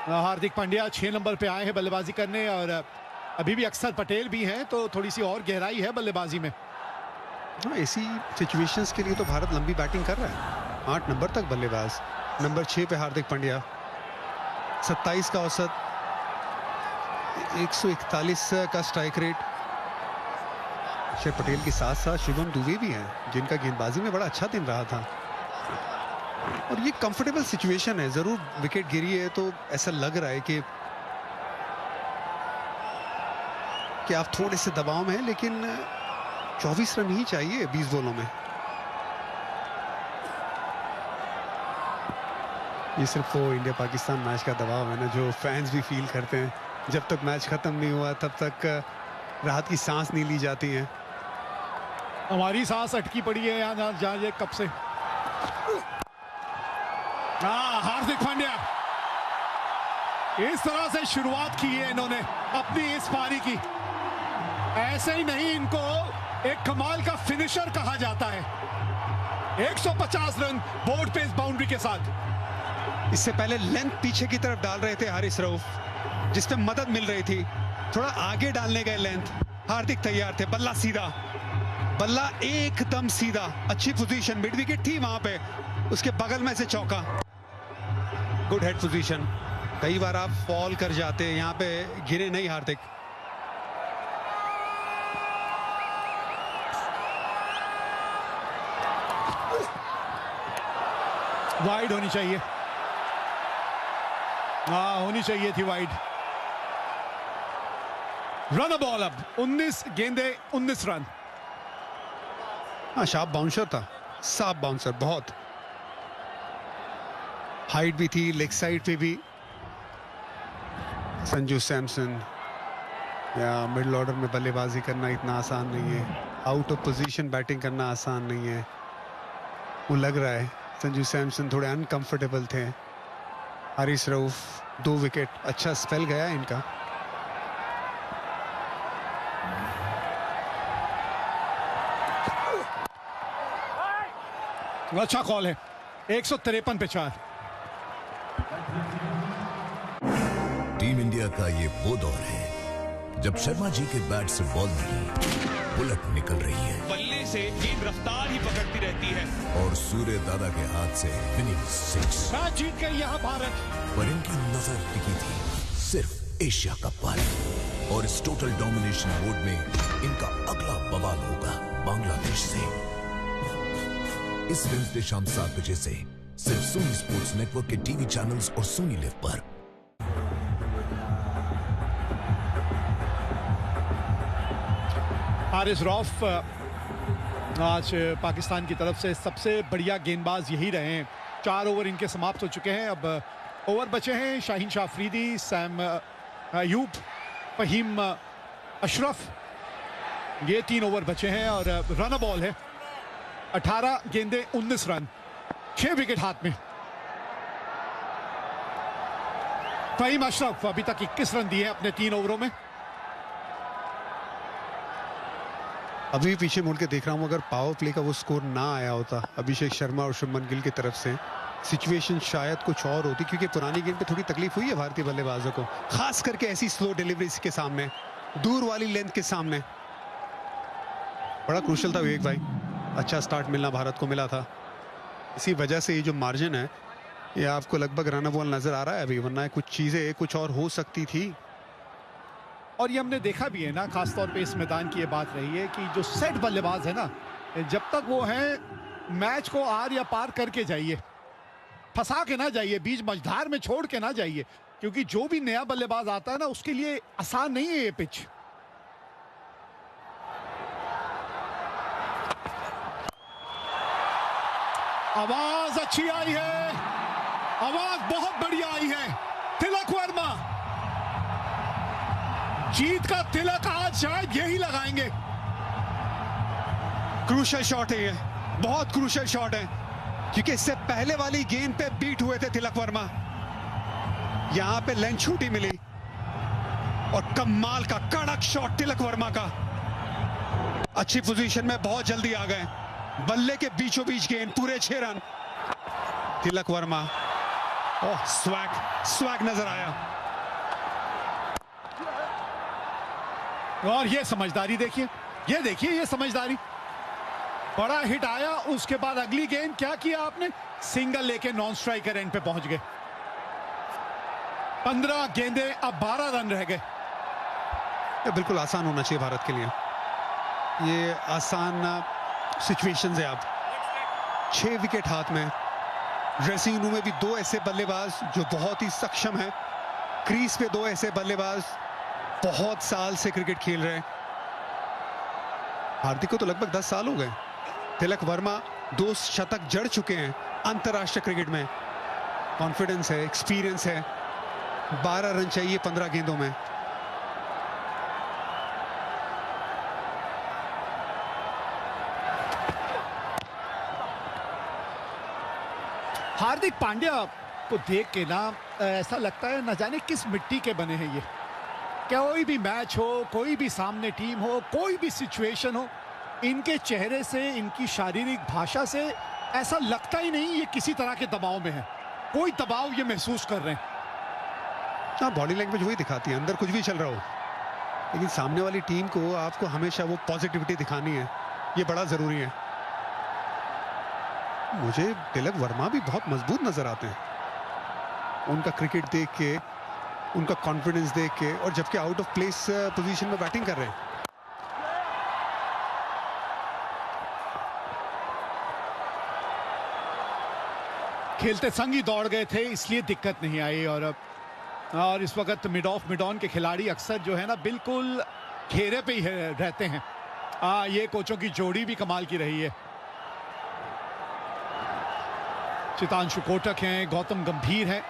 हार्दिक पांड्या 6 नंबर पे आए हैं बल्लेबाजी करने, और अभी भी अक्षर पटेल भी हैं, तो थोड़ी सी और गहराई है बल्लेबाजी में। हाँ, ऐसी सिचुएशंस के लिए तो भारत लंबी बैटिंग कर रहा है। 8 नंबर तक बल्लेबाज, नंबर 6 पे हार्दिक पांड्या, 27 का औसत, 141 का स्ट्राइक रेट। अक्षर पटेल के साथ साथ शुभम दुबे भी हैं, जिनका गेंदबाजी में बड़ा अच्छा दिन रहा था। और ये कंफर्टेबल सिचुएशन है। जरूर विकेट गिरी है तो ऐसा लग रहा है कि आप थोड़े से दबाव में हैं, लेकिन 24 रन ही चाहिए 20 बॉलों में। ये सिर्फ वो इंडिया पाकिस्तान मैच का दबाव है ना, जो फैंस भी फील करते हैं। जब तक मैच खत्म नहीं हुआ तब तक राहत की सांस नहीं ली जाती है। हमारी सांस अटकी पड़ी है यहाँ जहाँ कब से। हार्दिक पांड्या, इस तरह से शुरुआत की है इन्होंने अपनी इस पारी की। ऐसे ही नहीं, इनको एक कमाल का फिनिशर कहा जाता है। 150 रन बोर्ड पे इस बाउंड्री के साथ। इससे पहले लेंथ पीछे की तरफ डाल रहे थे हारिस रऊफ, जिसपे मदद मिल रही थी। थोड़ा आगे डालने गए लेंथ, हार्दिक तैयार थे। बल्ला सीधा, बल्ला एकदम सीधा, अच्छी पोजीशन, मिड विकेट थी वहां पे, उसके बगल में से चौका। Good head position. कई बार आप फॉल कर जाते हैं, यहाँ पे गिरे नहीं हार्दिक। वाइड होनी चाहिए, होनी चाहिए थी वाइड। रन बॉल अब 19 गेंदे 19 रन। शार्प बाउंसर था, साफ बाउंसर, बहुत हाइट भी थी, लेग साइड पे भी। संजू सैमसन, या मिडिल ऑर्डर में बल्लेबाजी करना इतना आसान नहीं है, आउट ऑफ पोजीशन बैटिंग करना आसान नहीं है। वो लग रहा है संजू सैमसन थोड़े अनकंफर्टेबल थे। हारिस रऊफ 2 विकेट, अच्छा स्पेल गया इनका। अच्छा कॉल है। 153 पे 4। टीम इंडिया का ये वो दौर है जब शर्मा जी के बैट से बॉल नहीं, बुलेट निकल रही है। बल्ले से गेंद रफ्तार ही पकड़ती रहती है और सूर्य दादा के हाथ से विनिंग 6। मैच जीत गई यहाँ भारत। पर इनकी नजर टिकी थी सिर्फ एशिया कप पर, और इस टोटल डोमिनेशन मोड में इनका अगला बवाल होगा बांग्लादेश से। इस वेडनेसडे शाम 7 बजे से सिर्फ सोनी स्पोर्ट्स नेटवर्क के टीवी चैनल्स और सोनी लिव पर। हारिस रऊफ आज पाकिस्तान की तरफ से सबसे बढ़िया गेंदबाज यही रहे हैं। 4 ओवर इनके समाप्त हो चुके हैं। अब ओवर बचे हैं शाहीन शाह अफरीदी, सैम अयूब, फहीम अशरफ, ये 3 ओवर बचे हैं और रन बॉल है। 18 गेंदे 19 रन, 6 विकेट हाथ में। फहीम अशरफ अभी तक 21 रन दिए हैं अपने 3 ओवरों में। अभी पीछे मुड़ के देख रहा हूं, अगर पावर प्ले का वो स्कोर ना आया होता अभिषेक शर्मा और शुभमन गिल की तरफ से, सिचुएशन शायद कुछ और होती, क्योंकि पुरानी गेंद पे थोड़ी तकलीफ हुई है भारतीय बल्लेबाजों को, खास करके ऐसी स्लो डिलीवरीज के सामने, दूर वाली लेंथ के सामने। बड़ा क्रूशल था विवेक भाई, अच्छा स्टार्ट मिलना भारत को मिला था। इसी वजह से ये जो मार्जिन है, ये आपको लगभग रन बॉल नजर आ रहा है अभी, वरना कुछ चीजें कुछ और हो सकती थी। और ये हमने देखा भी है ना, खासतौर पे इस मैदान की ये बात रही है कि जो सेट बल्लेबाज है ना, जब तक वो है, मैच को आर या पार करके जाइए, फंसा के ना जाइए, बीच मझधार में छोड़ के ना जाइए, क्योंकि जो भी नया बल्लेबाज आता है ना, उसके लिए आसान नहीं है ये पिच। आवाज अच्छी आई है, आवाज बहुत बढ़िया आई है। तिलक वर्मा जीत का तिलक आज शायद यही लगाएंगे। क्रूशल शॉट है ये, बहुत क्रूशल शॉट है, क्योंकि इससे पहले वाली गेंद पे बीट हुए थे तिलक वर्मा। यहां पे लेंथ छोटी मिली और कमाल का कड़क शॉट तिलक वर्मा का। अच्छी पोजीशन में बहुत जल्दी आ गए, बल्ले के बीचों बीच गेंद, पूरे 6 रन। तिलक वर्मा, ओह स्वैग नजर आया। और ये समझदारी देखिए, ये देखिए, ये समझदारी। बड़ा हिट आया, उसके बाद अगली गेंद क्या किया आपने, सिंगल लेके नॉन स्ट्राइकर एंड पे पहुंच गए। 15 गेंदे, अब 12 रन रह गए। ये बिल्कुल आसान होना चाहिए भारत के लिए, ये आसान सिचुएशंस है। अब 6 विकेट हाथ में, ड्रेसिंग रूम में भी 2 ऐसे बल्लेबाज जो बहुत ही सक्षम है, क्रीज पे 2 ऐसे बल्लेबाज बहुत साल से क्रिकेट खेल रहे हैं। हार्दिक को तो लगभग 10 साल हो गए। तिलक वर्मा 2 शतक जड़ चुके हैं अंतरराष्ट्रीय क्रिकेट में। कॉन्फिडेंस है, एक्सपीरियंस है। 12 रन चाहिए 15 गेंदों में। हार्दिक पांड्या को देख के ना ऐसा लगता है न जाने किस मिट्टी के बने हैं ये। कोई भी मैच हो, कोई भी सामने टीम हो, कोई भी सिचुएशन हो, इनके चेहरे से, इनकी शारीरिक भाषा से ऐसा लगता ही नहीं ये किसी तरह के दबाव में है। कोई दबाव ये महसूस कर रहे हैं। हाँ, बॉडी लैंग्वेज वही दिखाती है, अंदर कुछ भी चल रहा हो, लेकिन सामने वाली टीम को आपको हमेशा वो पॉजिटिविटी दिखानी है, ये बड़ा जरूरी है। मुझे तिलक वर्मा भी बहुत मजबूत नजर आते हैं, उनका क्रिकेट देख के, उनका कॉन्फिडेंस देख के, और जबकि आउट ऑफ प्लेस पोजीशन में बैटिंग कर रहे हैं। खेलते संग ही दौड़ गए थे, इसलिए दिक्कत नहीं आई। और इस वक्त मिड ऑफ मिड ऑन के खिलाड़ी अक्सर जो है ना बिल्कुल घेरे पे ही रहते हैं। ये कोचों की जोड़ी भी कमाल की रही है। चितांशु कोटक हैं, गौतम गंभीर हैं,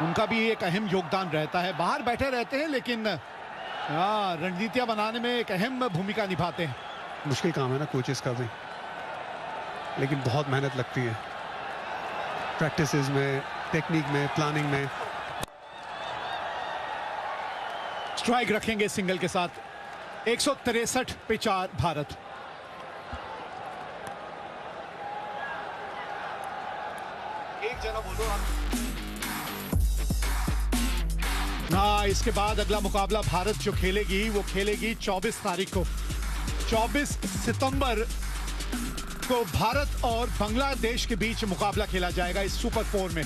उनका भी एक अहम योगदान रहता है। बाहर बैठे रहते हैं लेकिन रणनीतियां बनाने में एक अहम भूमिका निभाते हैं। मुश्किल काम है ना कोचेस का भी, लेकिन बहुत मेहनत लगती है प्रैक्टिसेस में, टेक्निक में, प्लानिंग में। स्ट्राइक रखेंगे सिंगल के साथ। 163 पे 4 भारत। एक जना बोलो हाँ, इसके बाद अगला मुकाबला भारत जो खेलेगी वो खेलेगी 24 तारीख को। 24 सितंबर को भारत और बांग्लादेश के बीच मुकाबला खेला जाएगा इस सुपर 4 में।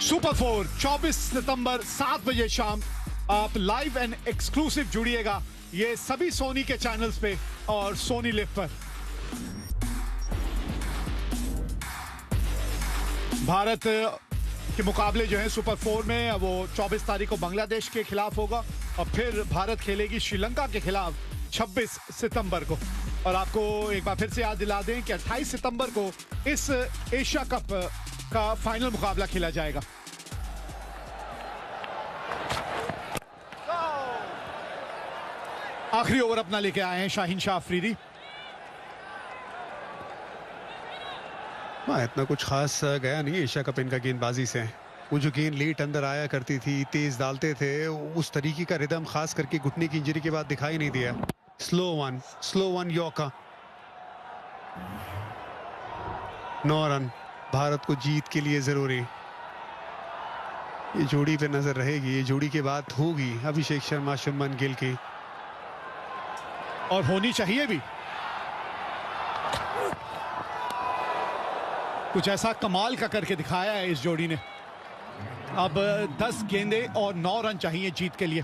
सुपर 4 24 सितंबर 7 बजे शाम। आप लाइव एंड एक्सक्लूसिव जुड़िएगा ये सभी सोनी के चैनल्स पे और सोनी लिव पर। भारत के मुकाबले जो है सुपर 4 में वो 24 तारीख को बांग्लादेश के खिलाफ होगा और फिर भारत खेलेगी श्रीलंका के खिलाफ 26 सितंबर को। और आपको एक बार फिर से याद दिला दें कि 28 सितंबर को इस एशिया कप का फाइनल मुकाबला खेला जाएगा। आखिरी ओवर अपना लेके आए हैं शाहीन शाह अफरीदी। इतना कुछ खास गया नहीं एशिया कप इनका गेंदबाजी से। वो जो गेंद लेट अंदर आया करती थी, तेज डालते थे, उस तरीके का रिदम खास करके घुटने की इंजरी के बाद दिखाई नहीं दिया। Slow one yorker. 9 run Bharat को जीत के लिए जरूरी। ये जोड़ी पे नजर रहेगी, ये जोड़ी के बाद होगी अभिषेक शर्मा शुभमन गिल की, और होनी चाहिए भी। कुछ ऐसा कमाल का करके दिखाया है इस जोड़ी ने। अब 10 गेंदे और 9 रन चाहिए जीत के लिए।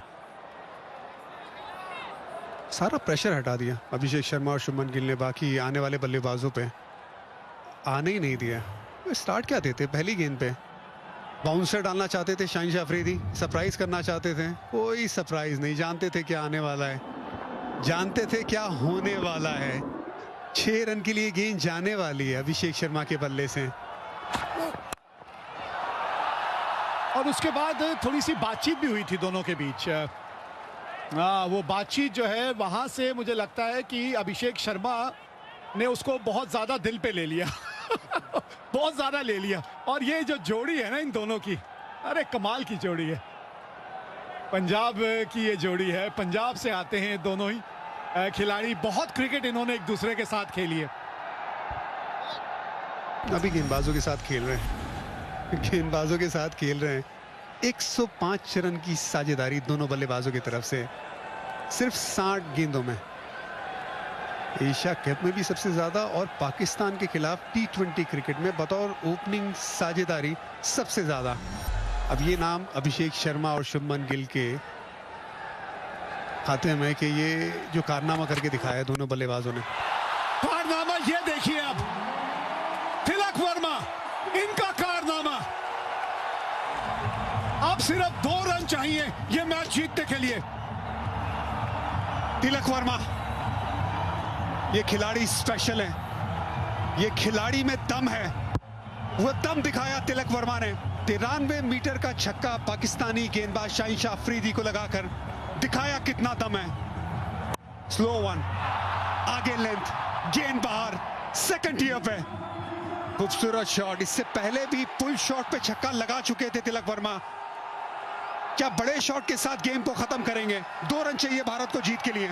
सारा प्रेशर हटा दिया अभिषेक शर्मा और शुभमन गिल ने बाकी आने वाले बल्लेबाजों पे। आने ही नहीं दिया। स्टार्ट क्या देते पहली गेंद पे? बाउंसर डालना चाहते थे शाहीन शाह अफरीदी, सरप्राइज करना चाहते थे। कोई सरप्राइज नहीं, जानते थे क्या आने वाला है, जानते थे क्या होने वाला है। 6 रन के लिए गेंद जाने वाली है अभिषेक शर्मा के बल्ले से। और उसके बाद थोड़ी सी बातचीत भी हुई थी दोनों के बीच। वो बातचीत जो है वहां से मुझे लगता है कि अभिषेक शर्मा ने उसको बहुत ज्यादा दिल पे ले लिया। बहुत ज्यादा ले लिया। और ये जो जोड़ी है ना इन दोनों की, अरे कमाल की जोड़ी है। पंजाब की ये जोड़ी है, पंजाब से आते हैं दोनों ही खिलाड़ी। बहुत क्रिकेट इन्होंने एक दूसरे के साथ खेली है। अभी गेंदबाजों के साथ खेल रहे हैं, गेंदबाजों के साथ खेल रहे हैं। 105 रन की साझेदारी दोनों बल्लेबाजों की तरफ से सिर्फ 60 गेंदों में। एशिया कप में भी सबसे ज्यादा और पाकिस्तान के खिलाफ T20 क्रिकेट में बतौर ओपनिंग साझेदारी सबसे ज्यादा। अब ये नाम अभिषेक शर्मा और शुभमन गिल के खाते में कि ये जो कारनामा करके दिखाया दोनों बल्लेबाजों ने। कारनामा ये देखिए अब तिलक वर्मा, इनका कारनामा। अब सिर्फ 2 रन चाहिए ये मैच जीतने के लिए। तिलक वर्मा, ये खिलाड़ी स्पेशल है, ये खिलाड़ी में दम है। वो दम दिखाया तिलक वर्मा ने। 93 मीटर का छक्का पाकिस्तानी गेंदबाज शाहीन शाह अफरीदी को लगाकर दिखाया कितना दम है। स्लो वन आगे लेंथ, गेंद बाहर, सेकंड टीयर पे खूबसूरत शॉट। इससे पहले भी पुल शॉट पे छक्का लगा चुके थे तिलक वर्मा। क्या बड़े शॉट के साथ गेम को खत्म करेंगे? 2 रन चाहिए भारत को जीत के लिए।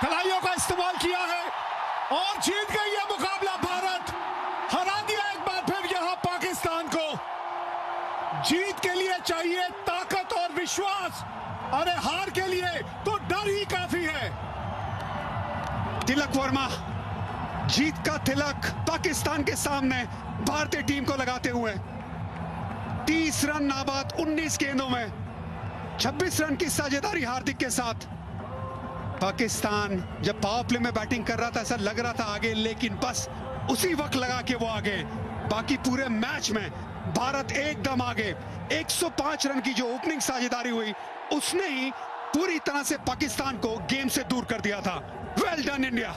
खिलाड़ियों का इस्तेमाल किया है और जीत गई है मुकाबला भारत। हरा दिया एक बार फिर यहां पाकिस्तान को। जीत के लिए चाहिए ताकत और विश्वास, अरे हार के लिए तो डर ही काफी है। तिलक वर्मा जीत का तिलक पाकिस्तान के सामने भारतीय टीम को लगाते हुए 30 रन नाबाद 19 गेंदों में 26 रन की साझेदारी हार्दिक के साथ। पाकिस्तान जब पावर प्ले में बैटिंग कर रहा था ऐसा लग रहा था आगे, लेकिन बस उसी वक्त लगा के वो आगे। बाकी पूरे मैच में भारत एकदम आगे। 105 रन की जो ओपनिंग साझेदारी हुई उसने ही पूरी तरह से पाकिस्तान को गेम से दूर कर दिया था। Well done India.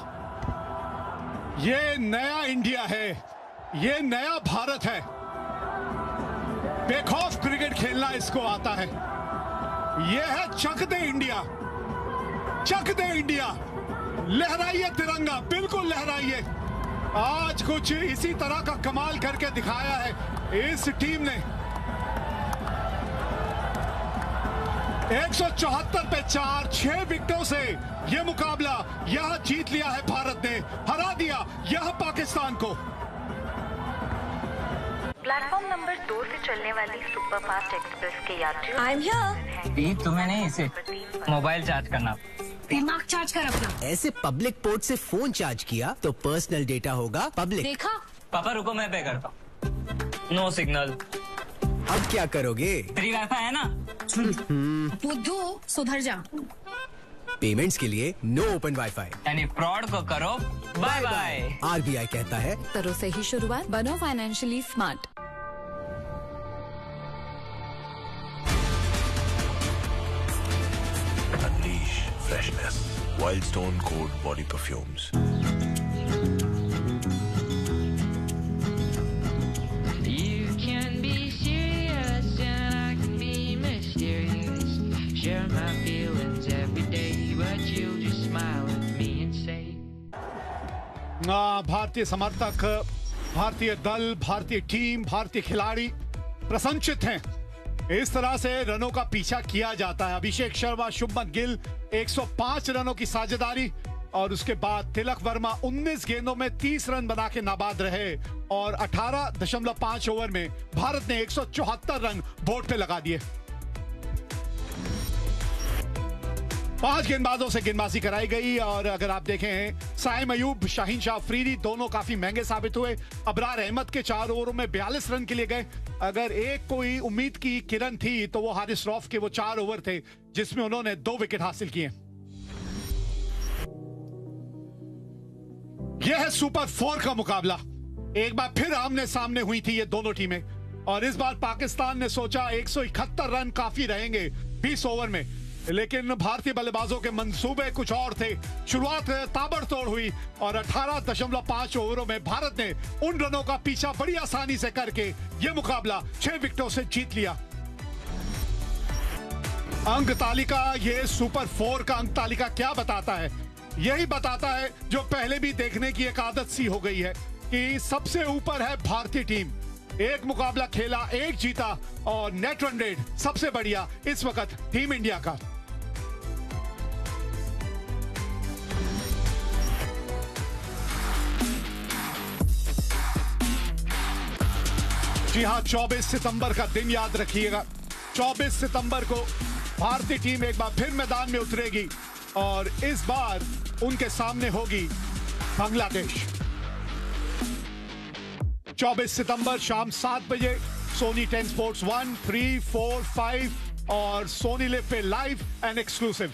ये नया इंडिया है, ये नया भारत है। बेखौफ क्रिकेट खेलना इसको आता है। ये है चक दे इंडिया, चक दे इंडिया। लहराइए तिरंगा, बिल्कुल लहराइए। आज कुछ इसी तरह का कमाल करके दिखाया है इस टीम ने। 174 पे 4, 6 विकेटों से यह मुकाबला यहां जीत लिया है भारत ने। हरा दिया यहां पाकिस्तान को। प्लेटफॉर्म नंबर 2 से चलने वाली सुपरफास्ट एक्सप्रेस के यात्रियों आई एम हियर। तुम्हें नहीं, इसे मोबाइल चार्ज करना। दिमाग चार्ज कर अपना। ऐसे पब्लिक पोर्ट से फोन चार्ज किया तो पर्सनल डेटा होगा पब्लिक। देखा? पापा रुको, मैं पे करता हूँ। No signal. अब क्या करोगे? फ्री वाईफाई है ना। बुद्धू सुधर जा। पेमेंट्स के लिए नो ओपन वाईफाई, यानी फ्रॉड को करो बाय बाय। RBI कहता है करो सही शुरुआत, बनो financially smart. Unleash freshness. Wild Stone Cold Body Perfumes. You can be serious and I can be mysterious. Share my feelings every day, but you just smile at me and say. भारतीय समर्थक, भारतीय दल, भारतीय team, भारतीय खिलाड़ी प्रसन्नचित हैं। इस तरह से रनों का पीछा किया जाता है। अभिषेक शर्मा, शुभमन गिल 105 रनों की साझेदारी और उसके बाद तिलक वर्मा 19 गेंदों में 30 रन बना के नाबाद रहे और 18.5 ओवर में भारत ने 174 रन बोर्ड पे लगा दिए। 5 गेंदबाजों से गेंदबाजी कराई गई और अगर आप देखें साइम अयूब, शाहीन शाह अफरीदी दोनों काफी महंगे साबित हुए। अबरार अहमद के 4 ओवरों में 42 रन के लिए गए। अगर एक कोई उम्मीद की किरण थी तो वो हारिस रऊफ के वो 4 ओवर थे जिसमें उन्होंने 2 विकेट हासिल किए। यह है सुपर 4 का मुकाबला। एक बार फिर आमने सामने हुई थी ये दोनों टीमें और इस बार पाकिस्तान ने सोचा 171 रन काफी रहेंगे 20 ओवर में, लेकिन भारतीय बल्लेबाजों के मंसूबे कुछ और थे। शुरुआत ताबड़तोड़ हुई और 18.5 ओवरों में भारत ने उन रनों का पीछा बड़ी आसानी से करके यह मुकाबला 6 विकेटों से जीत लिया। अंक तालिका, ये सुपर 4 का अंक तालिका क्या बताता है? यही बताता है जो पहले भी देखने की एक आदत सी हो गई है कि सबसे ऊपर है भारतीय टीम। एक मुकाबला खेला, एक जीता और नेट रन रेट सबसे बढ़िया इस वक्त टीम इंडिया का। जी हां, 24 सितंबर का दिन याद रखिएगा। 24 सितंबर को भारतीय टीम एक बार फिर मैदान में उतरेगी और इस बार उनके सामने होगी बांग्लादेश। 24 सितंबर शाम 7 बजे सोनी 10 स्पोर्ट्स 1, 3, 4, 5 और सोनी लिव पे लाइव एंड एक्सक्लूसिव।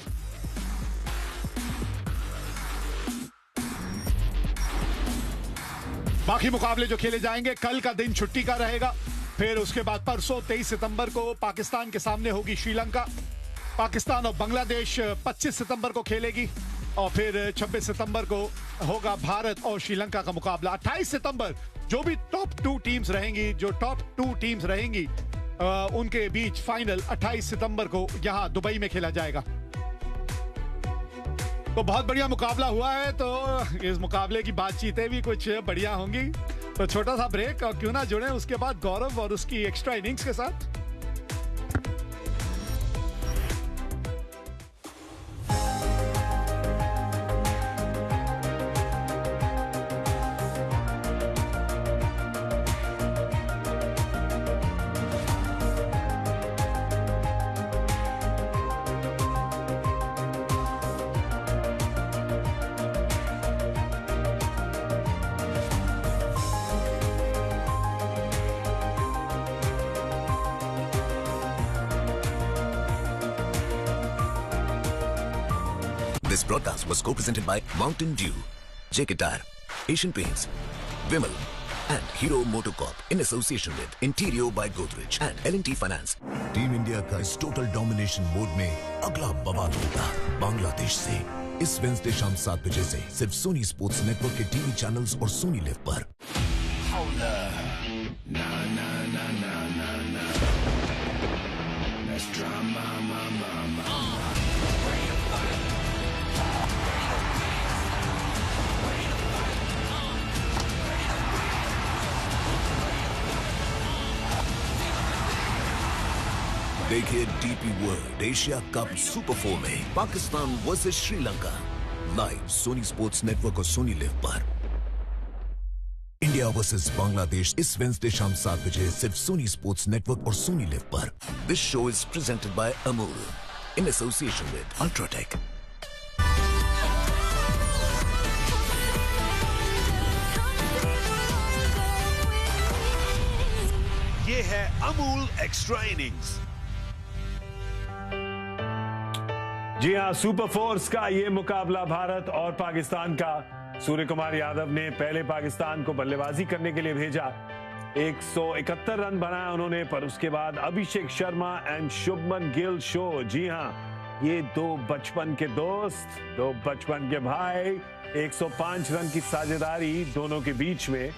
बाकी मुकाबले जो खेले जाएंगे, कल का दिन छुट्टी का रहेगा। फिर उसके बाद परसों 23 सितंबर को पाकिस्तान के सामने होगी श्रीलंका। पाकिस्तान और बांग्लादेश 25 सितंबर को खेलेगी और फिर 26 सितंबर को होगा भारत और श्रीलंका का मुकाबला। 28 सितंबर जो भी टॉप 2 टीम्स रहेंगी, उनके बीच फाइनल 28 सितंबर को यहां दुबई में खेला जाएगा। तो बहुत बढ़िया मुकाबला हुआ है, तो इस मुकाबले की बातचीतें भी कुछ बढ़िया होंगी। तो छोटा सा ब्रेक, और क्यों ना जुड़े उसके बाद गौरव और उसकी एक्स्ट्रा इनिंग्स के साथ। This broadcast was co-presented by Mountain Dew, JK Tire, Asian Paints, Vimal, and Hero MotoCorp in association with Interior by Godrej and L&T Finance. Team India का इस टोटल डोमिनेशन मोड में अगला बवाल होगा बांग्लादेश से। इस वेडनेसडे शाम 7 बजे से सिर्फ सोनी स्पोर्ट्स नेटवर्क के टीवी चैनल्स और सोनी लिव पर। देखिए DP World Asia Cup Super 4 में Pakistan versus Sri Lanka live Sony Sports Network और सोनी लिव पर। इंडिया वर्सेस बांग्लादेश इस वेडनेसडे शाम 7 बजे सिर्फ सोनी स्पोर्ट्स नेटवर्क और सोनी लिव पर। This show is presented by Amul in association with UltraTech. ये है अमूल एक्स्ट्रा इनिंग्स। जी हाँ, सुपर फोर्स का ये मुकाबला भारत और पाकिस्तान का। सूर्य कुमार यादव ने पहले पाकिस्तान को बल्लेबाजी करने के लिए भेजा, 171 रन बनाया उन्होंने, पर उसके बाद अभिषेक शर्मा एंड शुभमन गिल शो। जी हाँ, ये दो बचपन के दोस्त, दो बचपन के भाई, 105 रन की साझेदारी दोनों के बीच में।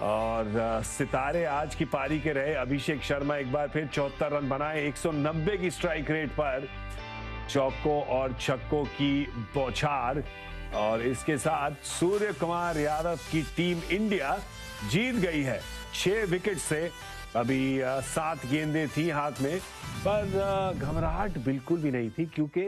और सितारे आज की पारी के रहे। अभिषेक शर्मा एक बार फिर 74 रन बनाए 190 की स्ट्राइक रेट पर, चौकों और छक्कों की बौछार। और इसके साथ सूर्य कुमार यादव की टीम इंडिया जीत गई है 6 विकेट से। अभी 7 गेंदें थी हाथ में, पर घबराहट बिल्कुल भी नहीं थी, क्योंकि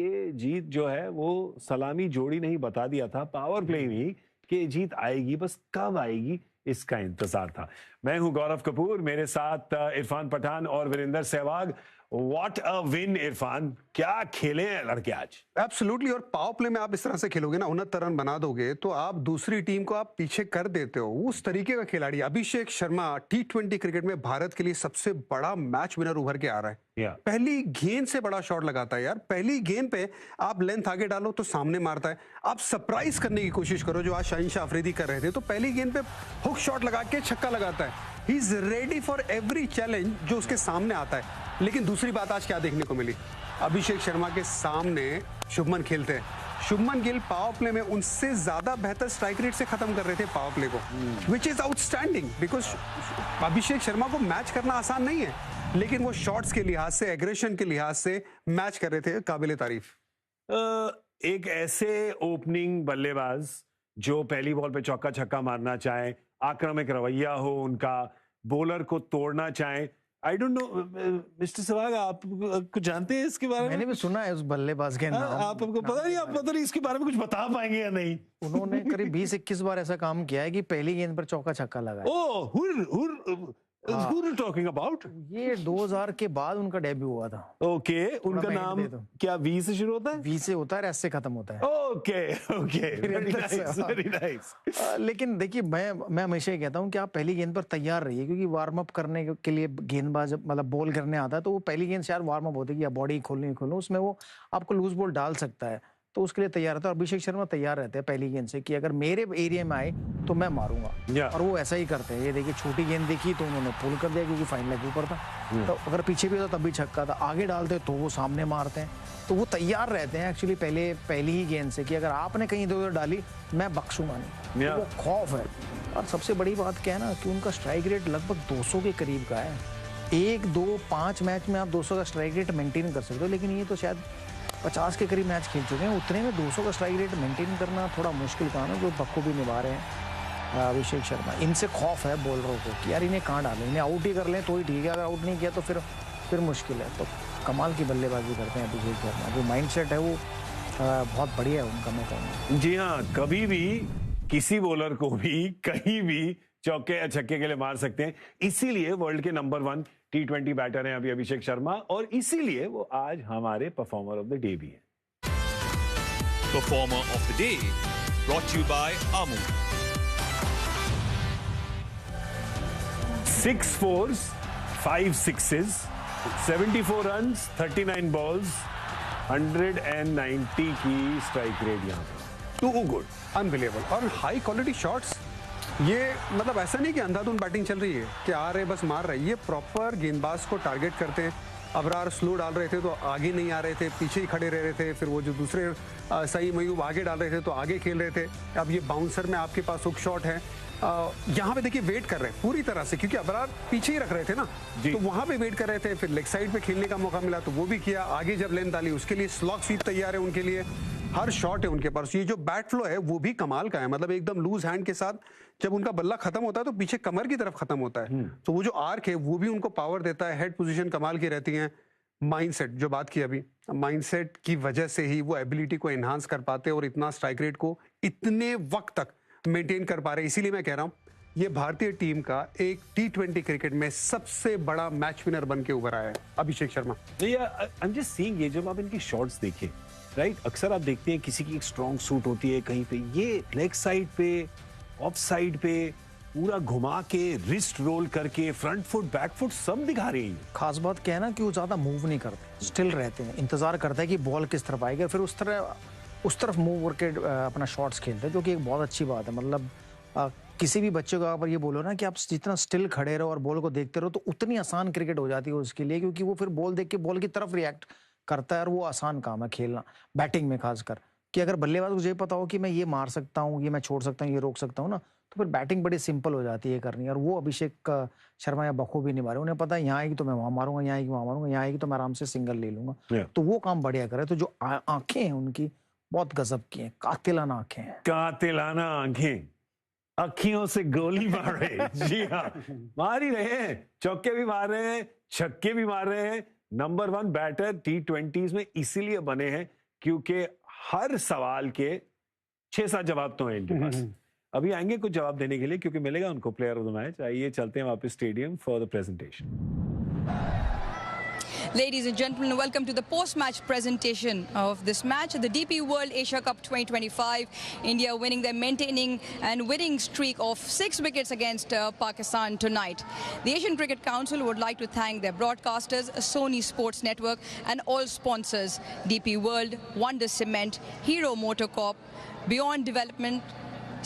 ये जीत जो है वो सलामी जोड़ी नहीं बता दिया था, पावर प्ले नहीं कि जीत आएगी, बस कब आएगी इसका इंतजार था। मैं हूं गौरव कपूर, मेरे साथ इरफान पठान और Virendra Sehwag. What a win Irfan, क्या खेले हैं लड़के आज। एब्सोल्युटली, और पावर प्ले में आप इस तरह से खेलोगे ना, 69 रन बना दोगे तो आप दूसरी टीम को आप पीछे कर देते हो। उस तरीके का खिलाड़ी अभिषेक शर्मा T20 क्रिकेट में भारत के लिए सबसे बड़ा मैच विनर उभर के आ रहा है। पहली गेंद से बड़ा शॉट लगाता है यार। पहली गेंद पे आप लेंथ आगे डालो तो सामने मारता है। आप सरप्राइज करने की कोशिश करो, जो आज शाहीन शाह अफरीदी कर रहे थे, तो पहली गेंद पे हुक शॉट लगा के छक्का लगाता है। He is ready for every challenge जो उसके सामने आता है। लेकिन दूसरी बात आज क्या देखने को मिली, अभिषेक शर्मा के सामने शुभमन खेलते हैं। शुभमन गिल पावर प्ले में उनसे ज्यादा बेहतर स्ट्राइक रेट से खत्म कर रहे थे पावर प्ले को, which is outstanding, because Abhishek Sharma को मैच करना आसान नहीं है, लेकिन वो शॉट्स के लिहाज से, एग्रेशन के लिहाज से मैच कर रहे थे, काबिले तारीफ। एक ऐसे ओपनिंग बल्लेबाज जो पहली बॉल पे चौका छक्का मारना चाहे, आक्रामक रवैया हो उनका, बॉलर को तोड़ना चाहे। I don't know mister Sehwag, आप कुछ जानते हैं इसके बारे में? मैंने भी सुना है उस बल्लेबाज के नाम। आपको पता नहीं, आप पता नहीं इसके बारे में कुछ बता पाएंगे या नहीं? उन्होंने करीब 20-21 बार ऐसा काम किया है कि पहली गेंद पर चौका छक्का लगाया। ओह, who are you talking about? ये 2000 के बाद उनका डेब्यू हुआ था। ओके, उनका नाम क्या वी से शुरू होता है? वी से होता है, एस से खत्म होता है। Okay, very nice. लेकिन देखिए, मैं हमेशा ही कहता हूँ कि आप पहली गेंद पर तैयार रहिए, क्योंकि वार्म अप करने के लिए गेंदबाज मतलब बॉल करने आता है, तो वो पहली गेंद शायद वार्म अप होती है कि बॉडी खोलनी उसमें वो आपको लूज बॉल डाल सकता है, तो उसके लिए तैयार रहता है। अभिषेक शर्मा तैयार रहते हैं पहली गेंद से कि अगर मेरे एरिया में आए तो मैं मारूंगा, और वो ऐसा ही करते हैं। ये देखिए, छोटी गेंद देखी तो उन्होंने पुल कर दिया, क्योंकि फाइन लेग ऊपर था, तो अगर पीछे भी होता तब भी छक्का था, आगे डालते तो वो सामने मारते हैं। तो वो तैयार रहते हैं एक्चुअली पहली ही गेंद से कि अगर आपने कहीं इधर डाली मैं बख्शूंगा नहीं, तो वो खौफ है। और सबसे बड़ी बात क्या है ना कि उनका स्ट्राइक रेट लगभग 200 के करीब का है। 1, 2, 5 मैच में आप 200 का स्ट्राइक रेट मेंटेन कर सकते हो, लेकिन ये तो शायद 50 के करीब मैच खेल चुके हैं, उतने में 200 का स्ट्राइक रेट मेंटेन करना थोड़ा मुश्किल काम है, जो बखूबी निभा रहे हैं अभिषेक शर्मा। इनसे खौफ है बॉलरों को कि यार इन्हें कहाँ डालें, इन्हें आउट ही कर लें तो ही ठीक है, अगर आउट नहीं किया तो फिर मुश्किल है। तो कमाल की बल्लेबाजी करते हैं अभिषेक शर्मा, जो माइंडसेट है वो बहुत बढ़िया है उनका, मैं कहूँगा। जी हाँ, कभी भी किसी बॉलर को भी कहीं भी चौके या छक्के के लिए मार सकते हैं, इसीलिए वर्ल्ड के नंबर 1 T20 बैटर हैं अभी अभिषेक शर्मा, और इसीलिए वो आज हमारे परफॉर्मर ऑफ द डे भी हैं। Performer of the day brought to you by Amul. 6 4s, 5 6s, 74 runs, 39 balls, 190 की स्ट्राइक रेट यहाँ पे। टू गुड, अनबिलीवेबल, और हाई क्वालिटी शॉट्स। ये मतलब ऐसा नहीं कि अंधाधुन बैटिंग चल रही है कि आ रहे बस मार रहे, ये प्रॉपर गेंदबाज को टारगेट करते हैं। अबरार स्लो डाल रहे थे तो आगे नहीं आ रहे थे, पीछे ही खड़े रह रहे थे, फिर वो जो दूसरे सही मयूब आगे डाल रहे थे तो आगे खेल रहे थे। अब ये बाउंसर में आपके पास हुक शॉट है, यहाँ पे देखिए वेट कर रहे हैं पूरी तरह से, क्योंकि अबरार पीछे ही रख रहे थे ना, तो वहां पे वेट कर रहे थे। फिर लेग साइड पे खेलने का मौका मिला तो वो भी किया, आगे जब लेंथ डाली उसके लिए स्लॉग स्वीप तैयार है उनके लिए, हर शॉट है उनके पास। ये जो बैट फ्लो है वो भी कमाल का है, मतलब एकदम लूज हैंड के साथ जब उनका बल्ला खत्म होता है तो पीछे कमर की तरफ खत्म होता है, तो वो जो आर्क है वो भी उनको पावर देता है। हेड पोजीशन कमाल की रहती है। माइंडसेट जो बात की अभी, माइंडसेट की वजह से ही वो एबिलिटी को एनहांस कर पाते और इतना स्ट्राइक रेट को इतने वक्त तक मेंटेन कर पा रहे। इसीलिए मैं कह रहा हूँ ये भारतीय टीम का एक T20 क्रिकेट में सबसे बड़ा मैच विनर बन के उभर आया है Abhishek Sharma. I am just seeing, ये जब आप इनकी शॉट्स देखें, राइट, अक्सर आप देखते हैं किसी की एक स्ट्रॉन्ग सूट होती है कहीं पे, ये लेग साइड पे, ऑफ साइड पे पूरा घुमा के, रिस्ट रोल करके, फ्रंट फुट, बैक फुट सब दिखा रही है। खास बात क्या है ना कि वो ज्यादा मूव नहीं करते, स्टिल रहते हैं, इंतजार करता है कि बॉल किस तरफ आएगा, फिर उस तरफ मूव करके अपना शॉट्स खेलते हैं, जो कि एक बहुत अच्छी बात है। मतलब किसी भी बच्चे को अगर ये बोलो ना कि आप जितना स्टिल खड़े रहो और बॉल को देखते रहो तो उतनी आसान क्रिकेट हो जाती है उसके लिए, क्योंकि वो फिर बॉल देख के बॉल की तरफ रिएक्ट करता है, और वो आसान काम है खेलना बैटिंग में खासकर। कि अगर बल्लेबाज को ये पता हो कि मैं ये मार सकता हूँ, ये मैं छोड़ सकता हूँ, ये रोक सकता हूँ ना, तो फिर बैटिंग बड़ी सिंपल हो जाती है करनी। और वो अभिषेक शर्मा या बखूबी नहीं मारे, उन्हें पता है यहाँ आएगी तो मैं वहां मारूंगा, यहाँ आएगी वहां मारूंगा, यहाँ आएगी तो मैं आराम से सिंगल ले लूंगा, तो वो काम बढ़िया करे। तो जो आंखें हैं उनकी बहुत गजब की हैं, कातिलाना आंखें हैं, कातिलाना आंखें, अखियों से गोली मार रहे। जी हाँ, मार ही रहे हैं, चौके भी मार रहे हैं, छक्के भी मार रहे हैं। नंबर 1 बैटर T20s में इसीलिए बने हैं क्योंकि हर सवाल के 6-7 जवाब तो हैं इनके पास। अभी आएंगे कुछ जवाब देने के लिए, क्योंकि मिलेगा उनको प्लेयर ऑफ द मैच। आइए चलते हैं वापस stadium for the presentation. Ladies and gentlemen, welcome to the post-match presentation of this match, the DP World Asia Cup 2025. India winning their maintaining and winning streak of 6 wickets against Pakistan tonight. The Asian Cricket Council would like to thank their broadcasters, Sony Sports Network, and all sponsors: DP World, Wonder Cement, Hero Motorcorp, Beyond Development,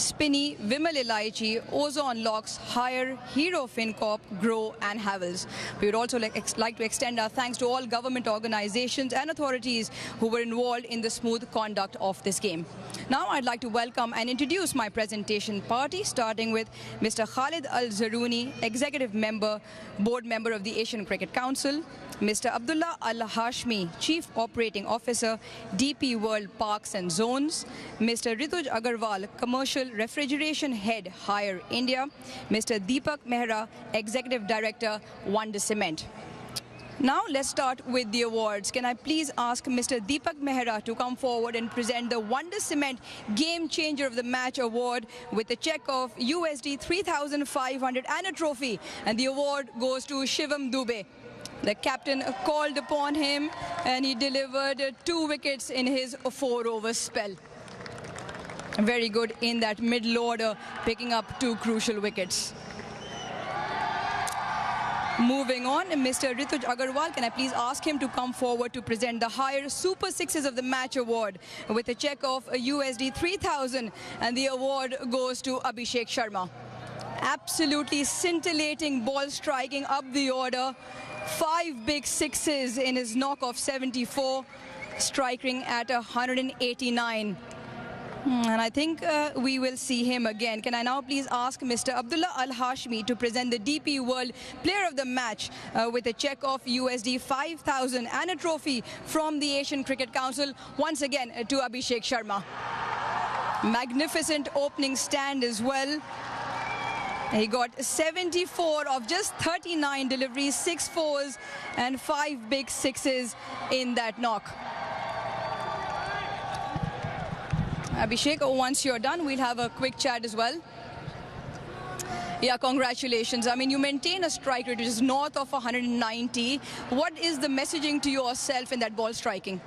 Spinny, Vimal Ilaichi, Ozone Locks, Hire, Hero FinCorp, Grow, and Havels. We would also like to extend our thanks to all government organizations and authorities who were involved in the smooth conduct of this game. Now I'd like to welcome and introduce my presentation party, starting with Mr. Khalid Al-Zaruni, Executive Member, Board Member of the Asian Cricket Council, Mr. Abdullah Al-Hashmi, Chief Operating Officer, DP World Parks and Zones, Mr. Rituj Agarwal, Commercial Refrigeration Head, Hire India, Mr. Deepak Mehra, Executive Director, Wonder Cement. Now let's start with the awards. Can I please ask Mr. Deepak Mehra to come forward and present the Wonder Cement Game Changer of the Match Award with a check of USD 3,500 and a trophy, and the award goes to Shivam Dubey. The captain called upon him and he delivered 2 wickets in his 4-over spell. Very good in that middle order, picking up 2 crucial wickets. Moving on, Mr. Rituj Agarwal, can I please ask him to come forward to present the Hire Super Sixes of the Match Award with a check of USD 3,000, and the award goes to Abhishek Sharma. Absolutely scintillating ball striking up the order. 5 big sixes in his knock of 74, striking at 189. And I think we will see him again. Can I now please ask Mr. Abdullah Al-Hashmi to present the DP World Player of the Match with a check of USD 5,000 and a trophy from the Asian Cricket Council. Once again to Abhishek Sharma. Magnificent opening stand as well. He got 74 of just 39 deliveries, 6 fours and 5 big sixes in that knock. Abhishek, once you're done, we'll have a quick chat as well. Yeah, congratulations. I mean, you maintain a strike rate which is north of 190. What is the messaging to yourself in that ball striking?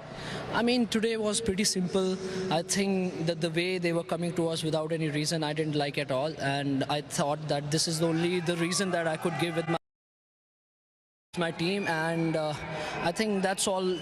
I mean, today was pretty simple. I think that the way they were coming to us without any reason, I didn't like at all. And I thought that this is only the reason that I could give with my team. And I think that's all